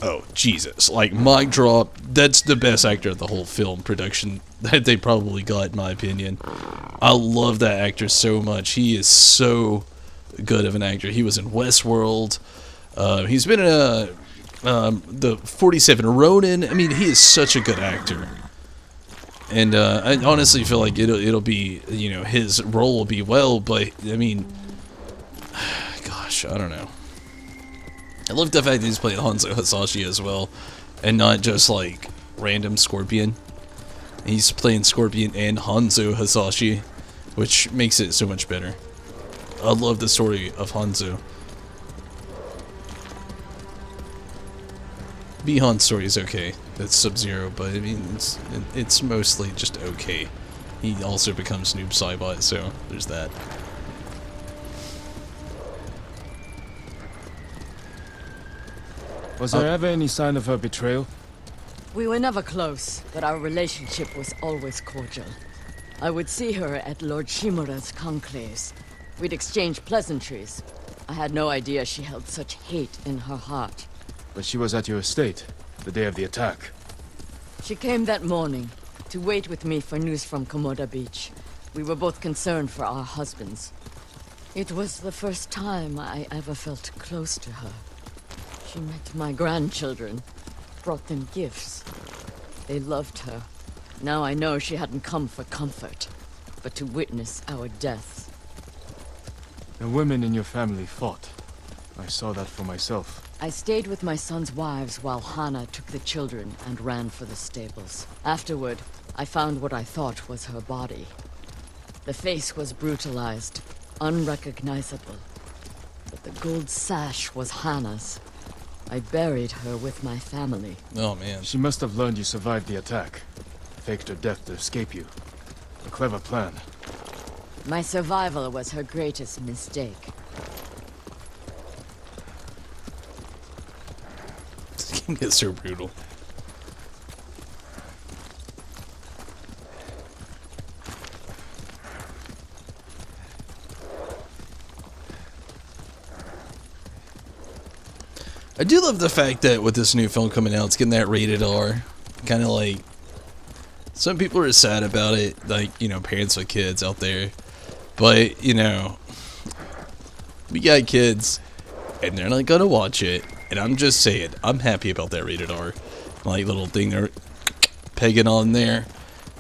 Oh, Jesus. Like, mic drop. That's the best actor of the whole film production that they probably got, in my opinion. I love that actor so much. He is so good of an actor. He was in Westworld. He's been in the 47 Ronin. I mean, he is such a good actor. And I honestly feel like it'll be, you know, his role will be well, but, I mean, gosh, I don't know. I love the fact that he's playing Hanzo Hasashi as well, and not just, like, random Scorpion. He's playing Scorpion and Hanzo Hasashi, which makes it so much better. I love the story of Hanzo. Bihan's story is okay. That's Sub-Zero, but I mean, it's mostly just okay. He also becomes Noob Saibot, so there's that. Was there ever any sign of her betrayal? We were never close, but our relationship was always cordial. I would see her at Lord Shimura's conclaves. We'd exchange pleasantries. I had no idea she held such hate in her heart. But she was at your estate, the day of the attack. She came that morning to wait with me for news from Komoda Beach. We were both concerned for our husbands. It was the first time I ever felt close to her. She met my grandchildren, brought them gifts. They loved her. Now I know she hadn't come for comfort, but to witness our deaths. The women in your family fought. I saw that for myself. I stayed with my son's wives while Hana took the children and ran for the stables. Afterward, I found what I thought was her body. The face was brutalized, unrecognizable. But the gold sash was Hana's. I buried her with my family. Oh, man. She must have learned you survived the attack. Faked her death to escape you. A clever plan. My survival was her greatest mistake. This game gets so brutal. I do love the fact that with this new film coming out, it's getting that rated R. Kind of like, some people are sad about it, like, you know, parents with kids out there. But, you know, we got kids, and they're not gonna watch it. And I'm just saying, I'm happy about that rated R, like, little thing they're pegging on there.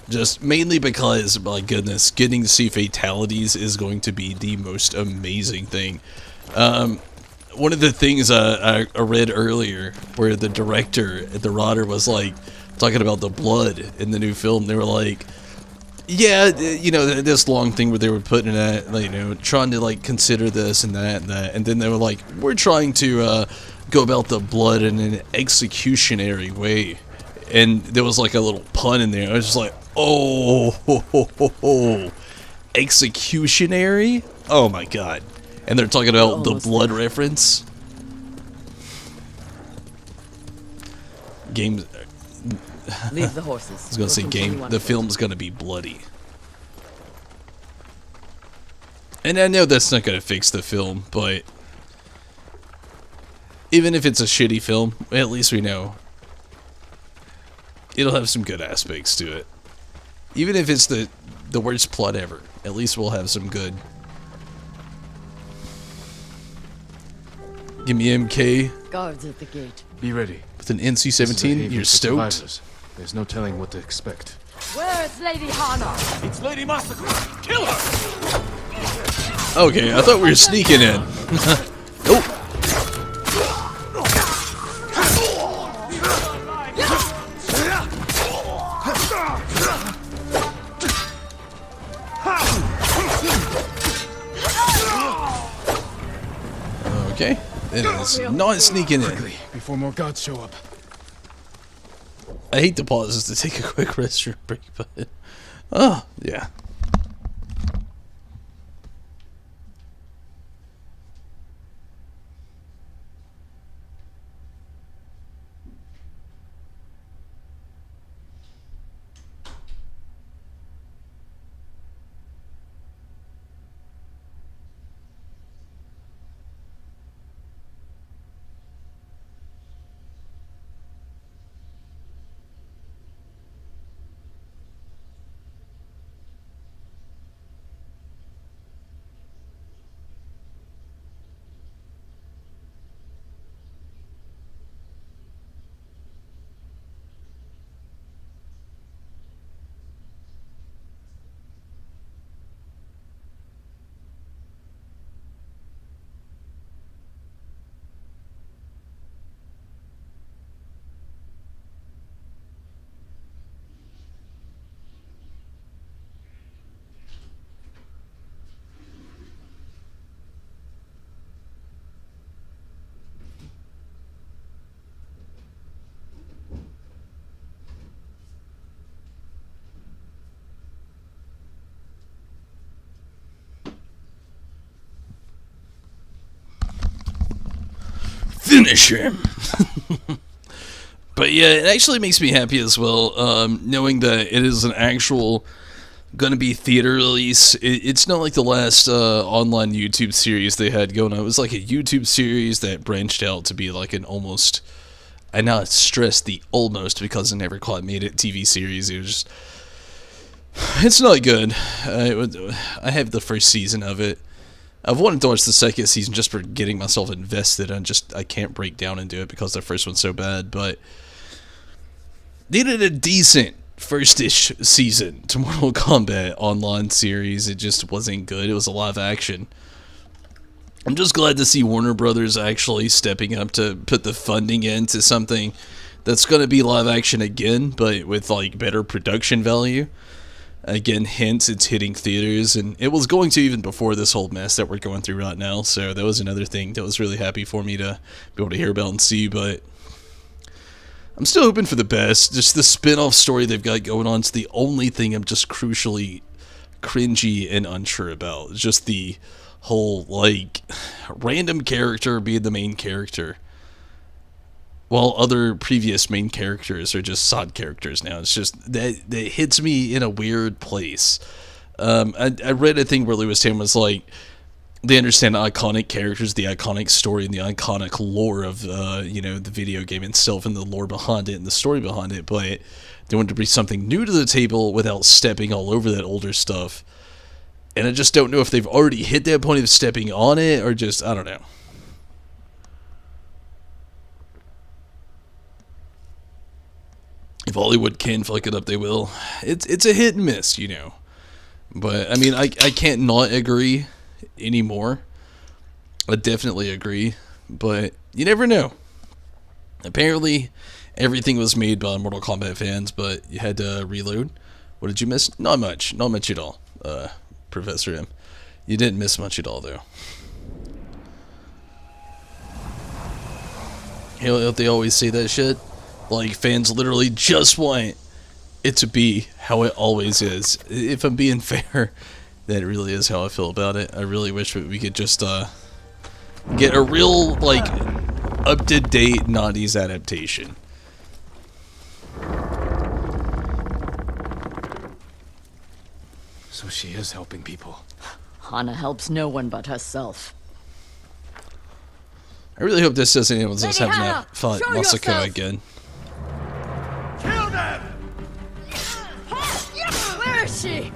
Just mainly because, my goodness, getting to see fatalities is going to be the most amazing thing. One of the things I read earlier, where the director at the Rodder was like talking about the blood in the new film, they were like, yeah, you know, this long thing where they were putting it, like, you know, trying to like consider this and that, and then they were like, we're trying to go about the blood in an executionary way, and there was like a little pun in there. I was just like, oh, executionary? Oh my god. And they're talking about the blood reference. Games. Leave the horses. I was gonna say the film's gonna be bloody. And I know that's not gonna fix the film, but even if it's a shitty film, at least we know it'll have some good aspects to it. Even if it's the worst plot ever, at least we'll have some good. Give me MK. Guards at the gate. Be ready. With an NC-17, you're stoked? Survivors. There's no telling what to expect. Where's Lady Hana? It's Lady Masako! Kill her! Okay, I thought we were sneaking in. Nope. Okay. It is not sneaking in. Quickly, before more guards show up. I hate the pauses to take a quick restroom break, but oh yeah. Finish him. But yeah, it actually makes me happy as well, knowing that it is an actual gonna be theater release. It's not like the last online YouTube series they had going on. It was like a YouTube series that branched out to be like an almost, I now stress the almost because I never quite made it, TV series. It was just, it's not good. I have the first season of it. I've wanted to watch the second season just for getting myself invested, and I can't break down and do it because the first one's so bad, but needed a decent first-ish season to Mortal Kombat online series. It just wasn't good. It was a live action. I'm just glad to see Warner Brothers actually stepping up to put the funding into something that's going to be live action again, but with like better production value. Again, hence it's hitting theaters, and it was going to even before this whole mess that we're going through right now, so that was another thing that was really happy for me to be able to hear about and see, but I'm still hoping for the best. Just the spin-off story they've got going on is the only thing I'm just crucially cringy and unsure about. It's just the whole, like, random character being the main character, while other previous main characters are just side characters now. It's just, that hits me in a weird place. I read a thing where Lewis Tam was like, they understand iconic characters, the iconic story, and the iconic lore of, the video game itself, and the lore behind it, and the story behind it, but they want to bring something new to the table without stepping all over that older stuff. And I just don't know if they've already hit that point of stepping on it, or just, I don't know. If Hollywood can fuck it up, they will. It's a hit and miss, But, I mean, I can't not agree anymore. I definitely agree. But you never know. Apparently, everything was made by Mortal Kombat fans, but you had to reload. What did you miss? Not much. Not much at all, Professor M. You didn't miss much at all, though. They always say that shit. Like, fans literally just want it to be how it always is. If I'm being fair, that really is how I feel about it. I really wish that we could just get a real, like, up-to-date 90s adaptation. So she is helping people. Hana helps no one but herself. I really hope this doesn't end with us having Hana, to fight show Masako yourself. again. Kill them! Where is she?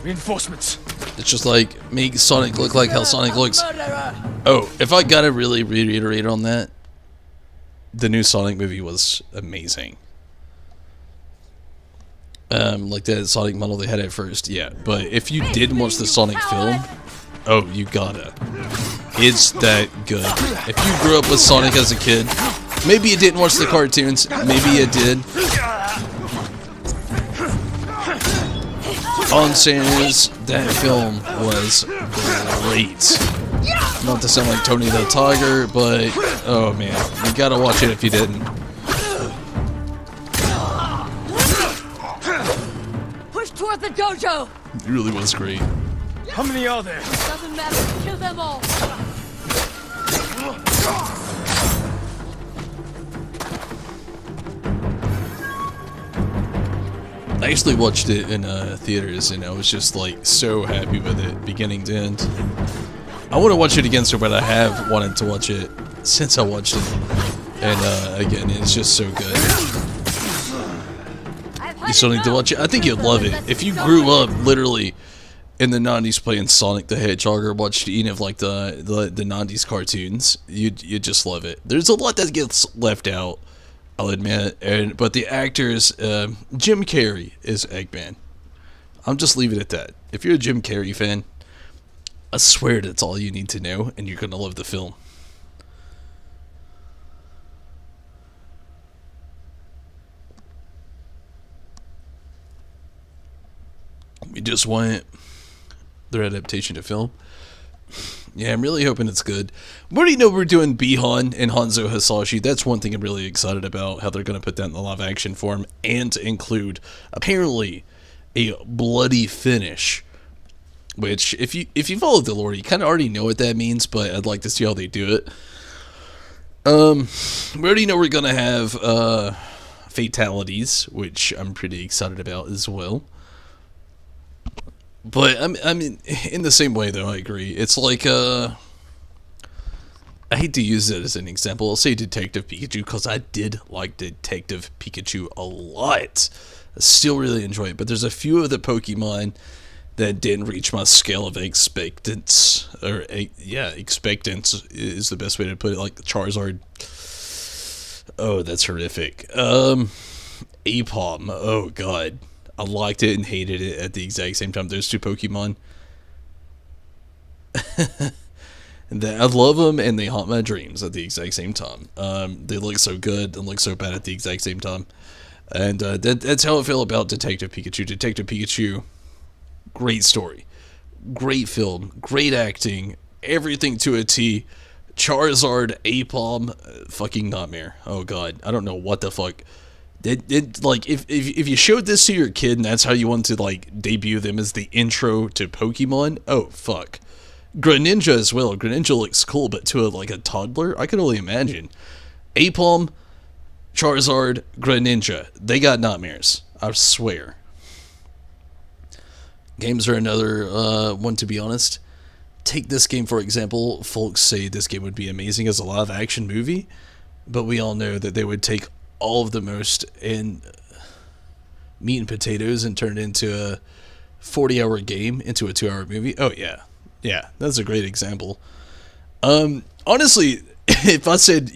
Reinforcements. It's just like, make Sonic look like how Sonic looks. Oh, if I gotta really reiterate on that, the new Sonic movie was amazing. Like that Sonic model they had at first, yeah. But if you did watch the Sonic film, oh, you gotta. It's that good. If you grew up with Sonic as a kid, maybe you didn't watch the cartoons, maybe you did. All I'm saying is, that film was great. Not to sound like Tony the Tiger, but, oh man, you gotta watch it if you didn't. Push toward the dojo! It really was great. How many are there? Doesn't matter, kill them all! I actually watched it in theaters, and I was just like so happy with it, beginning to end. I want to watch it again so bad. I have wanted to watch it since I watched it, and again, it's just so good. You still need to watch it. I think you'd love it if you grew up literally in the '90s playing Sonic the Hedgehog or watched any of like the '90s cartoons. You'd just love it. There's a lot that gets left out, I'll admit, but the actors, Jim Carrey is Eggman. I'm just leaving it at that. If you're a Jim Carrey fan, I swear that's all you need to know, and you're gonna love the film. We just want their adaptation to film. Yeah, I'm really hoping it's good. We already know we're doing Bihan and Hanzo Hasashi. That's one thing I'm really excited about, how they're going to put that in the live action form, and to include, apparently, a bloody finish. Which, if you follow the lore, you kind of already know what that means, but I'd like to see how they do it. We already know we're going to have fatalities, which I'm pretty excited about as well. But I mean, in the same way, though, I agree. It's like, I hate to use it as an example. I'll say Detective Pikachu, because I did like Detective Pikachu a lot. I still really enjoy it, but there's a few of the Pokemon that didn't reach my scale of expectance. Expectance is the best way to put it. Like Charizard. Oh, that's horrific. Apom. Oh, God. I liked it and hated it at the exact same time. Those two Pokemon. I love them and they haunt my dreams at the exact same time. They look so good and look so bad at the exact same time. And that's how I feel about Detective Pikachu. Detective Pikachu, great story. Great film. Great acting. Everything to a T. Charizard, Apom, fucking nightmare. Oh, God. I don't know what the fuck. Like, if you showed this to your kid and that's how you want to, like, debut them as the intro to Pokemon, oh, fuck. Greninja as well. Greninja looks cool, but to a toddler, I can only imagine. Apom, Charizard, Greninja. They got nightmares. I swear. Games are another one, to be honest. Take this game, for example. Folks say this game would be amazing as a live-action movie, but we all know that they would take all of the most in meat and potatoes and turn it into a 40-hour game into a 2-hour movie. Oh, yeah. Yeah, that's a great example. Honestly, if I said,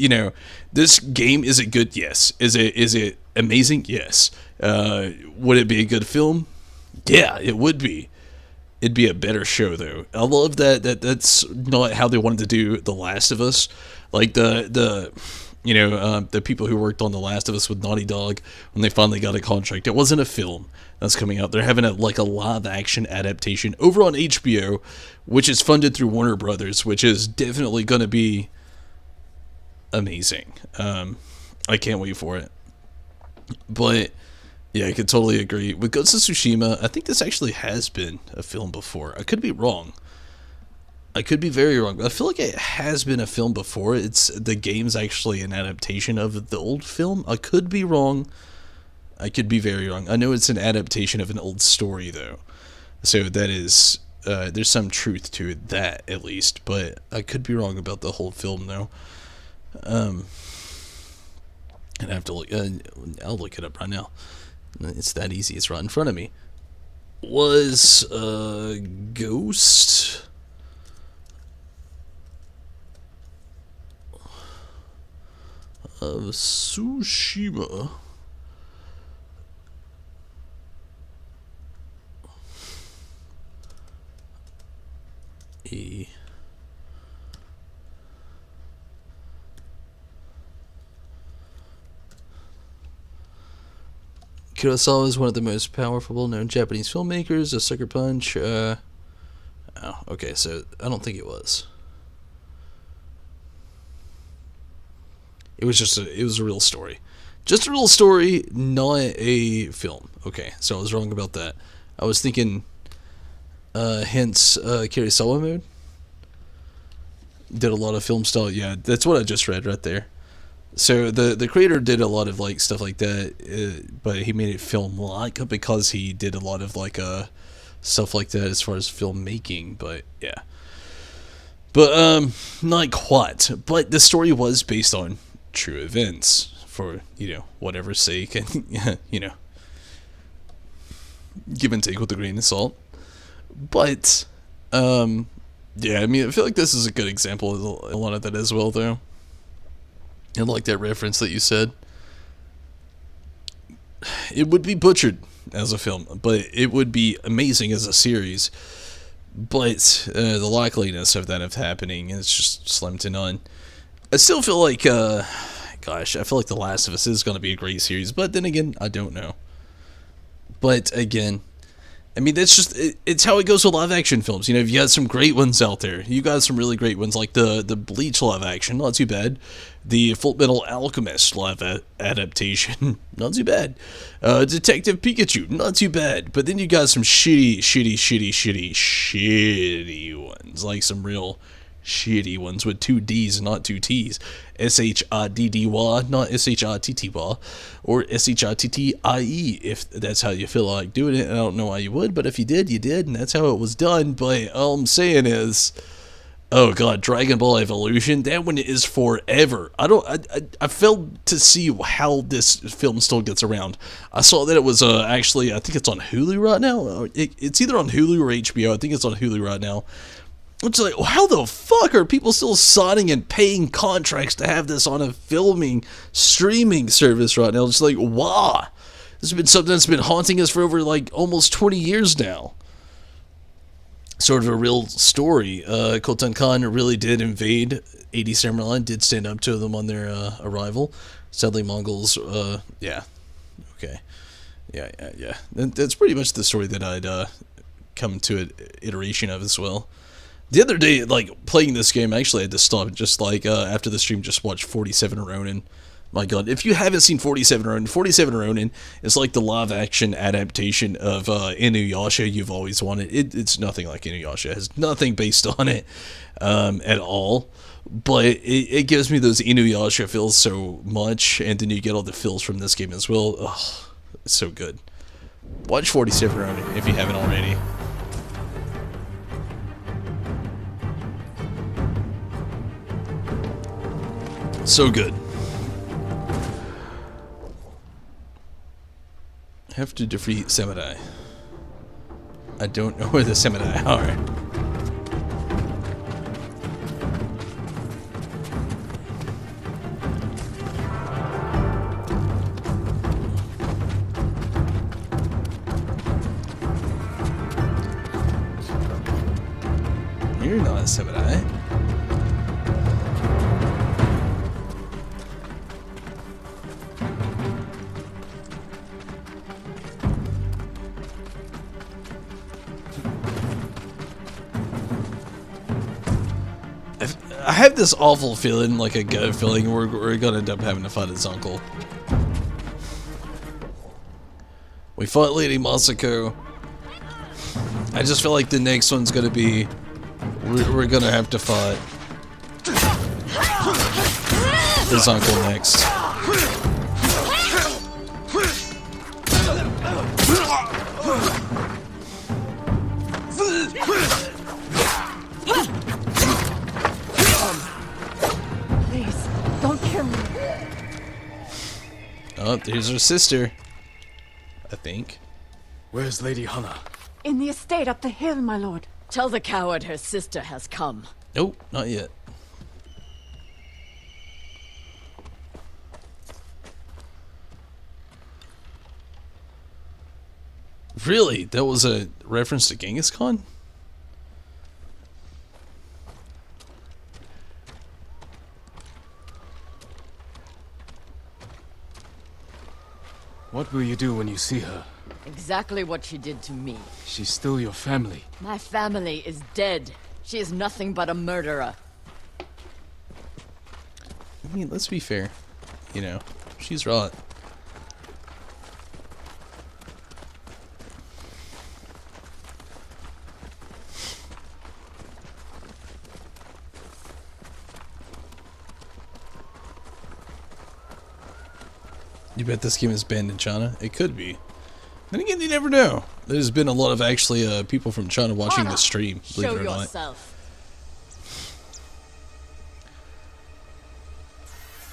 this game, is it good? Yes. Is it amazing? Yes. Would it be a good film? Yeah, it would be. It'd be a better show, though. I love that's not how they wanted to do The Last of Us. Like, the people who worked on The Last of Us with Naughty Dog, when they finally got a contract, it wasn't a film that's coming out. They're having a live-action adaptation over on HBO, which is funded through Warner Brothers, which is definitely going to be amazing. I can't wait for it. But yeah, I could totally agree. With Ghost of Tsushima, I think this actually has been a film before. I could be wrong. I could be very wrong, but I feel like it has been a film before. The game's actually an adaptation of the old film. I could be wrong. I could be very wrong. I know it's an adaptation of an old story, though. So that is, there's some truth to that, at least. But I could be wrong about the whole film, though. And I have to look, I'll look it up right now. It's that easy. It's right in front of me. Was Ghost of Tsushima a Kurosawa is one of the most powerful known Japanese filmmakers. A Sucker Punch. Oh, okay, so I don't think it was. It was a real story. Just a real story, not a film. Okay, so I was wrong about that. I was thinking, hence, Kurosawa mode. Did a lot of film style. Yeah, that's what I just read right there. So the creator did a lot of stuff like that, but he made it film-like because he did a lot of stuff like that as far as filmmaking. But yeah, but not quite. But the story was based on true events for whatever sake, and give and take with a grain of salt. But yeah, I mean, I feel like this is a good example of a lot of that as well, though. And like that reference that you said, it would be butchered as a film, but it would be amazing as a series. But the likeliness of that happening is just slim to none. I still feel like, I feel like The Last of Us is going to be a great series, but then again, I don't know. But again, I mean, that's just, it's how it goes with live action films. You know, you got some great ones out there. You got some really great ones, like the Bleach live action, not too bad. The Full Metal Alchemist live adaptation, not too bad. Detective Pikachu, not too bad. But then you got some shitty ones, like some real shitty ones with 2 D's and not 2 T's. S-H-I-D-D-Y, not S-H-I-T-T-Y, or S-H-I-T-T-I-E, if that's how you feel like doing it. I don't know why you would, but if you did, you did, and that's how it was done. But all I'm saying is, oh god, Dragon Ball Evolution, that one is forever. I failed to see how this film still gets around. I saw that it was actually, I think it's on Hulu right now. It's either on Hulu or HBO. I think it's on Hulu right now. Which is like, how the fuck are people still signing and paying contracts to have this on a streaming service right now? It's like, why? This has been something that's been haunting us for over like almost 20 years now. Sort of a real story. Khotan Khan really did invade 80 Samurai, did stand up to them on their arrival. Sadly, Mongols, yeah. Okay. Yeah. That's pretty much the story that I'd come to an iteration of as well. The other day, like, playing this game, I actually had to stop just, like, after the stream, just watch 47 Ronin. My god, if you haven't seen 47 Ronin is like the live-action adaptation of Inuyasha you've always wanted. It's nothing like Inuyasha. It has nothing based on it at all. But it gives me those Inuyasha feels so much, and then you get all the feels from this game as well. Ugh, it's so good. Watch 47 Ronin if you haven't already. So good. Have to defeat samurai. I don't know where the samurai are. You're not a samurai. I have this awful feeling, like a gut feeling, we're gonna end up having to fight his uncle. We fought Lady Masako. I just feel like the next one's gonna be, we're gonna have to fight his uncle next. Oh, there's her sister. I think. Where's Lady Hana? In the estate up the hill, my lord. Tell the coward her sister has come. Nope, not yet. Really? That was a reference to Genghis Khan? What will you do when you see her? Exactly what she did to me. She's still your family. My family is dead. She is nothing but a murderer. I mean, let's be fair. You know, she's right. You bet this game is banned in China? It could be. Then again, you never know. There's been a lot of actually people from China watching the stream, believe it or not. Yourself.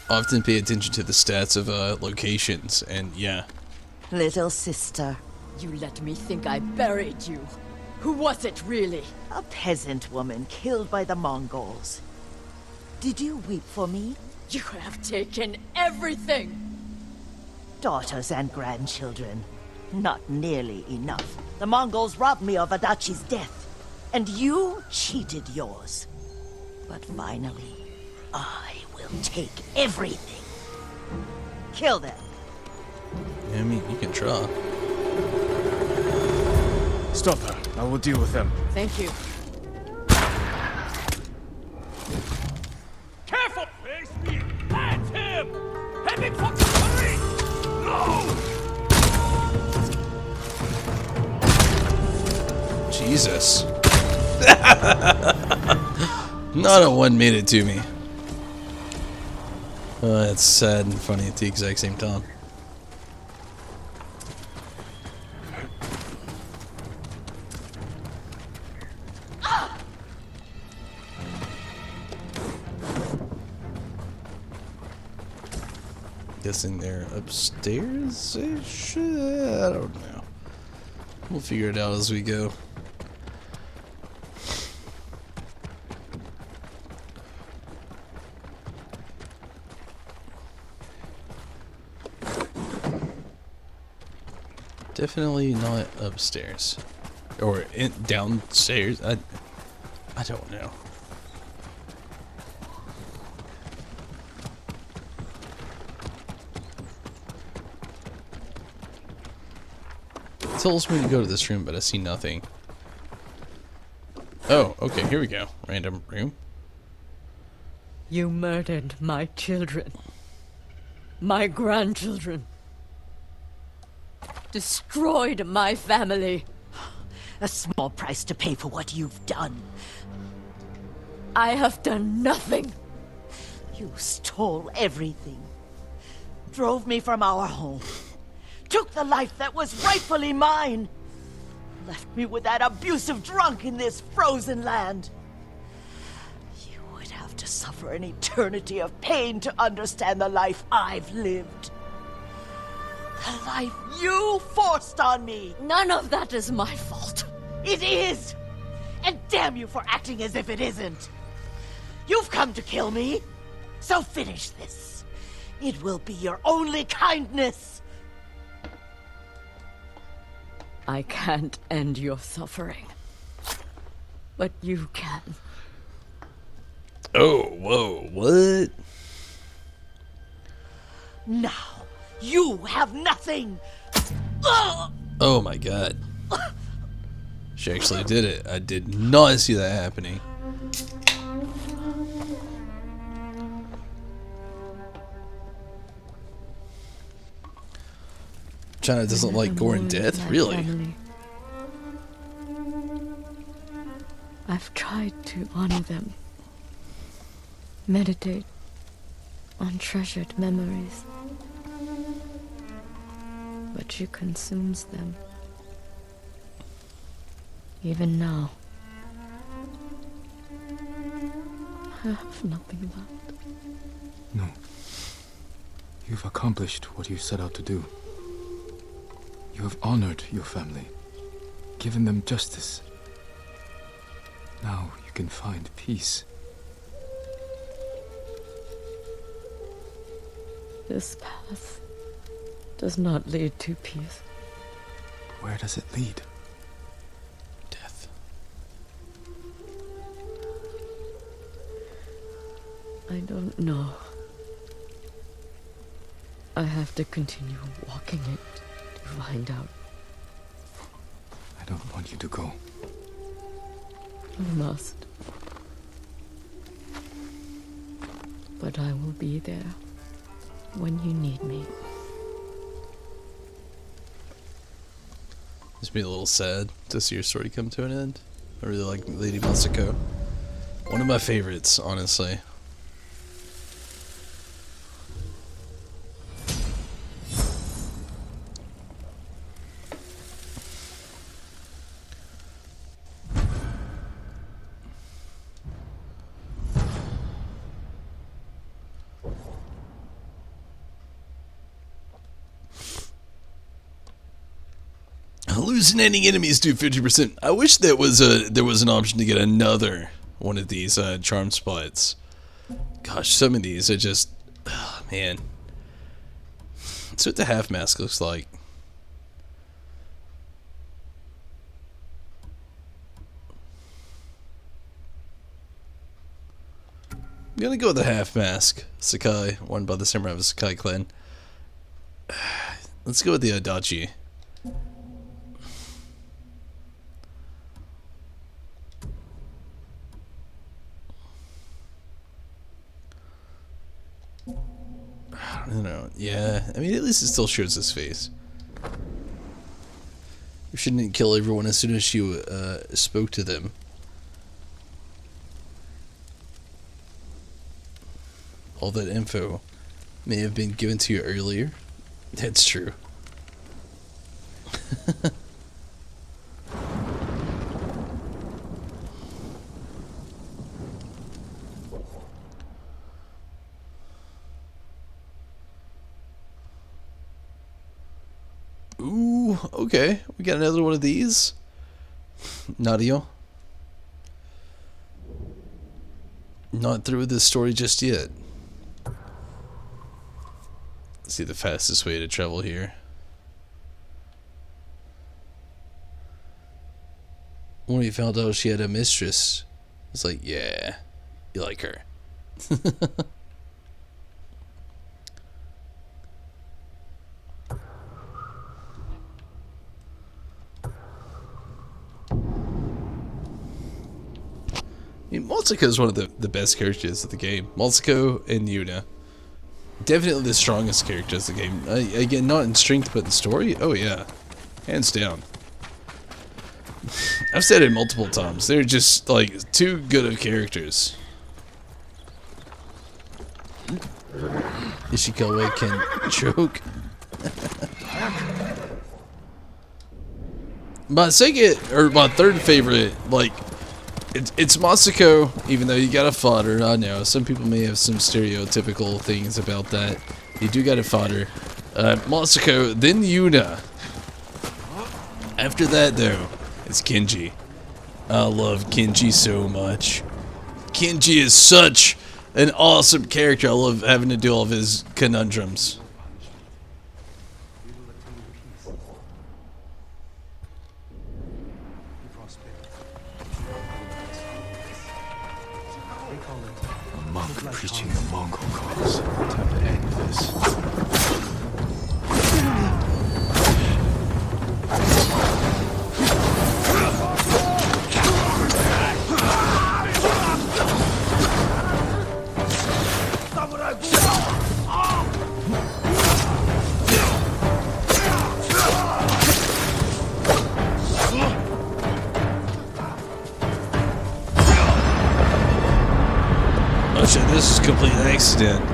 Often pay attention to the stats of locations, and yeah. Little sister. You let me think I buried you. Who was it, really? A peasant woman killed by the Mongols. Did you weep for me? You have taken everything! Daughters and grandchildren. Not nearly enough. The Mongols robbed me of Adachi's death, and you cheated yours. But finally, I will take everything. Kill them. Yeah, I mean, you can try. Stop her. I will deal with them. Thank you. Careful! Face me! That's him! Heading for the street! No! Jesus. Not a one made it to me. That's sad and funny at the exact same time. Guessing they're upstairs-ish? I don't know. We'll figure it out as we go. Definitely not upstairs. Or downstairs. I don't know. It tells me to go to this room, but I see nothing. Oh, okay, here we go. Random room. You murdered my children. My grandchildren. Destroyed my family. A small price to pay for what you've done. I have done nothing. You stole everything. Drove me from our home. Took the life that was rightfully mine. Left me with that abusive drunk in this frozen land. You would have to suffer an eternity of pain to understand the life I've lived. The life you forced on me. None of that is my fault. It is! And damn you for acting as if it isn't. You've come to kill me, so finish this. It will be your only kindness. I can't end your suffering. But you can. Oh, whoa, what? Now, you have nothing. Oh my god. She actually did it. I did not see that happening. China doesn't like gore and death? Really? Family. I've tried to honor them. Meditate on treasured memories. But she consumes them. Even now. I have nothing left. No. You've accomplished what you set out to do. You have honored your family, given them justice. Now you can find peace. This path does not lead to peace. Where does it lead? Death. I don't know. I have to continue walking it to find out. I don't want you to go. I must. But I will be there when you need me. Just be a little sad to see your story come to an end. I really like Lady Masako. One of my favorites, honestly. Hallucinating enemies do 50%. I wish there was an option to get another one of these charm spots. Gosh, some of these are just, oh, man. That's what the half mask looks like. I'm gonna go with the half mask. Sakai, worn by the samurai of the Sakai clan. Let's go with the Adachi. I don't know. Yeah, I mean, at least it still shows his face. You shouldn't kill everyone as soon as you spoke to them. All that info may have been given to you earlier. That's true. Ooh, okay. We got another one of these. Nadio. Not through with this story just yet. Let's see the fastest way to travel here. When he found out she had a mistress, it's like, yeah, you like her. I mean, Maltiko is one of the best characters of the game. Maltiko and Yuna. Definitely the strongest characters of the game. Again, not in strength, but in story. Oh, yeah. Hands down. I've said it multiple times. They're just, like, too good of characters. Ishikawa can choke. My second, or my third favorite, like, it's Masako, even though you gotta fodder. I know, some people may have some stereotypical things about that. You do gotta fodder. Masako, then Yuna. After that, though, it's Kenji. I love Kenji so much. Kenji is such an awesome character. I love having to do all of his conundrums. A monk preaching the Mongol cause. Time to end this. Oh shit, this is a complete accident.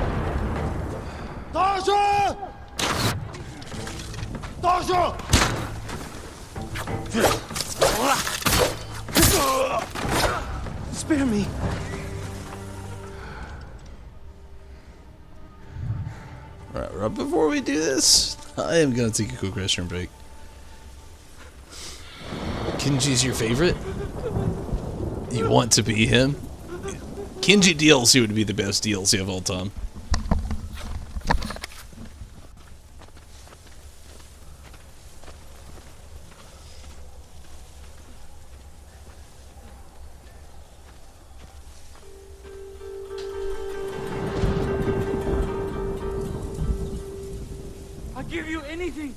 Spare me. Right before we do this, I am gonna take a quick restroom break. Kenji's your favorite? You want to be him? Kenji DLC would be the best DLC of all time. I'll give you anything.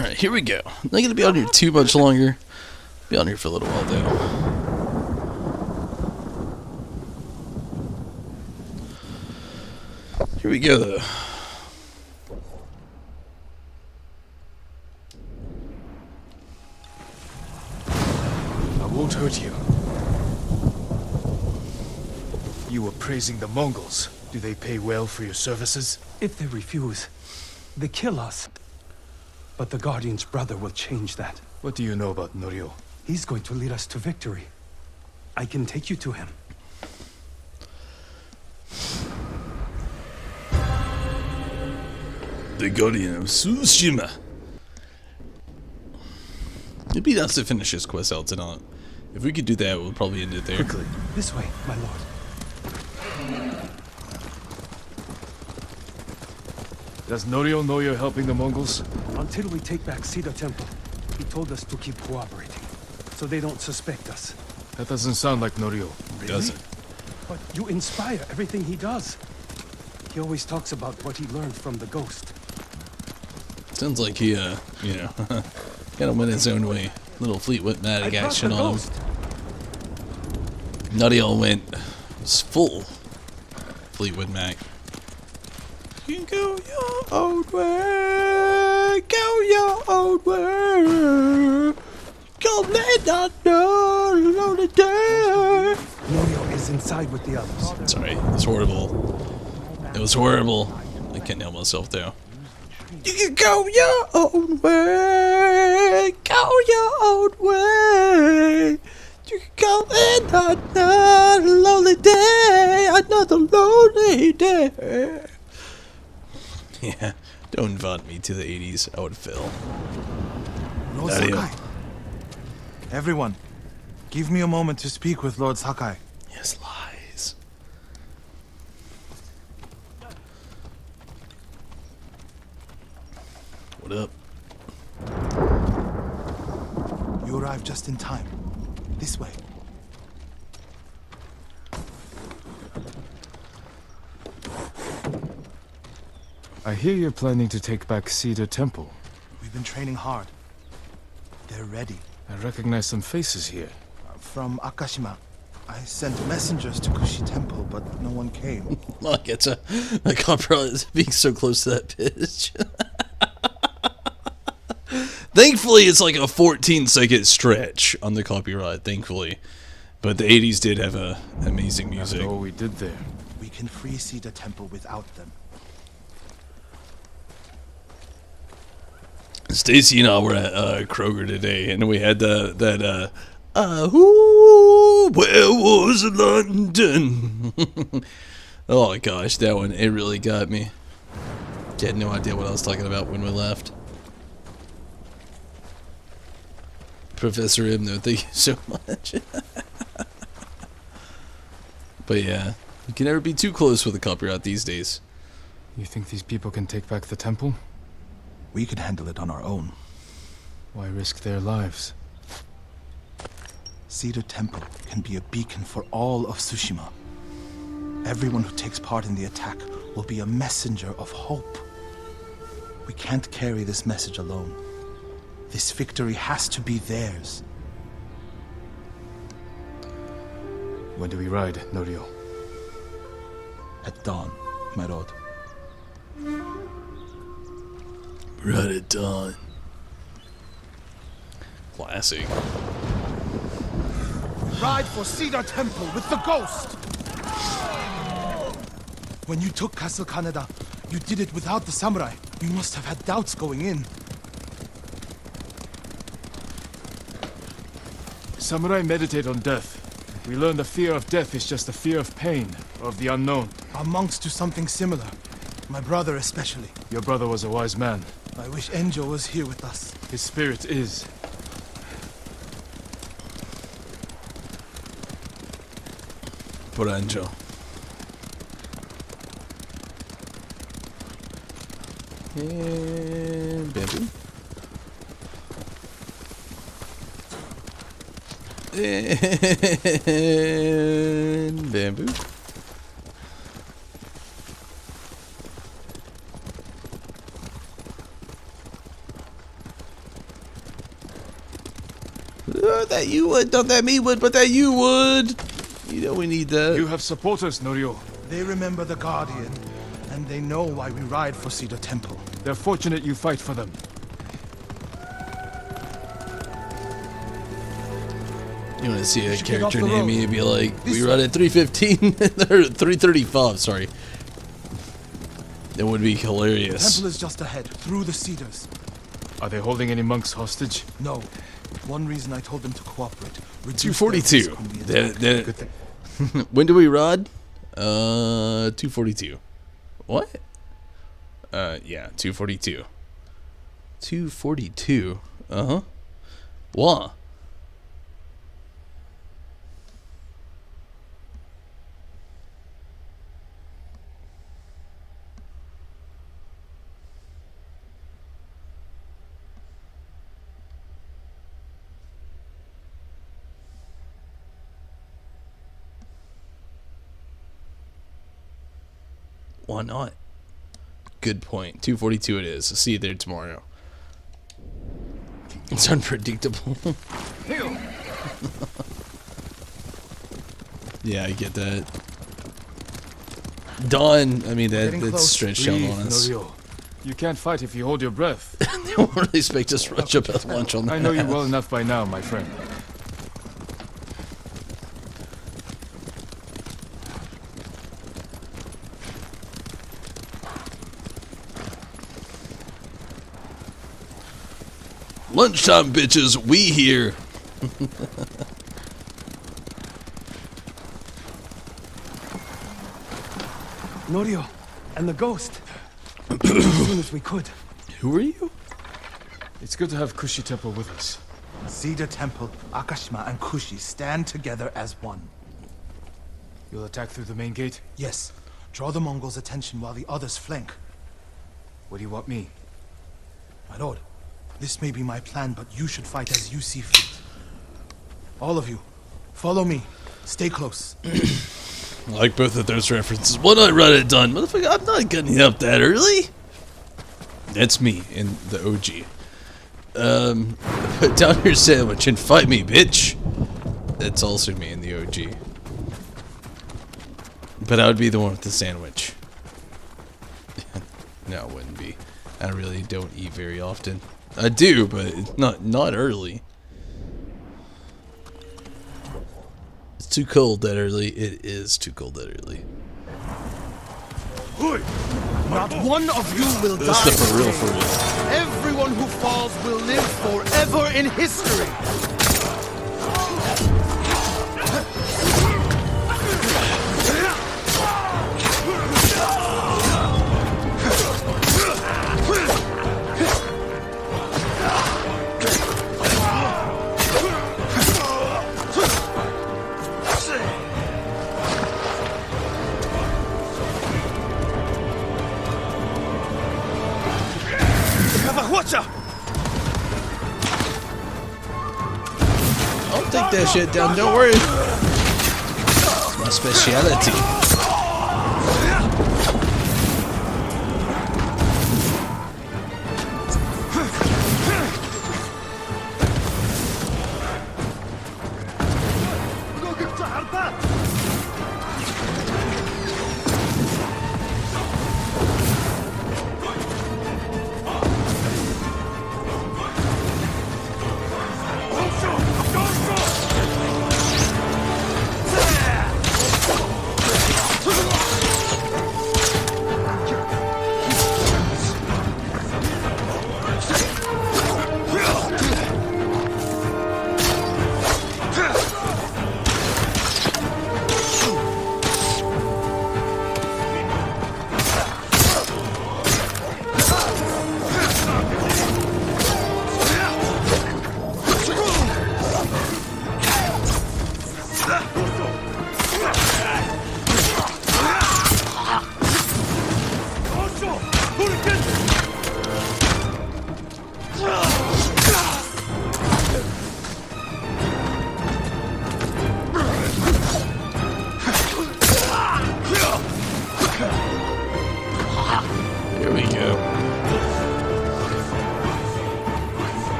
Alright, here we go. I'm not gonna be on here too much longer. Be on here for a little while though. Here we go though. I won't hurt you. You were praising the Mongols. Do they pay well for your services? If they refuse, they kill us. But the Guardian's brother will change that. What do you know about Norio? He's going to lead us to victory. I can take you to him. The Guardian of Tsushima. It'd be nice to finish this quest out tonight. If we could do that, we'll probably end it there. Quickly, this way, my lord. Does Norio know you're helping the Mongols? Until we take back Cedar Temple, he told us to keep cooperating, so they don't suspect us. That doesn't sound like Norio. Really? Doesn't. But you inspire everything he does. He always talks about what he learned from the ghost. Sounds like he, you know, kind of went his own way. Little Fleetwood Mac action on him. Nutty all went. Was full Fleetwood Mac. You can go your own way. Go your own way. Go let not know lonely day. Norio is inside with the others. Sorry, it was horrible. It was horrible. I can't help myself though. You can go your own way. Go your own way. You can go another lonely day. Another lonely day. Yeah, don't invite me to the 80s. I would fail. Lord Sakai. Everyone, give me a moment to speak with Lord Sakai. Yes, lies. What up? You arrived just in time. This way. I hear you're planning to take back Cedar Temple. We've been training hard. They're ready. I recognize some faces here. From Akashima. I sent messengers to Kushi Temple, but no one came. Look, it's a copyright being so close to that pitch. Thankfully, it's like a 14-second stretch on the copyright, thankfully. But the 80s did have amazing music. After all we did there. We can free Cedar Temple without them. Stacy and I were at Kroger today, and we had where was London? Oh gosh, that one, it really got me. Had no idea what I was talking about when we left. Professor M, though, thank you so much. But yeah, you can never be too close with the copyright these days. You think these people can take back the temple? We can handle it on our own. Why risk their lives? Cedar Temple can be a beacon for all of Tsushima. Everyone who takes part in the attack will be a messenger of hope. We can't carry this message alone. This victory has to be theirs. When do we ride, Norio? At dawn, my lord. Right at dawn. Classic. Ride for Cedar Temple with the ghost! When you took Castle Kaneda, you did it without the samurai. You must have had doubts going in. Samurai meditate on death. We learn the fear of death is just the fear of pain, or of the unknown. Our monks do something similar. My brother especially. Your brother was a wise man. I wish Enjo was here with us. His spirit is. Por Anjo. And bamboo. And bamboo. That you would, not that me would, but that you would. You know we need that. You have supporters, Norio. They remember the Guardian, and they know why we ride for Cedar Temple. They're fortunate you fight for them. You want to see a character name me and be like, we run at 3:15 or 3:35, sorry. That would be The hilarious. temple is just ahead, through the cedars. Are they holding any monks hostage? No. One reason I told them to cooperate. 242. When do we rod? 242. What? Yeah, 242. 242. Uh-huh. Wah. Why not? Good point. 242 it is. See you there tomorrow. It's unpredictable. Yeah, I get that. Dawn, I mean, that's stretched out on us. Norio. You can't fight if you hold your breath. They won't really expect us to rush up at lunch on that. I know you well enough by now, my friend. Lunchtime, bitches. We here. Norio, and the ghost. As soon as we could. Who are you? It's good to have Kushi Temple with us. Cedar Temple, Akashima, and Kushi stand together as one. You'll attack through the main gate? Yes. Draw the Mongols' attention while the others flank. What do you want me? My lord, this may be my plan, but you should fight as you see fit. All of you, follow me. Stay close. I like both of those references. One I read it done. Motherfucker, I'm not getting up that early. That's me in the OG. Put down your sandwich and fight me, bitch. That's also me in the OG. But I would be the one with the sandwich. No, it wouldn't be. I really don't eat very often. I do, but it's not early. It's too cold that early. It is too cold that early. Not one of you will die. That's the for real. Everyone who falls will live forever in history. I'll take that shit down, don't worry. It's my speciality.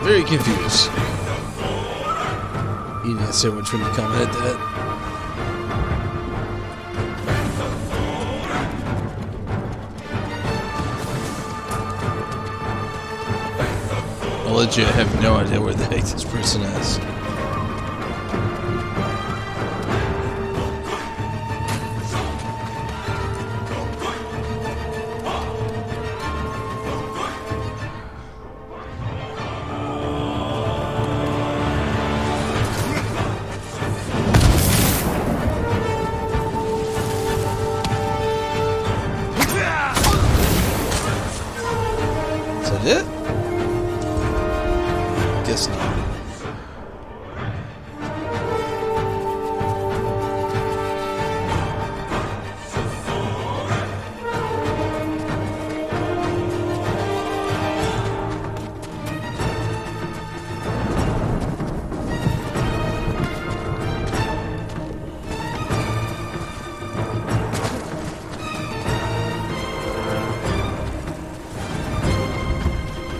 Very confused. Eating a sandwich when you comment that. I'll let you have no idea where the heck this person is. Is that it? Guess not.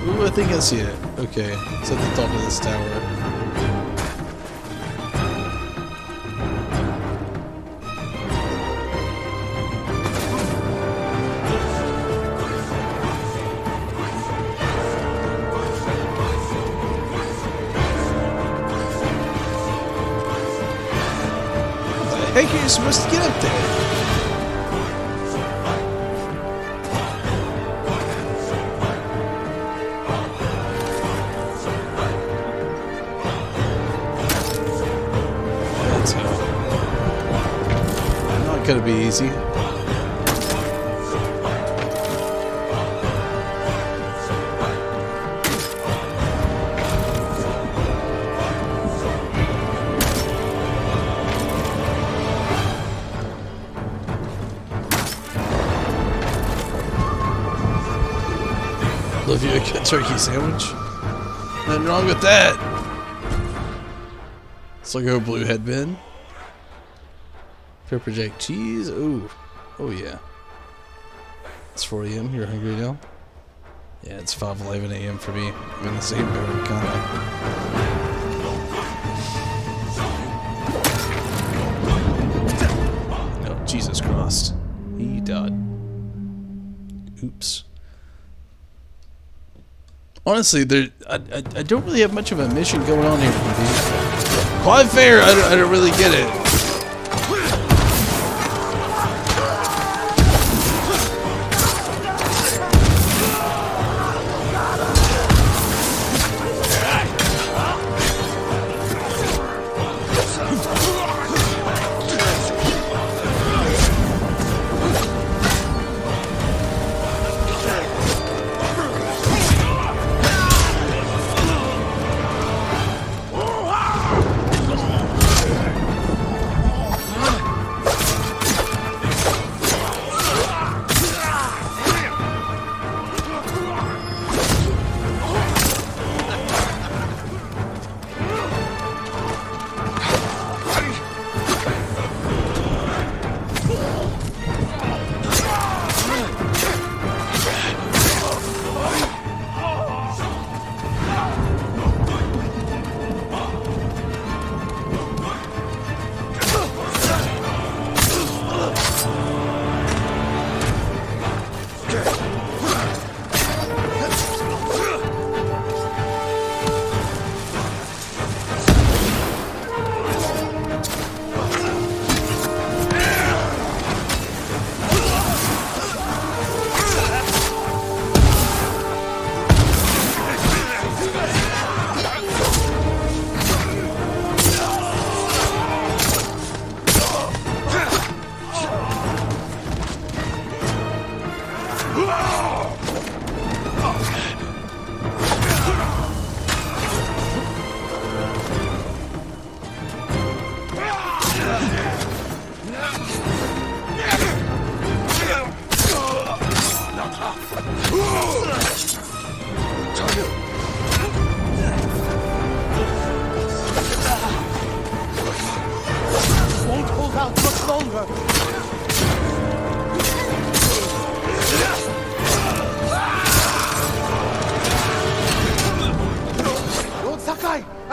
Ooh, I think I see it. Okay, it's at the top of this tower. How the heck are you supposed to get up there? Not gonna be easy. Love you a good turkey sandwich. Nothing wrong with that. It's like a blue headband. Pepper jack cheese. Ooh. Oh yeah. It's 4 a.m. You're hungry now? Yeah, it's 5:11 a.m. for me. I'm in the same boat, kinda. No, Jesus Christ. He died. Oops. Honestly, I don't really have much of a mission going on here. Quite fair, I don't really get it.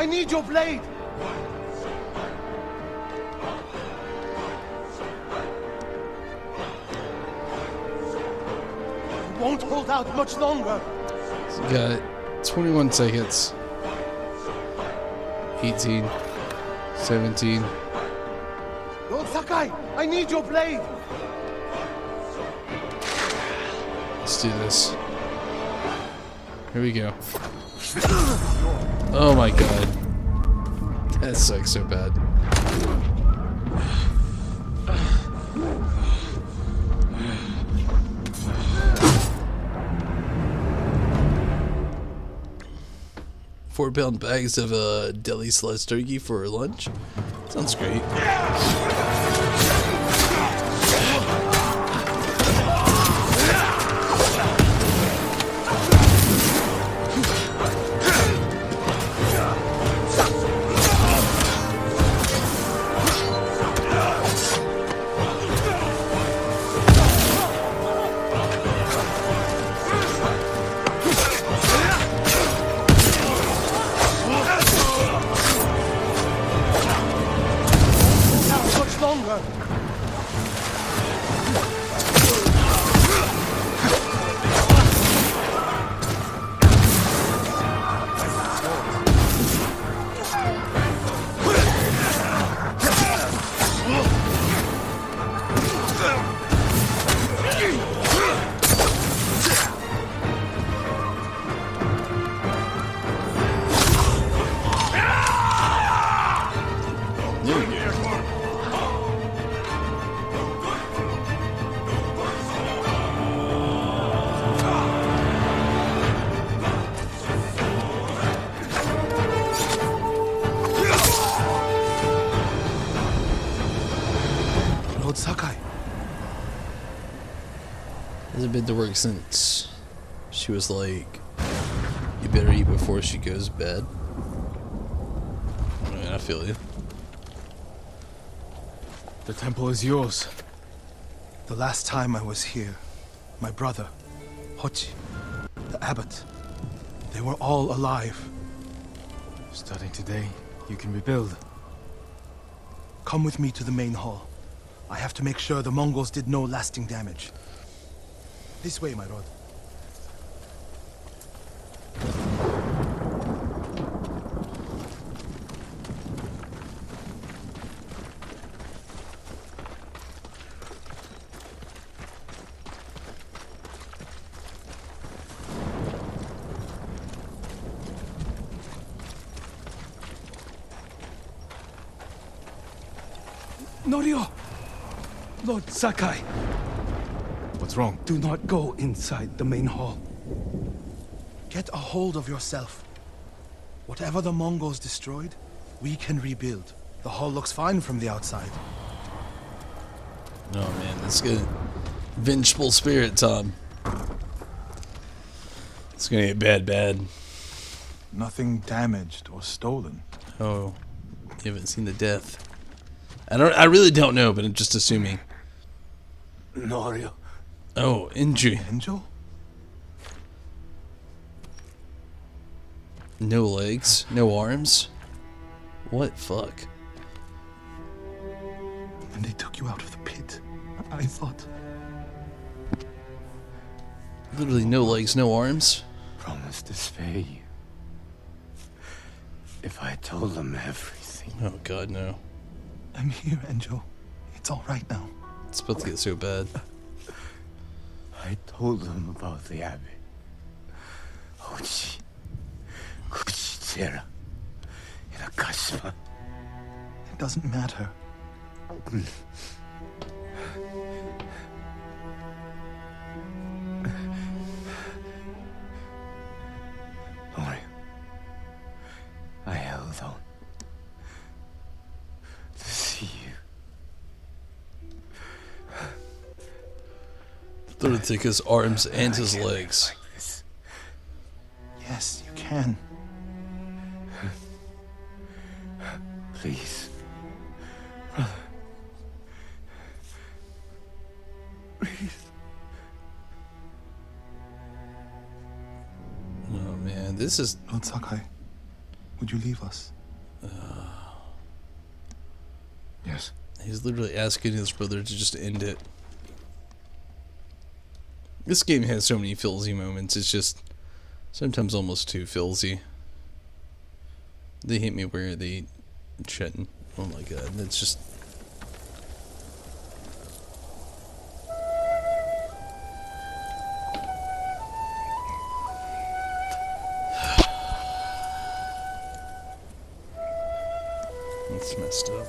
I need your blade! I won't hold out much longer. So we got 21 seconds. 18. 17. Lord Sakai, I need your blade! Let's do this. Here we go. Oh my god. That sucks so bad. £4 bags of deli sliced turkey for lunch. Sounds great. Lord Sakai. Hasn't been to work since she was like, you better eat before she goes to bed. I mean, I feel you. The temple is yours. The last time I was here, my brother, Hochi, the abbot, they were all alive. Starting today, you can rebuild. Come with me to the main hall. I have to make sure the Mongols did no lasting damage. This way, my lord. Norio! Lord Sakai, What's wrong? do not go inside the main hall. Get a hold of yourself. Whatever the Mongols destroyed, we can rebuild. The hall looks fine from the outside. Oh man, that's good. Vengeful spirit, Tom. It's gonna get bad. Nothing damaged or stolen. Oh, you haven't seen the death. I really don't know, but I'm just assuming. Norio. Oh, injury. Angel? No legs, no arms. What fuck? And they took you out of the pit. I thought... Literally no legs, no arms. Promise to spare you. If I told them everything. Oh god, no. I'm here, Angel. It's all right now. It's about to get so bad. I told them about the abbey. Hochi, Kuchitsera, and Akashima. It doesn't matter. Don't worry. I held on to see you. They're to take his arms and his legs. Yes, you can. Please. Brother. Breathe. Oh man, this is... Lord Sakai, Would you leave us? Yes. He's literally asking his brother to just end it. This game has so many Filsy moments, it's just sometimes almost too Filsy. They hit me where they shouldn't. Oh my god, that's just... That's messed up.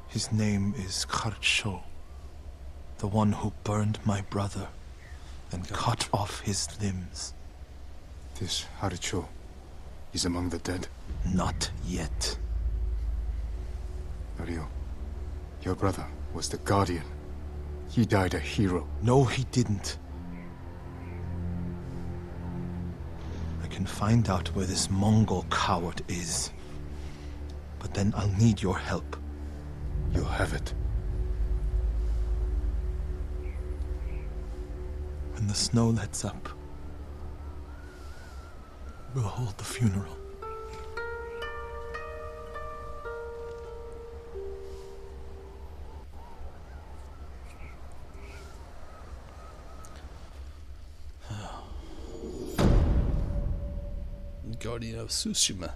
His name is Kharcho, the one who burned my brother and cut off his limbs. This Haricho is among the dead. Not yet. Ryo, your brother was the Guardian. He died a hero. No, he didn't. I can find out where this Mongol coward is. But then I'll need your help. You'll have it. When the snow lets up, we'll hold the funeral. Guardian of Tsushima.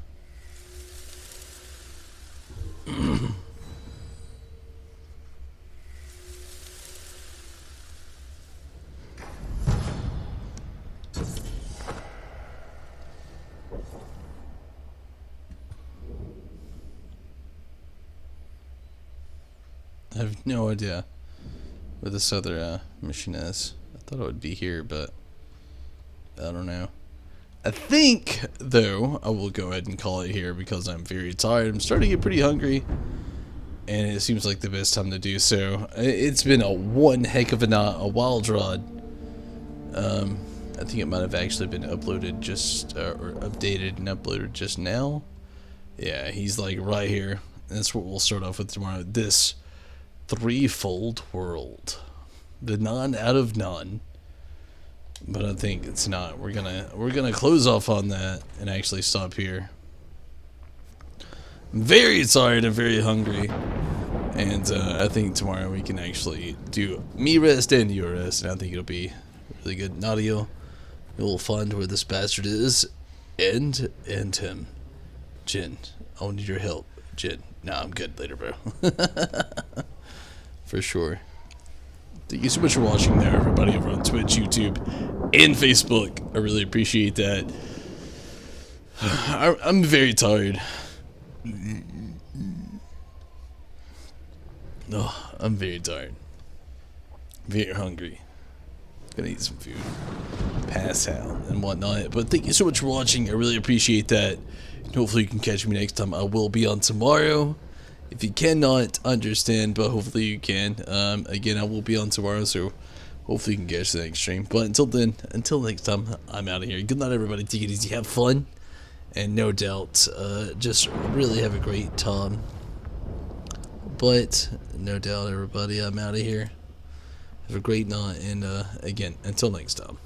I have no idea where this other mission is. I thought it would be here, but I don't know. I think, though, I will go ahead and call it here because I'm very tired. I'm starting to get pretty hungry, and it seems like the best time to do so. It's been one heck of a wild ride. I think it might have actually been uploaded just, or updated and uploaded just now. Yeah, he's like right here. That's what we'll start off with tomorrow. This threefold world, the none out of none, but I think it's not. We're gonna close off on that and actually stop here. I'm very tired and very hungry, and I think tomorrow we can actually do me rest and you rest, and I think it'll be really good. Nadio, you'll find where this bastard is, and him. Jin, I'll need your help. Jin, nah, I'm good later, bro. For sure. Thank you so much for watching there, everybody over on Twitch, YouTube, and Facebook. I really appreciate that. I'm very tired. Oh, I'm very tired. Very hungry. Gonna eat some food. Pass out and whatnot. But thank you so much for watching. I really appreciate that. Hopefully you can catch me next time. I will be on tomorrow. If you cannot understand, but hopefully you can. Again, I will be on tomorrow, so hopefully you can catch the next stream. But until then, until next time, I'm out of here. Good night, everybody. Take it easy. Have fun. And no doubt, just really have a great time. But no doubt, everybody, I'm out of here. Have a great night. And again, until next time.